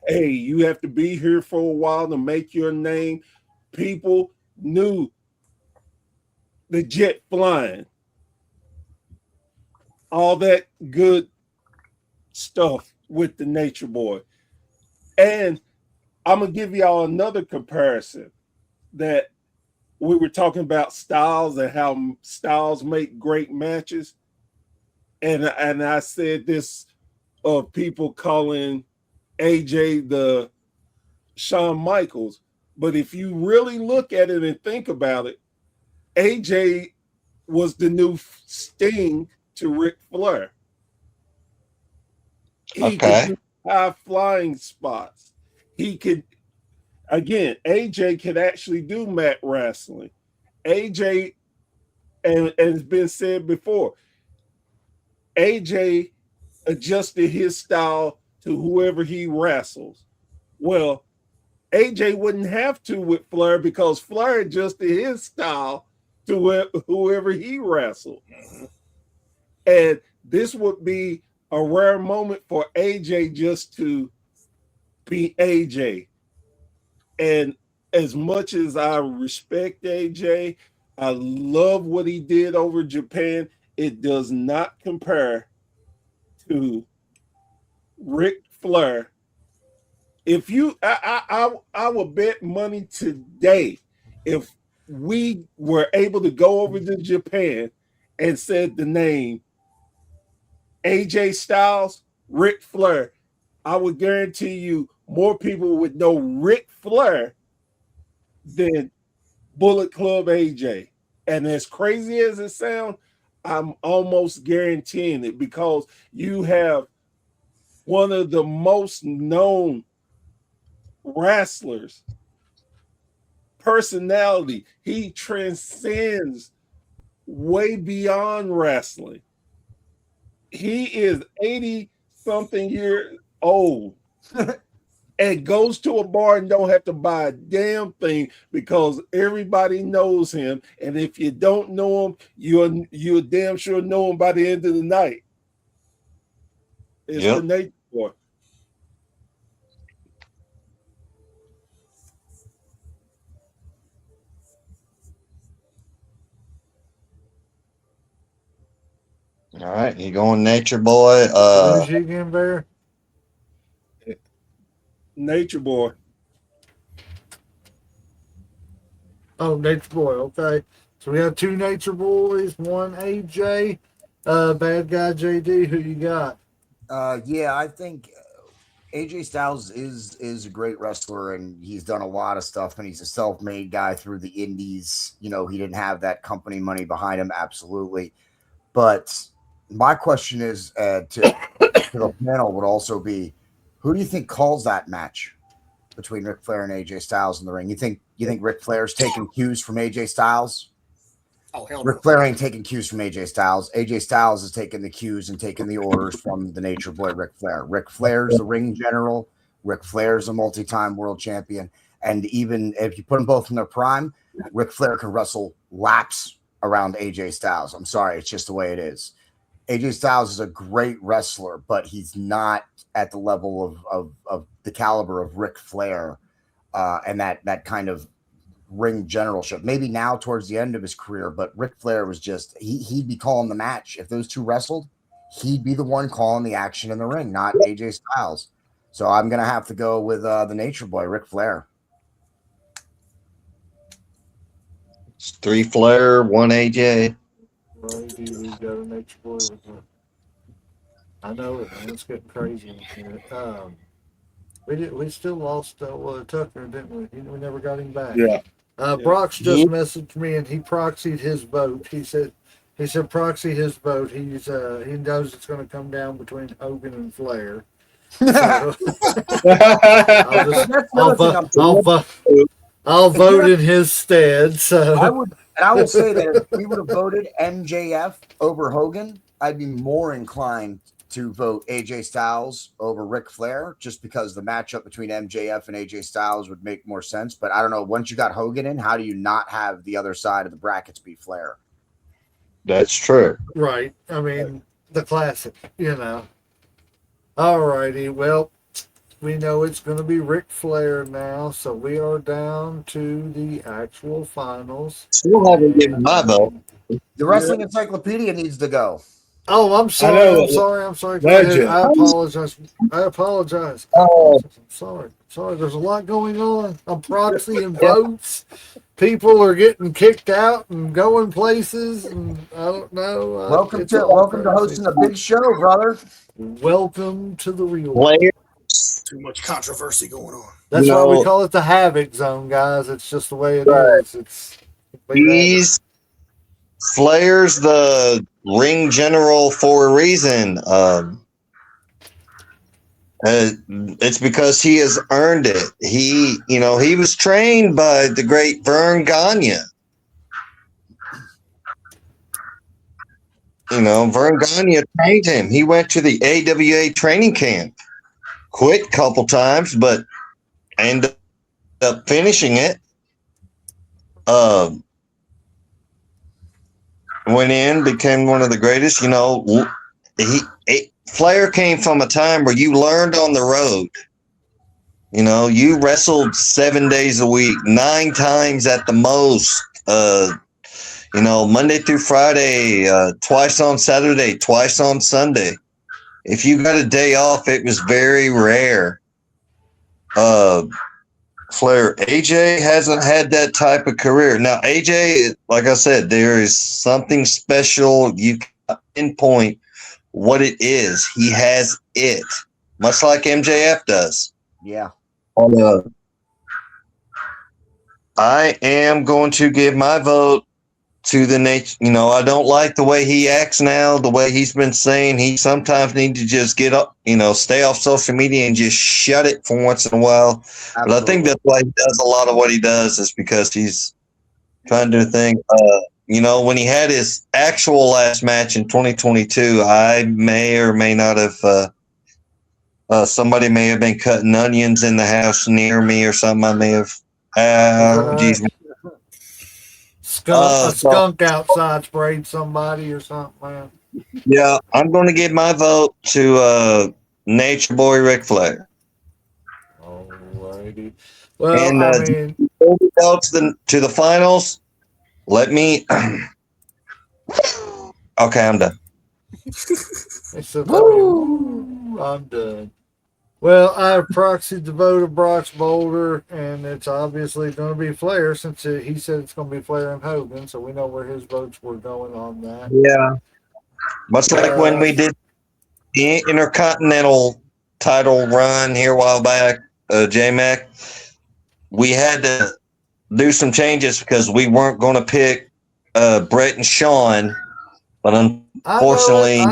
hey, you have to be here for a while to make your name. People knew the jet flying, all that good stuff with the Nature Boy. And I'm going to give y'all another comparison that we were talking about styles and how styles make great matches. And I said this of people calling AJ the Shawn Michaels. But if you really look at it and think about it, AJ was the new Sting to Ric Flair. He could do high flying spots. He could, again, AJ could actually do mat wrestling. AJ, and it's been said before, AJ adjusted his style to whoever he wrestles. Well, AJ wouldn't have to with Flair because Flair adjusted his style to whoever he wrestled. And this would be a rare moment for AJ just to be AJ. And as much as I respect AJ, I love what he did over Japan. It does not compare to Ric Flair. If you, I would bet money today if we were able to go over to Japan and said the name AJ Styles, Ric Flair, I would guarantee you more people would know Ric Flair than Bullet Club AJ. And as crazy as it sounds, I'm almost guaranteeing it because you have one of the most known wrestlers, personality. He transcends way beyond wrestling. He is 80 something years old and goes to a bar and don't have to buy a damn thing because everybody knows him. And if you don't know him, you're damn sure know him by the end of the night. It's the Nature Boy. All right, you going Nature Boy? Who's you again, Bear? Nature Boy. Oh, Nature Boy. Okay. So we have two Nature Boys, one AJ. Bad guy JD. Who you got? Yeah, I think AJ Styles is a great wrestler, and he's done a lot of stuff, and he's a self-made guy through the indies. You know, he didn't have that company money behind him, absolutely. But my question is to the panel would also be, who do you think calls that match between Ric Flair and AJ Styles in the ring? You think Ric Flair's taking cues from AJ Styles? Oh, hell no. Ric Flair ain't taking cues from AJ Styles. AJ Styles is taking the cues and taking the orders from the Nature Boy Ric Flair. Ric Flair's the ring general. Ric Flair's a multi-time world champion. And even if you put them both in their prime, Ric Flair can wrestle laps around AJ Styles. I'm sorry, it's just the way it is. AJ Styles is a great wrestler, but he's not at the level of the caliber of Ric Flair and that kind of ring generalship. Maybe now towards the end of his career, but Ric Flair was just he'd be calling the match. If those two wrestled, he'd be the one calling the action in the ring, not AJ Styles. So I'm gonna have to go with the Nature Boy, Ric Flair. It's 3 Flair, 1 AJ. Right, we got a Nature Boy with her. I know it, man. It's getting crazy in here. We still lost Tucker, didn't we? We never got him back. Yeah. Brox just messaged me and he proxied his vote. He said proxy his vote. He knows it's going to come down between Hogan and Flair. So I'll vote in his stead. So I will say that if we would have voted MJF over Hogan, I'd be more inclined to vote AJ Styles over Ric Flair, just because the matchup between MJF and AJ Styles would make more sense. But I don't know. Once you got Hogan in, how do you not have the other side of the brackets be Flair? That's true. Right. I mean, the classic, All righty. Well, we know it's going to be Ric Flair now, so we are down to the actual finals. Still haven't given my vote. The Wrestling Encyclopedia needs to go. Oh, I'm sorry. I'm sorry. I apologize. Oh. I'm sorry. There's a lot going on. I'm proxying votes. People are getting kicked out and going places, and I don't know. Welcome to hosting a big show, brother. Welcome to the real Flair. Too much controversy going on. That's why we call it the Havoc Zone, guys. It's just the way it is. Flair's the ring general for a reason. It's because he has earned it. He was trained by the great Vern Gagne. Vern Gagne trained him. He went to the AWA training camp, quit a couple times, but ended up finishing it. Um, went in, became one of the greatest. You know, Flair came from a time where you learned on the road. You know, you wrestled 7 days a week, 9 times at the most. You know, Monday through Friday, twice on Saturday, twice on Sunday. If you got a day off, it was very rare. Flair, AJ hasn't had that type of career. Now, AJ, like I said, there is something special. You can pinpoint what it is. He has it, much like MJF does. Yeah. I am going to give my vote to the nature. You know, I don't like the way he acts now, the way he's been saying. He sometimes needs to just get up, you know, stay off social media and just shut it for once in a while. Absolutely. But I think that's why he does a lot of what he does is because he's trying to do a thing. You know, when he had his actual last match in 2022, I may or may not have. Somebody may have been cutting onions in the house near me or something. I may have. Geez. A skunk outside sprayed somebody or something, man. Yeah, I'm going to give my vote to Nature Boy Ric Flair. Alrighty. Well, And I mean, before we go to the finals, let me. Okay, I'm done. I'm done. Well, I have proxied the vote of Brox Boulder, and it's obviously going to be Flair since he said it's going to be Flair and Hogan, so we know where his votes were going on that. Yeah. Much like when we did the Intercontinental title run here a while back, J-Mac, we had to do some changes because we weren't going to pick Brett and Sean, but unfortunately...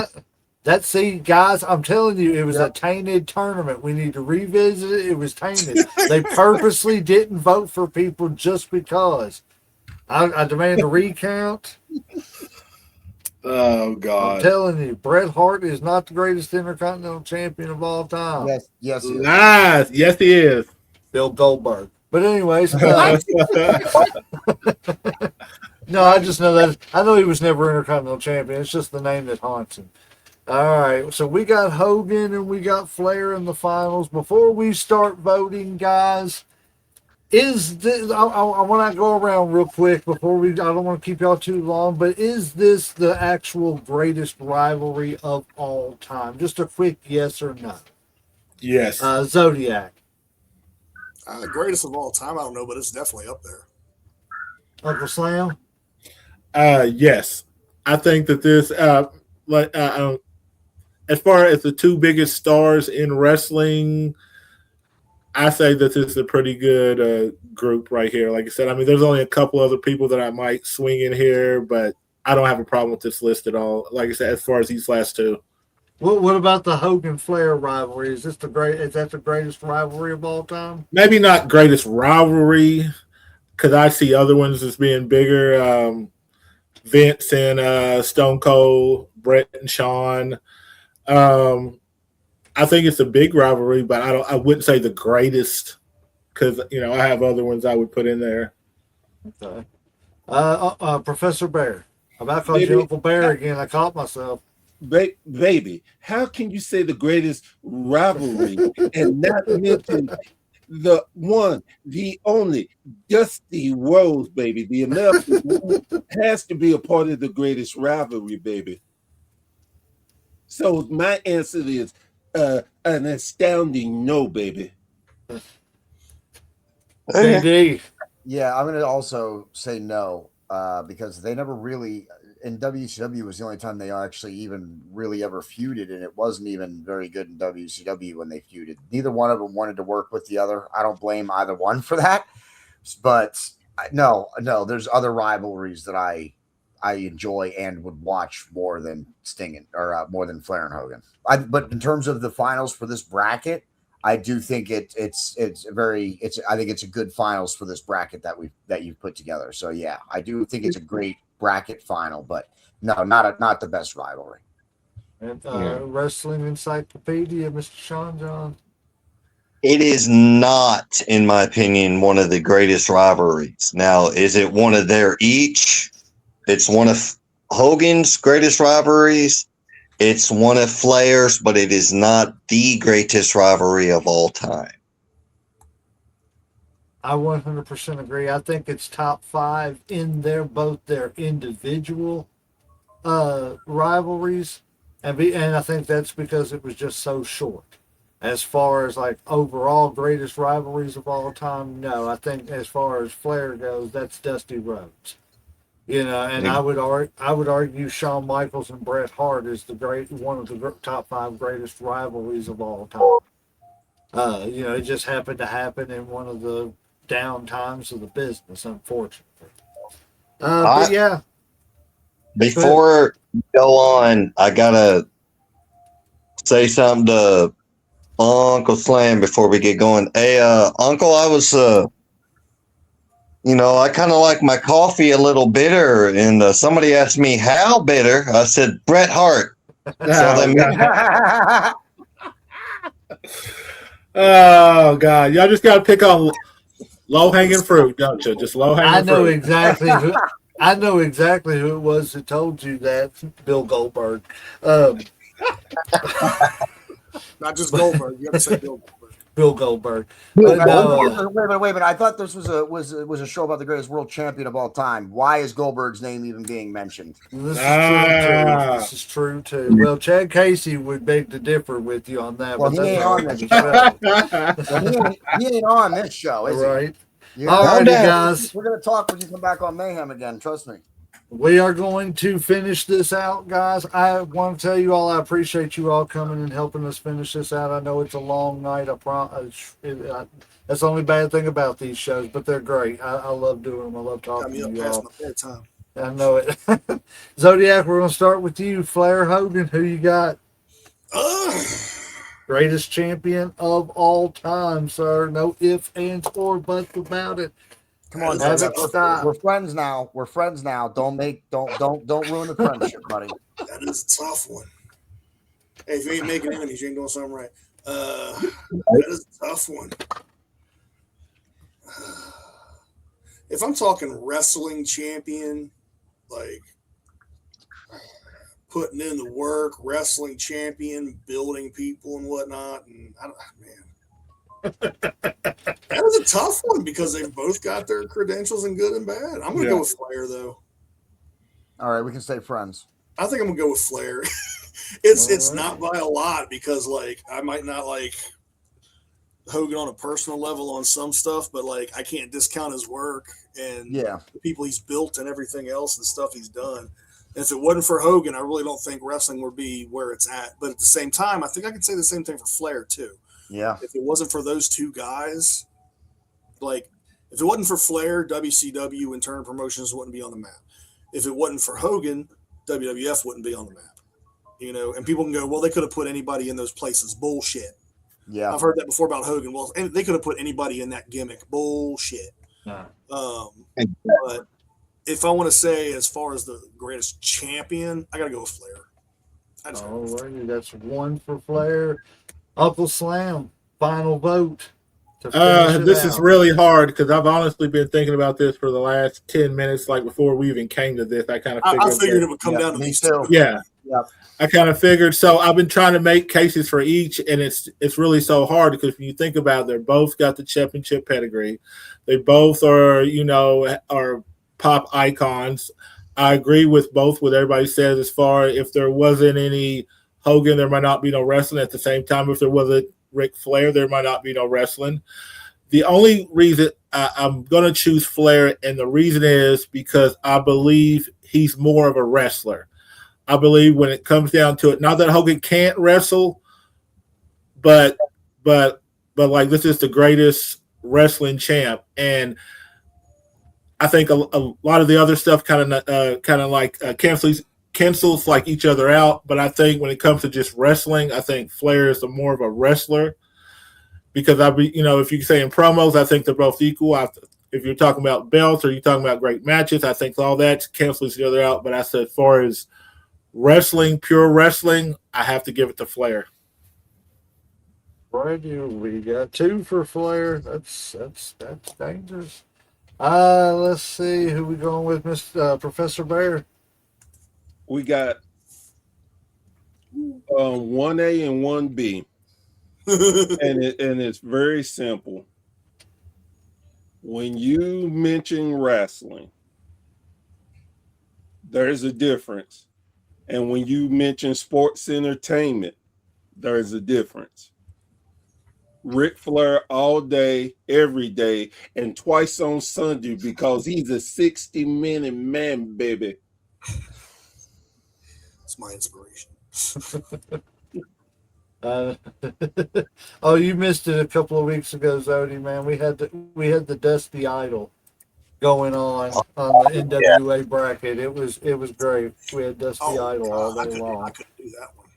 See, guys, I'm telling you, it was a tainted tournament. We need to revisit it. It was tainted. They purposely didn't vote for people just because. I demand a recount. Oh, God. I'm telling you, Bret Hart is not the greatest Intercontinental Champion of all time. Yes, he is. Nice. Yes, he is. Bill Goldberg. But anyways, no, I just know that. I know he was never Intercontinental Champion. It's just the name that haunts him. All right, so we got Hogan and we got Flair in the finals. Before we start voting, guys, is this? I want to go around real quick before we. I don't want to keep y'all too long, but is this the actual greatest rivalry of all time? Just a quick yes or no. Yes. Xodiac. Greatest of all time, I don't know, but it's definitely up there. Uncle Slam. Yes, I think that this as far as the two biggest stars in wrestling, I say that this is a pretty good group right here. Like I said, I mean, there's only a couple other people that I might swing in here, but I don't have a problem with this list at all. Like I said, as far as these last two. What about the Hogan Flair rivalry? Is that the greatest rivalry of all time? Maybe not greatest rivalry, because I see other ones as being bigger. Vince and Stone Cold, Brett and Sean. I think it's a big rivalry, but I wouldn't say the greatest because I have other ones I would put in there. Okay. Professor Bear. I'm about to call you Uncle Bear again. I caught myself. Baby, how can you say the greatest rivalry and not mention the one, the only, Dusty Rhodes, baby? The American has to be a part of the greatest rivalry, baby. So my answer is an astounding no, baby. JD. Yeah, I'm going to also say no because they never really, in WCW was the only time they actually even really ever feuded, and it wasn't even very good in WCW when they feuded. Neither one of them wanted to work with the other. I don't blame either one for that. But no, there's other rivalries that I enjoy and would watch more than Sting or more than Flair and Hogan. But in terms of the finals for this bracket, I do think I think it's a good finals for this bracket that you've put together. So yeah, I do think it's a great bracket final, but no, not the best rivalry. And Wrestling Encyclopedia, Mr. Sean John. It is not, in my opinion, one of the greatest rivalries. Now, is it one of their each? It's one of Hogan's greatest rivalries. It's one of Flair's, but it is not the greatest rivalry of all time. I 100% agree. I think it's top 5 in both their individual rivalries, and I think that's because it was just so short. As far as like overall greatest rivalries of all time, no. I think as far as Flair goes, that's Dusty Rhodes. And I would argue Shawn Michaels and Bret Hart is one of the top 5 greatest rivalries of all time. It just happened to happen in one of the down times of the business, unfortunately. But yeah. Before you go on, I gotta say something to Uncle Slam before we get going. Hey, Uncle, I was, I kind of like my coffee a little bitter, and somebody asked me how bitter. I said Bret Hart. Oh God, y'all just got to pick on low hanging fruit, don't you? Just low hanging fruit. I know exactly who it was that told you that. Bill Goldberg. Not just Goldberg. You have to say Bill Goldberg. Bill Goldberg. Wait a minute. I thought this was a show about the greatest world champion of all time. Why is Goldberg's name even being mentioned? This is true too. Well, Chad Casey would beg to differ with you on that. Well, but he ain't on this show. He ain't on this show, is right? He? All right, guys. We're gonna talk when you come back on Mayhem again. Trust me. We are going to finish this out, guys. I want to tell you all I appreciate you all coming and helping us finish this out. I know it's a long night. That's the only bad thing about these shows, but they're great. I love doing them. I love talking to you all. I know it. Xodiac, we're going to start with you. Flair, Hogan, who you got? Greatest champion of all time, sir. No ifs, ands, or buts about it. Come on, we're friends now. We're friends now. Don't ruin the friendship, buddy. That is a tough one. Hey, if you ain't making enemies, you ain't doing something right. That is a tough one. If I'm talking wrestling champion, like putting in the work, wrestling champion, building people and whatnot, and that was a tough one because they've both got their credentials in good and bad. I'm going to go with Flair, though. All right, we can stay friends. I think I'm going to go with Flair. It's not by a lot because, like, I might not like Hogan on a personal level on some stuff, but, like, I can't discount his work and the people he's built and everything else and stuff he's done. And if it wasn't for Hogan, I really don't think wrestling would be where it's at. But at the same time, I think I could say the same thing for Flair, too. Yeah. If it wasn't for those two guys, like if it wasn't for Flair, WCW and Turner Promotions wouldn't be on the map. If it wasn't for Hogan, WWF wouldn't be on the map. And people can go, well, they could have put anybody in those places. Bullshit. Yeah. I've heard that before about Hogan. Well, they could have put anybody in that gimmick. Bullshit. But if I want to say as far as the greatest champion, I got to go with Flair. All right, that's one for Flair. Uncle Slam, final vote. This is really hard because I've honestly been thinking about this for the last 10 minutes. Like before we even came to this, I kind of figured it would come down to these two. Yeah. I kind of figured. So I've been trying to make cases for each, and it's really so hard because when you think about it, they're both got the championship pedigree. They both are, are pop icons. I agree with both what everybody says as far as if there wasn't any Hogan, there might not be no wrestling. At the same time, if there wasn't Ric Flair, there might not be no wrestling. The only reason I'm going to choose Flair, and the reason is because I believe he's more of a wrestler. I believe when it comes down to it, not that Hogan can't wrestle, but like this is the greatest wrestling champ, and I think a lot of the other stuff kind of like cancels like each other out. But I think when it comes to just wrestling, I think Flair is more of a wrestler because if you say in promos, I think they're both equal. If you're talking about belts or you're talking about great matches, I think all that cancels each other out. But I said, as far as wrestling, pure wrestling, I have to give it to Flair. Righty, we got 2 for Flair. That's dangerous. Let's see who we going with, Professor Bear. We got 1A and 1B. And it's very simple. When you mention wrestling, there's a difference. And when you mention sports entertainment, there's a difference. Ric Flair all day, every day, and twice on Sunday because he's a 60-minute man, baby. It's my inspiration. Oh, you missed it a couple of weeks ago, Zodi, man. We had the Dusty Idol going on the NWA bracket. It was great. We had Dusty Idol all day long. I couldn't do that one.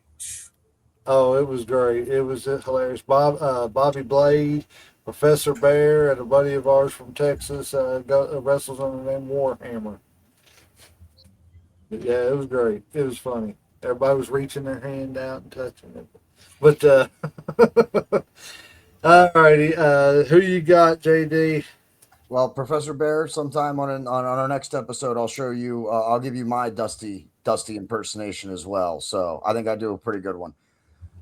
Oh, it was great. It was hilarious. Bobby Blade, Professor Bear, and a buddy of ours from Texas wrestles under the name Warhammer. But yeah, it was great. It was funny. Everybody was reaching their hand out and touching it. But alrighty, who you got, JD? Well, Professor Bear, sometime on our next episode, I'll show you. I'll give you my Dusty impersonation as well. So I think I do a pretty good one.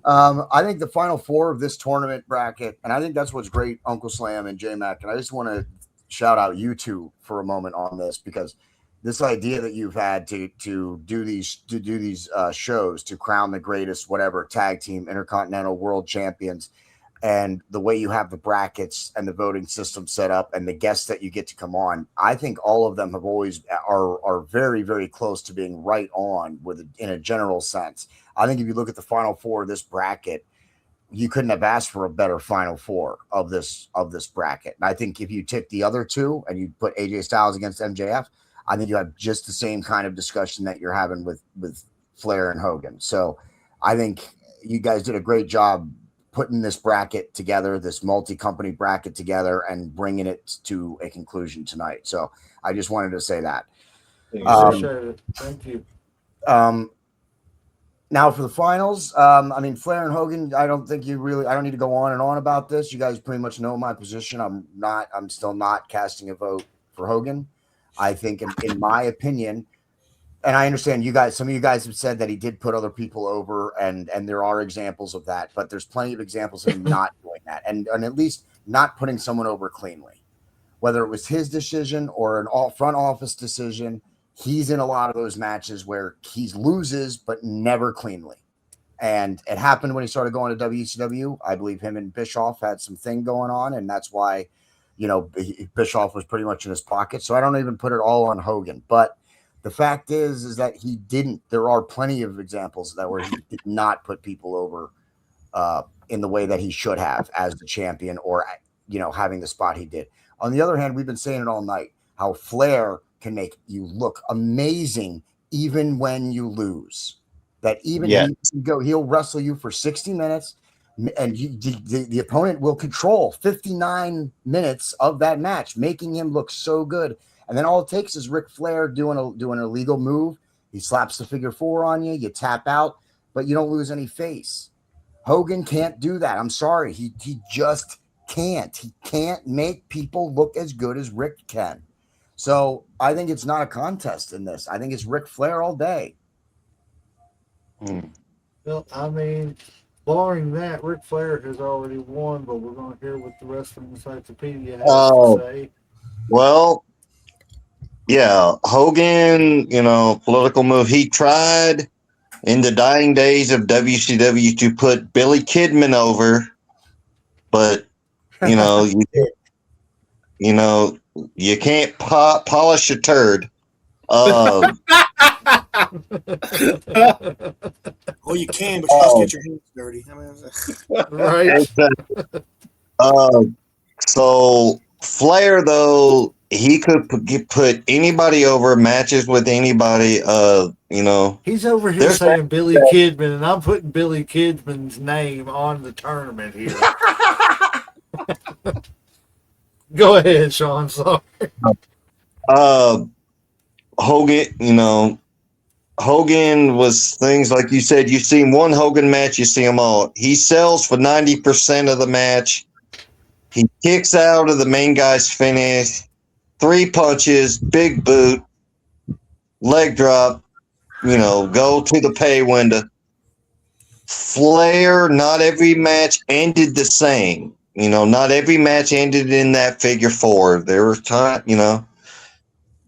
I think the final 4 of this tournament bracket, and I think that's what's great, Uncle Slam and J Mac. And I just want to shout out you two for a moment on this, because this idea that you've had to do these shows to crown the greatest whatever tag team, intercontinental, world champions, and the way you have the brackets and the voting system set up and the guests that you get to come on, I think all of them have always are very, very close to being right on in a general sense. I think if you look at the final 4 of this bracket, you couldn't have asked for a better final 4 of this bracket. And I think if you took the other 2 and you put AJ Styles against MJF, I think you have just the same kind of discussion that you're having with Flair and Hogan. So I think you guys did a great job putting this bracket together, this multi-company bracket together, and bringing it to a conclusion tonight. So I just wanted to say that. Appreciate it. Thank you. Now for the finals, I mean, Flair and Hogan, I don't need to go on and on about this. You guys pretty much know my position. I'm still not casting a vote for Hogan. I think in my opinion, and I understand some of you guys have said that he did put other people over, and there are examples of that, but there's plenty of examples of him not doing that, and at least not putting someone over cleanly. Whether it was his decision or an front office decision, he's in a lot of those matches where he loses, but never cleanly. And it happened when he started going to WCW. I believe him and Bischoff had some thing going on, and that's why, Bischoff was pretty much in his pocket. So I don't even put it all on Hogan, but the fact is that he didn't. There are plenty of examples where he did not put people over in the way that he should have as the champion, or having the spot he did. On the other hand, we've been saying it all night, how Flair can make you look amazing even when you lose. That even he'll wrestle you for 60 minutes, and the opponent will control 59 minutes of that match, making him look so good. And then all it takes is Ric Flair doing an illegal move. He slaps the figure 4 on you. You tap out, but you don't lose any face. Hogan can't do that. I'm sorry. He just can't. He can't make people look as good as Ric can. So I think it's not a contest in this. I think it's Ric Flair all day. Well, I mean, barring that, Ric Flair has already won, but we're going to hear what the Wrestling Encyclopedia has to say. Well, yeah, Hogan, political move. He tried in the dying days of WCW to put Billy Kidman over, but you can't polish a turd. Well, you can, but you must get your hands dirty. Right. So Flair, though, he could put anybody over, matches with anybody. He's over here saying Billy Kidman, and I'm putting Billy Kidman's name on the tournament here. Go ahead, Sean. Sorry. Hogan, Hogan was things like you said. You seen one Hogan match, you see them all. He sells for 90% of the match. He kicks out of the main guy's finish. 3 punches, big boot, leg drop. Go to the pay window. Flair, not every match ended the same. Not every match ended in that figure 4. There were times,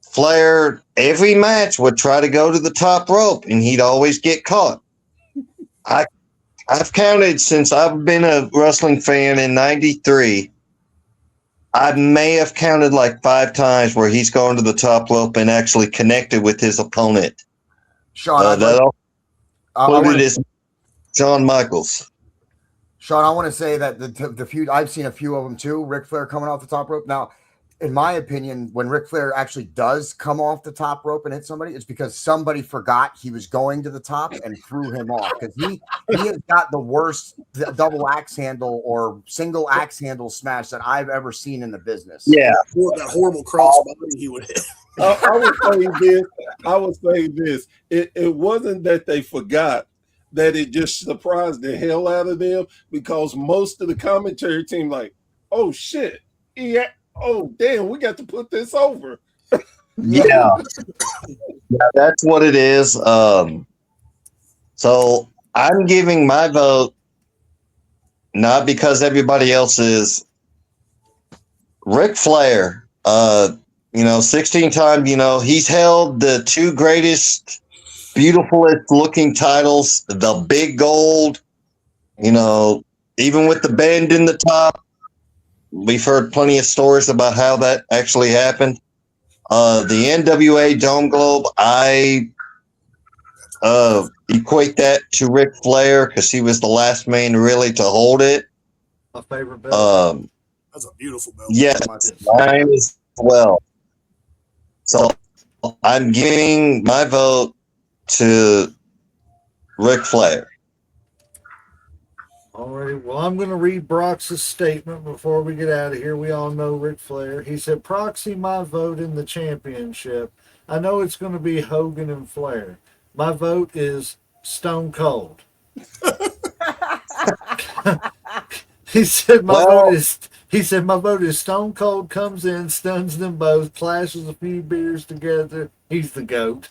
Flair, every match would try to go to the top rope and he'd always get caught. I've counted since I've been a wrestling fan in 93. I may have counted like 5 times where he's gone to the top rope and actually connected with his opponent. Sean, That I is Shawn Michaels. Sean, I want to say that the feud, I've seen a few of them too. Ric Flair coming off the top rope. Now, in my opinion, when Ric Flair actually does come off the top rope and hit somebody, it's because somebody forgot he was going to the top and threw him off. Because he has got the worst double axe handle or single axe handle smash that I've ever seen in the business. Yeah. That horrible crossbody he would hit. I would say this. It wasn't that they forgot, that it just surprised the hell out of them, because most of the commentary team like, oh shit, yeah, oh damn, we got to put this over. Yeah, that's what it is. So I'm giving my vote not because everybody else is. Ric Flair, 16 times, he's held the 2 greatest, beautifulest looking titles, the big gold, even with the bend in the top. We've heard plenty of stories about how that actually happened. The NWA Dome Globe, I equate that to Ric Flair because he was the last man really to hold it. My favorite belt. That's a beautiful belt. Yes, mine as well. So I'm giving my vote to Ric Flair. All right. Well, I'm going to read Brox's statement before we get out of here. We all know Ric Flair. He said, proxy my vote in the championship. I know it's going to be Hogan and Flair. My vote is Stone Cold. He said my vote is Stone Cold comes in, stuns them both, clashes a few beers together. He's the GOAT.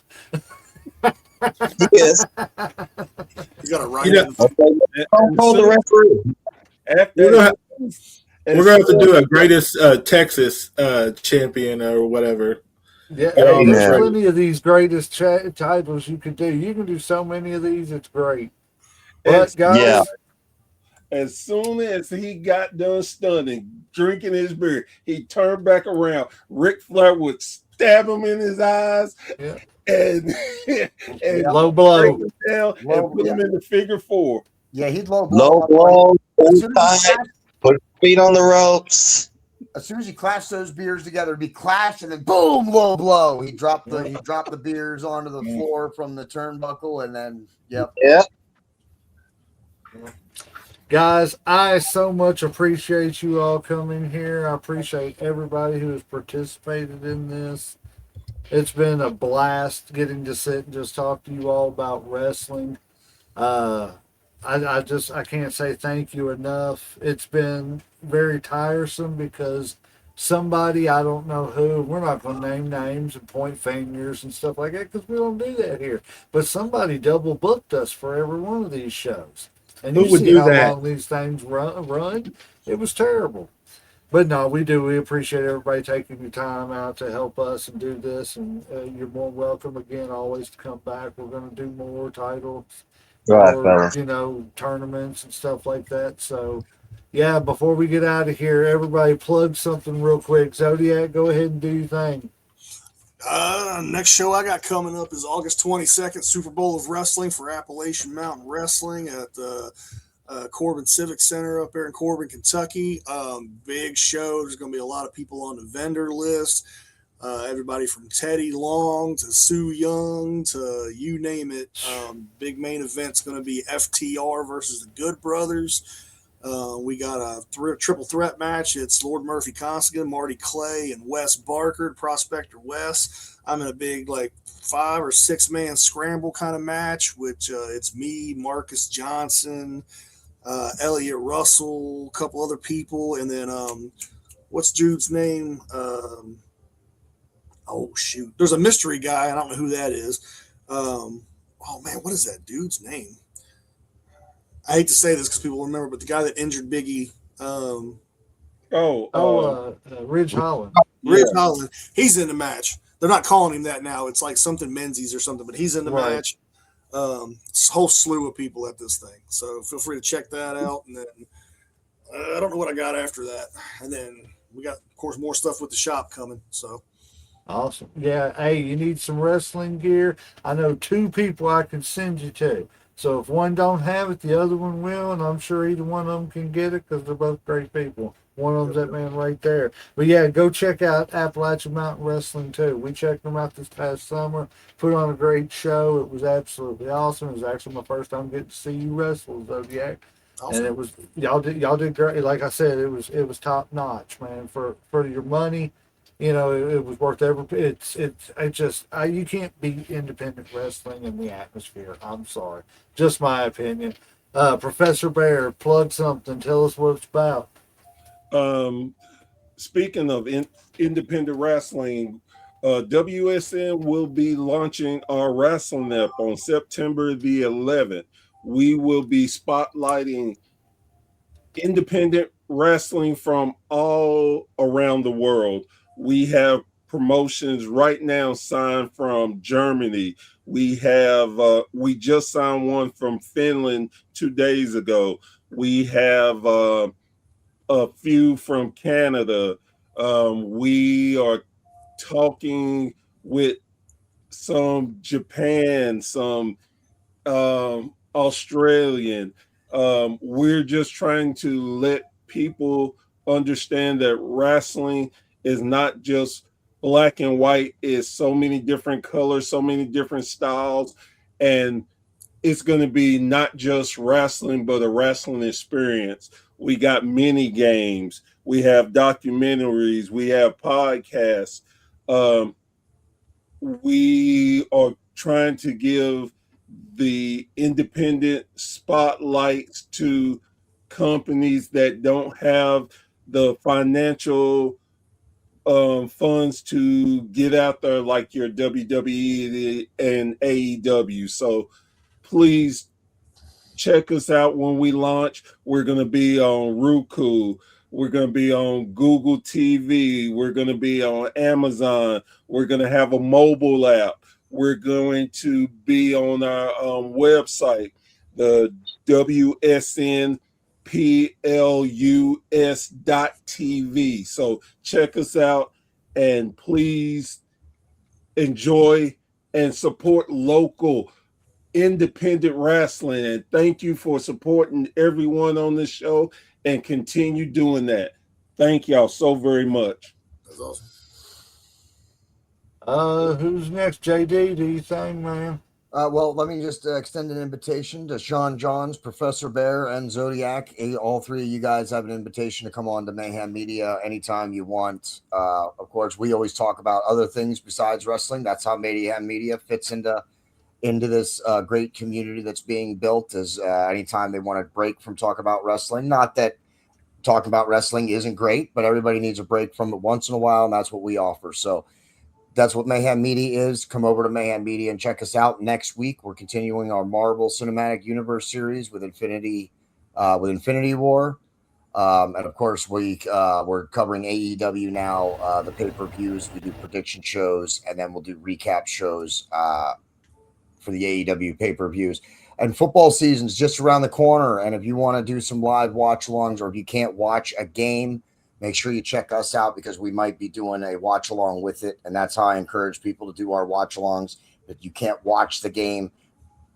Yes. You got to write Stone Cold the referee. We're going to have to do a greatest Texas champion or whatever. Yeah, there's plenty of these greatest titles you could do. You can do so many of these. It's great. But guys, as soon as he got done stunning, drinking his beer, he turned back around. Ric Flair would stab him in his eyes and low blow down and put him in the figure 4. Yeah, he'd low blow. Put feet on the ropes. As soon as he clashed those beers together, it'd be clash and then boom, low blow. He dropped the beers onto the floor from the turnbuckle, and then yep. Guys, I so much appreciate you all coming here. I appreciate everybody who has participated in this. It's been a blast getting to sit and just talk to you all about wrestling. I can't say thank you enough. It's been very tiresome because somebody, I don't know who, we're not going to name names and point fingers and stuff like that because we don't do that here. But somebody double booked us for every one of these shows. And you see how long these things run. It was terrible. But no, we do. We appreciate everybody taking your time out to help us and do this. And you're more welcome again always to come back. We're going to do more titles. Or, tournaments and stuff like that. So, yeah, before we get out of here, everybody plug something real quick. Zodiac, go ahead and do your thing. Next show I got coming up is August 22nd, Super Bowl of Wrestling for Appalachian Mountain Wrestling at the Corbin Civic Center up there in Corbin, Kentucky. Big show. There's going to be a lot of people on the vendor list. Everybody from Teddy Long to Sue Young to you name it. Big main event's going to be FTR versus the Good Brothers. We got a triple threat match. It's Lord Murphy Costigan, Marty Clay, and Wes Barker, Prospector Wes. I'm in a big, like, 5 or 6 man scramble kind of match, which it's me, Marcus Johnson, Elliot Russell, a couple other people, and then what's Jude's name? Oh shoot, there's a mystery guy. I don't know who that is. Oh man, what is that dude's name? I hate to say this because people will remember, but the guy that injured Biggie, Ridge Holland. Ridge Holland, he's in the match. They're not calling him that now. It's like something Menzies or something, but he's in the match. Whole slew of people at this thing. So feel free to check that out. And then I don't know what I got after that. And then we got, of course, more stuff with the shop coming. So Awesome. Yeah. Hey, you need some wrestling gear? I know 2 people I can send you to. So if one don't have it, the other one will, and I'm sure either one of them can get it because they're both great people. One of them's that man right there. But yeah, go check out Appalachian Mountain Wrestling too. We checked them out this past summer. Put on a great show. It was absolutely awesome. It was actually my first time getting to see you wrestle, Zodiac. Awesome. And it was y'all did great. Like I said, it was top notch, man. For your money, you know, it was worth every. You can't beat independent wrestling in the atmosphere. I'm sorry, just my opinion. Professor Bear, plug something. Tell us what it's about. Speaking of independent wrestling, WSN will be launching our wrestling app on September the 11th. We will be spotlighting independent wrestling from all around the world. We have promotions right now signed from Germany. We have we just signed one from Finland 2 days ago. We have a few from Canada. We are talking with some Japan, some Australian. We're just trying to let people understand that wrestling is not just black and white. It's so many different colors, so many different styles, and it's going to be not just wrestling, but a wrestling experience. We got mini games, we have documentaries, we have podcasts. We are trying to give the independent spotlights to companies that don't have the financial funds to get out there, like your WWE and AEW. So please check us out when we launch. We're going to be on Roku. We're going to be on Google TV. We're going to be on Amazon. We're going to have a mobile app. We're going to be on our website, the WSNPLUS.TV. So check us out and please enjoy and support local independent wrestling. And thank you for supporting everyone on this show and continue doing that. Thank y'all so very much. that's awesome. Who's next? JD, do you think, man? Well, let me just extend an invitation to Sean Jahns, Professor Bear, and Xodiac. All 3 of you guys have an invitation to come on to Mayham Media anytime you want. Of course, we always talk about other things besides wrestling. That's how Mayham Media fits into this great community that's being built. Is anytime they want to break from talking about wrestling. Not that talking about wrestling isn't great, but everybody needs a break from it once in a while, and that's what we offer. So that's what Mayhem Media is. Come over to Mayhem Media and check us out. Next week, we're continuing our Marvel Cinematic Universe series with Infinity War. And of course, we're covering AEW now, the pay-per-views. We do prediction shows, and then we'll do recap shows for the AEW pay-per-views. And football season's just around the corner. And if you want to do some live watch-alongs, or if you can't watch a game, make sure you check us out, because we might be doing a watch along with it. And that's how I encourage people to do our watch alongs. If you can't watch the game,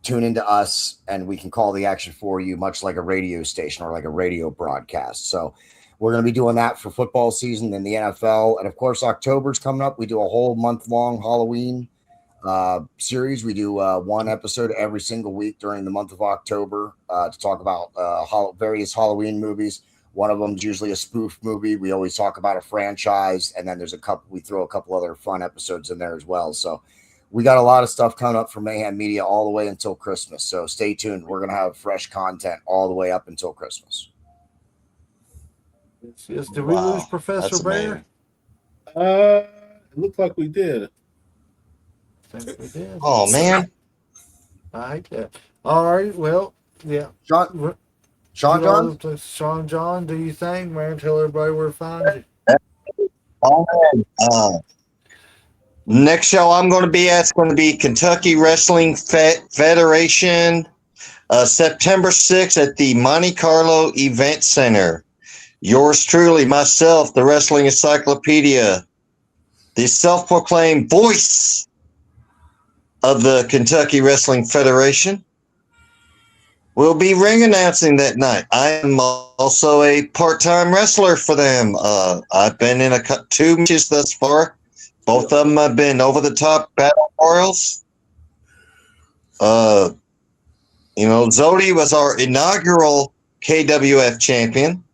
tune into us and we can call the action for you, much like a radio station or like a radio broadcast. So we're going to be doing that for football season and the NFL. And of course, October's coming up. We do a whole month long Halloween series. We do one episode every single week during the month of October to talk about various Halloween movies. One of them is usually a spoof movie. We always talk about a franchise, and then there's we throw a couple other fun episodes in there as well. So we got a lot of stuff coming up from Mayham Media all the way until Christmas. So stay tuned. We're going to have fresh content all the way up until Christmas. Did we lose Professor That's Bear? amazing. It looked like we did. I think we did. Oh man. I hate that. All right. Well, yeah. Sean John, do you think, man? Tell everybody where to find you. Next show I'm going to be at is going to be Kentucky Wrestling Federation, September 6th at the Monte Carlo Event Center. Yours truly, myself, the Wrestling Encyclopedia, the self-proclaimed voice of the Kentucky Wrestling Federation, will be ring announcing that night. I am also a part-time wrestler for them. I've been in 2 matches thus far. Both of them have been over-the-top battle royals. Xodi was our inaugural KWF champion.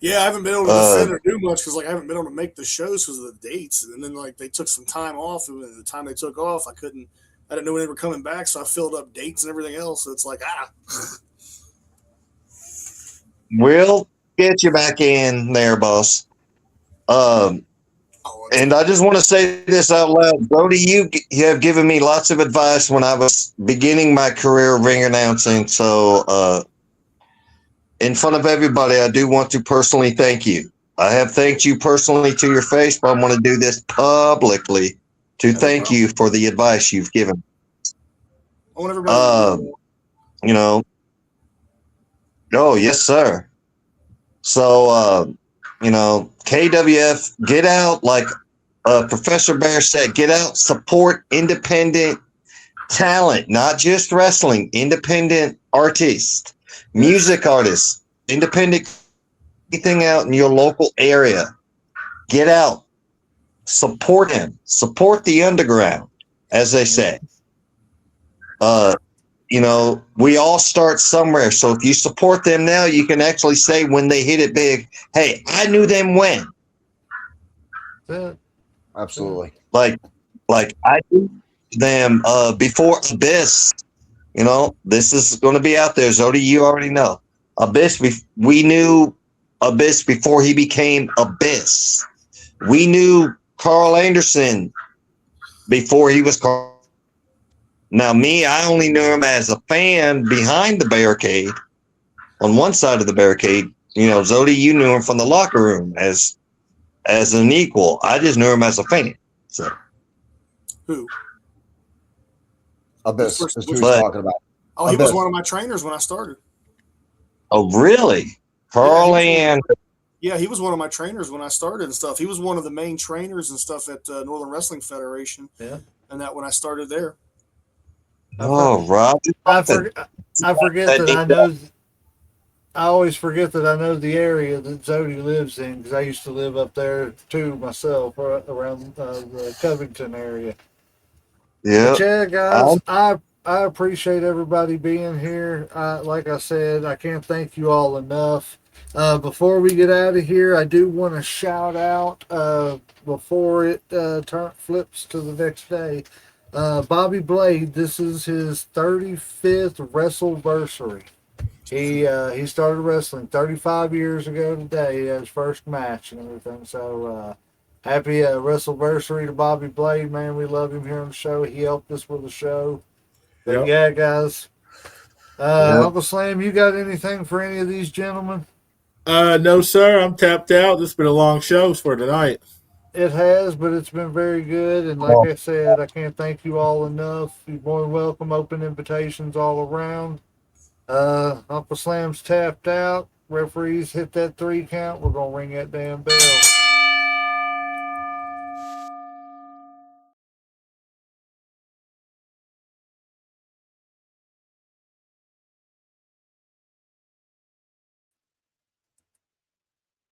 Yeah, I haven't been able to defend or do much because I haven't been able to make the shows because of the dates, and then they took some time off, and the time they took off, I didn't know when they were coming back, so I filled up dates and everything else. So it's We'll get you back in there, boss. And I just want to say this out loud. Xodi, you have given me lots of advice when I was beginning my career ring announcing. So in front of everybody, I do want to personally thank you. I have thanked you personally to your face, but I want to do this publicly to thank you for the advice you've given. I want everybody Oh, yes, sir. So, KWF, get out, like Professor Bear said, get out, support independent talent, not just wrestling, independent artists, music artists, independent, anything out in your local area. Get out, support him, support the underground, as they say. We all start somewhere. So if you support them now, you can actually say when they hit it big, hey, I knew them when. Absolutely. Like I knew them before Abyss. This is going to be out there. Xodi, you already know. Abyss, we knew Abyss before he became Abyss. We knew Carl Anderson before he was Carl. Now, I only knew him as a fan behind the barricade, on one side of the barricade. Xodi, you knew him from the locker room as an equal. I just knew him as a fan. So, who? Abyss is who he's talking about. Oh, he was one of my trainers when I started. Oh, really? Carl Anderson. Yeah, he was one of my trainers when I started and stuff. He was one of the main trainers and stuff at Northern Wrestling Federation. Yeah, and that when I started there. Oh, Rob. I forget that I know. I always forget that I know the area that Xodi lives in because I used to live up there too myself, around the Covington area. Yeah. But yeah, guys, I appreciate everybody being here. Like I said, I can't thank you all enough. Before we get out of here, I do want to shout out before it flips to the next day. Bobby Blade, this is his 35th WrestleVersary. He started wrestling 35 years ago today, his first match and everything. So happy WrestleVersary to Bobby Blade, man. We love him here on the show. He helped us with the show. But yeah, guys. Uncle Slam, you got anything for any of these gentlemen? No, sir. I'm tapped out. This has been a long show for tonight. It has, but it's been very good. And like I said, I can't thank you all enough. You're more than welcome. Open invitations all around. Uncle Slam's tapped out. Referees hit that 3 count. We're going to ring that damn bell.